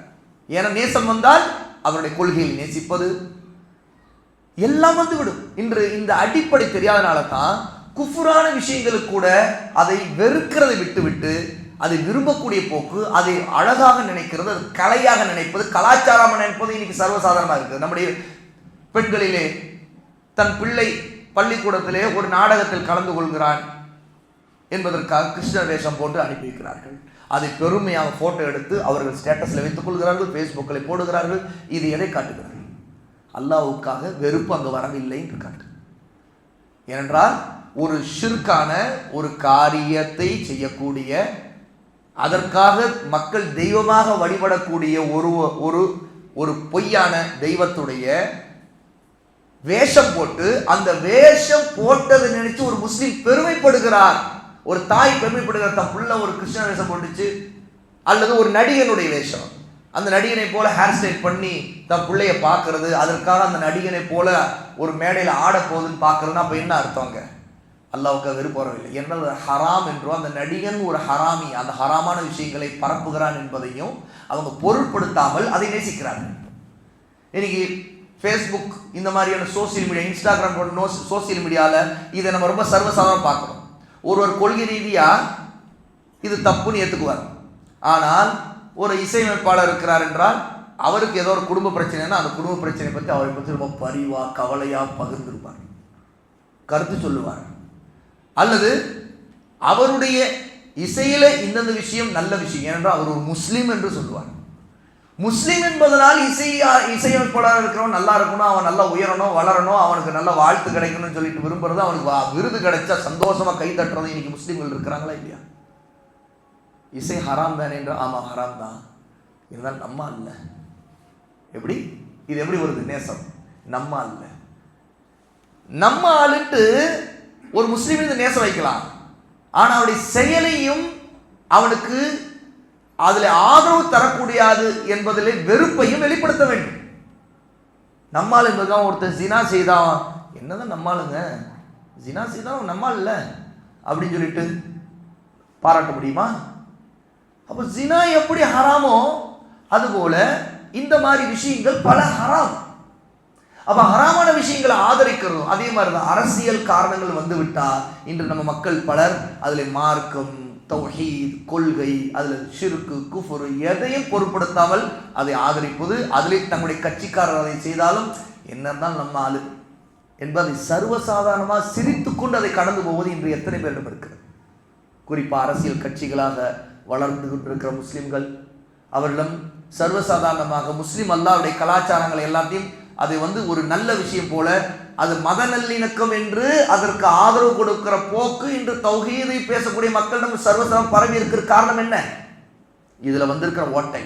ஏன்னா நேசம் வந்தால் அவருடைய கொள்கையில் நேசிப்பது எல்லாம் வந்துவிடும். இன்று இந்த அடிப்படை தெரியாதனால தான் குஃபுரான விஷயங்களுக்கு கூட அதை வெறுக்கிறதை விட்டுவிட்டு அதை விரும்பக்கூடிய போக்கு, அதை அழகாக நினைக்கிறது, அது கலையாக நினைப்பது, கலாச்சாரமாக நினைப்பது இன்னைக்கு சர்வசாதாரணமாக இருக்குது. நம்முடைய பெண்களிலே தன் பிள்ளை பள்ளிக்கூடத்திலே ஒரு நாடகத்தில் கலந்து கொள்கிறான் என்பதற்காக கிருஷ்ண வேஷம் போட்டு அனுப்பி வைக்கிறார்கள். அதை பெருமையாக போட்டோ எடுத்து அவர்கள் ஸ்டேட்டஸில் வைத்துக் கொள்கிறார்கள், ஃபேஸ்புக்கில் போடுகிறார்கள். இது எதை காட்டுகிறார்கள்? அல்லாஹ்வுக்காக வெறுப்பு அங்கு வரவில்லை என்று காட்டு. ஏனென்றால் ஒரு ஷிர்கான ஒரு காரியத்தை செய்யக்கூடிய, அதற்காக மக்கள் தெய்வமாக வழிபடக்கூடிய ஒரு பொய்யான தெய்வத்துடைய வேஷம் போட்டு, அந்த வேஷம் போட்டதை நினைச்சு ஒரு முஸ்லிம் பெருமைப்படுகிறார். ஒரு தாய் பெருமைப்படுகிறார், தன் புள்ள ஒரு கிருஷ்ண வேஷம் போட்டுச்சு. அல்லது ஒரு நடிகனுடைய வேஷம், அந்த நடிகனை போல ஹேர் ஸ்டைல் பண்ணி தன் பிள்ளைய பார்க்கறது, அதற்காக அந்த நடிகனை போல ஒரு மேடையில் ஆட போகுதுன்னு பார்க்கறதுன்னா அப்போ என்ன அர்த்தங்க? அல்லாஹ்வுக்கு வெறுப்பு வரவில்லை. என்ன ஹராம் என்றோ, அந்த நடிகன் ஒரு ஹராமி, அந்த ஹராமான விஷயங்களை பரப்புகிறான் என்பதையும் அவங்க பொருட்படுத்தாமல் அதை நேசிக்கிறார்கள். இன்னைக்கு ஃபேஸ்புக் இந்த மாதிரியான சோசியல் மீடியா, இன்ஸ்டாகிராம் போன்ற சோசியல் மீடியாவில் இதை நம்ம ரொம்ப சர்வசாதாரணமாக பார்க்குறோம். ஒருவர் கொள்கை ரீதியாக இது தப்புன்னு ஏற்றுக்குவார். ஆனால் ஒரு இசையமைப்பாளர் இருக்கிறார் என்றால் அவருக்கு ஏதோ ஒரு குடும்ப பிரச்சனைனா அந்த குடும்ப பிரச்சனை பற்றி அவரை பற்றி ரொம்ப பரிவாக கவலையாக பகிர்ந்திருப்பார், கருத்து சொல்லுவார். அல்லது அவருடைய இசையில் இந்தந்த விஷயம் நல்ல விஷயம், ஏனென்றால் அவர் ஒரு முஸ்லீம் என்று சொல்லுவார். முஸ்லீம் என்பதனால் இசையமைப்பாளர் இருக்கிறவன் நல்லா இருக்கணும், அவன் நல்லா உயரணும், வளரணும், அவனுக்கு நல்ல வாழ்த்து கிடைக்கணும்னு சொல்லிட்டு விரும்புறது, அவனுக்கு விருது கிடைச்சா சந்தோஷமா கை தட்டுறது இன்னைக்கு முஸ்லீம்கள் இருக்கிறாங்களா இல்லையா? இசை ஹராம் தானே என்று, ஆமாம் ஹராம் தான், இருந்தால் நம்ம அல்ல. எப்படி இது எப்படி வருது? நேசம் நம்ம அல்ல. நம்ம ஆளுட்டு ஒரு முஸ்லீம் மீது நேசம் வைக்கலாம், ஆனால் அவனுடைய செயலையும் அவனுக்கு அதில் ஆதரவு தரக்கூடியது என்பதிலே வெறுப்பையும் வெளிப்படுத்த வேண்டும். நம்மால் என்பதுதான் ஒருத்தர் ஜினா செய்தான், என்னதான் நம்மாளுங்க ஜினா செய்தான் நம்மால் இல்லை அப்படின்னு சொல்லிட்டு பாராட்ட முடியுமா? அப்போ ஜினா எப்படி ஹராமோ அதுபோல இந்த மாதிரி விஷயங்கள் பல ஹராம். அப்போ ஹராமான விஷயங்களை ஆதரிக்கிறதும் அதே மாதிரி தான். அரசியல் காரணங்கள் வந்து விட்டால் இன்று நம்ம மக்கள் பலர் அதில் மார்க்கம், தௌஹீத், கொள்கை, அதில் ஷிர்கு, குஃப்ரு எதையும் பொருட்படுத்தாமல் அதை ஆதரிப்பது, அதிலே தங்களுடைய கட்சிக்காரர் அதை செய்தாலும் என்னதான் நம்ம ஆளு என்பதை சர்வசாதாரணமாக சிரித்து கொண்டு அதை கடந்து போவது இன்று எத்தனை பேரிடம் இருக்கிறது? குறிப்பாக அரசியல் கட்சிகளாக வளர்ந்து கொண்டிருக்கிற முஸ்லிம்கள், அவர்களும் சர்வசாதாரணமாக முஸ்லிம் அல்லாஹ்வுடைய கலாச்சாரங்களை எல்லாத்தையும் அதை ஒரு நல்ல விஷயம் போல, அது மத நல்லிணக்கம் என்று அதற்கு ஆதரவு கொடுக்கிற போக்கு இன்று தௌஹீதை பேசக்கூடிய மக்களிடம் சர்வசாதாரண பரவி இருக்கிற காரணம் என்ன? இதுல வந்திருக்கிற ஓட்டை.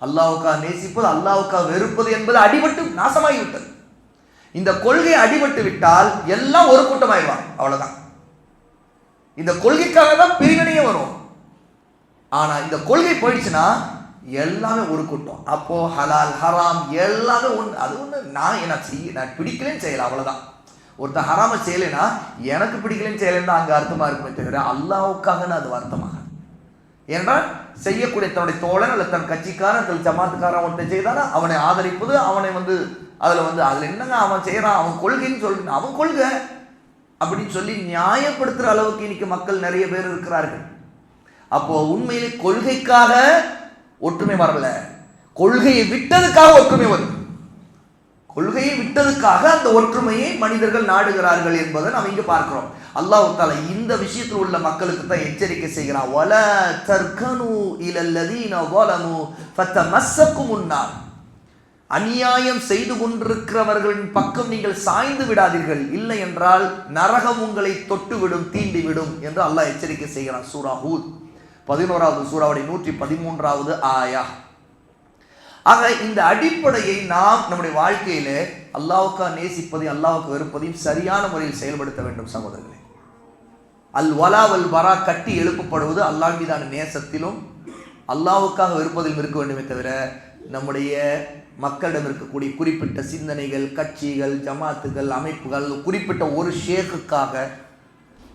அல்லாஹ்வுக்காக நேசிப்பது, அல்லாஹ்வுக்காக வெறுப்பது என்பது அடிபட்டு நாசமாகிவிட்டது. இந்த கொள்கை அடிபட்டு விட்டால் எல்லாம் ஒரு கூட்டமாயிடுவாங்க, அவ்வளவுதான். இந்த கொள்கைக்காக தான் பிரிவினையே வரும். ஆனா இந்த கொள்கை போயிடுச்சுன்னா எல்லாமே ஒரு கூட்டம். அப்போ ஹலால் ஹராம் எல்லாமே ஒன்று. அது ஒன்று நான் பிடிக்கலன்னு செய்யலாம், அவ்வளோதான். ஒருத்தர் ஹராம செய்யலைன்னா எனக்கு பிடிக்கலன்னு செய்யலைன்னு தான் அங்கே அர்த்தமாக இருக்குமே தவிர அல்லாஹ்வுக்காகன்னு அது அர்த்தமாக. ஏனென்றால் செய்யக்கூடிய தன்னுடைய தோழன் அல்லது தன் கட்சிக்காரன் தன் ஜமாத்துக்காரன் அவன்கிட்ட செய்தானா அவனை ஆதரிப்பது, அவனை அதில் என்னங்க அவன் செய்யறான், அவன் கொள்கைன்னு சொல்றேன், அவன் கொள்கை அப்படின்னு சொல்லி நியாயப்படுத்துற அளவுக்கு இன்னைக்கு மக்கள் நிறைய பேர் இருக்கிறார்கள். அப்போ உண்மையிலே கொள்கைக்காக ஒற்றுமை வரல, கொள்கையை விட்டதுக்காக ஒற்றுமை வருது. கொள்கையை விட்டதுக்காக அந்த ஒற்றுமையை மனிதர்கள் நாடுகிறார்கள் என்பதை நாம் இங்கு பார்க்கிறோம். அல்லாஹ் தஆலா இந்த விஷயத்தில் உள்ள மக்களுக்கு தான் எச்சரிக்கை செய்கிறான். வலா தர்கனு இலல்லதீன ஸலமு ஃபதமஸ்ஸகுமுன் நார். அநியாயம் செய்து கொண்டிருக்கிறவர்களின் பக்கம் நீங்கள் சாய்ந்து விடாதீர்கள், இல்லை என்றால் நரகம் உங்களை தொட்டுவிடும், தீண்டிவிடும் என்று அல்லாஹ் எச்சரிக்கை செய்கிறான். சூரா ஹூத் 11வது சூராவுடைய 113வது ஆயா. ஆக இந்த அடிப்படையை நாம் நம்முடைய வாழ்க்கையில அல்லாஹ்வுக்காக நேசிப்பதையும் அல்லாஹ்வுக்கு வெறுப்பதையும் சரியான முறையில் செயல்படுத்த வேண்டும் சகோதரர்களே. அல் வலா வல் பரா கட்டி எழுப்பப்படுவது அல்லாஹ் மீதான நேசத்திலும் அல்லாஹ்வுக்காக வெறுப்பதிலும் இருக்க வேண்டுமே தவிர நம்முடைய மக்களிடம் இருக்கக்கூடிய குறிப்பிட்ட சிந்தனைகள், கட்சிகள், ஜமாத்துகள், அமைப்புகள், குறிப்பிட்ட ஒரு ஷேக்குக்காக,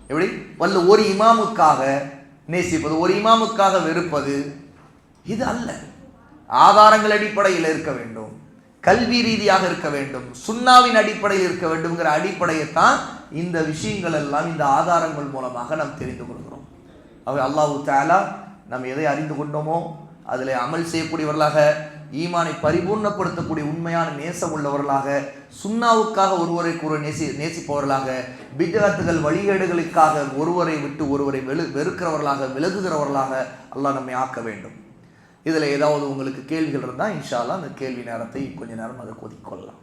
எப்படி வல்ல ஒரு இமாமுக்காக நேசிப்பது, ஒரு இமாமுக்காக வெறுப்பது, இது அல்ல. ஆதாரங்கள் அடிப்படையில் இருக்க வேண்டும், கல்வி ரீதியாக இருக்க வேண்டும், சுன்னாவின் அடிப்படையில் இருக்க வேண்டும்ங்கிற அடிப்படையைத்தான் இந்த விஷயங்கள் எல்லாம் இந்த ஆதாரங்கள் மூலமாக நாம் தெரிந்து கொள்கிறோம். அல்லாஹ் தஆலா நாம் எதை அறிந்து கொண்டோமோ அதில் அமல் செய்யக்கூடியவர்களாக, ஈமானை பரிபூர்ணப்படுத்தக்கூடிய உண்மையான நேசம் உள்ளவர்களாக, சுன்னாவுக்காக ஒருவரை நேசிப்பவர்களாக, பித்அத்துகள் வழிகேடுகளுக்காக ஒருவரை விட்டு ஒருவரை வெறுக்கிறவர்களாக, விலகுகிறவர்களாக அல்லாஹ் நம்மை ஆக்க வேண்டும். இதில் ஏதாவது உங்களுக்கு கேள்விகள் இருந்தால் இன்ஷா அல்லாஹ் அந்த கேள்வி நேரத்தை கொஞ்ச நேரம் அதை ஒதுக்கிக் கொள்ளலாம்.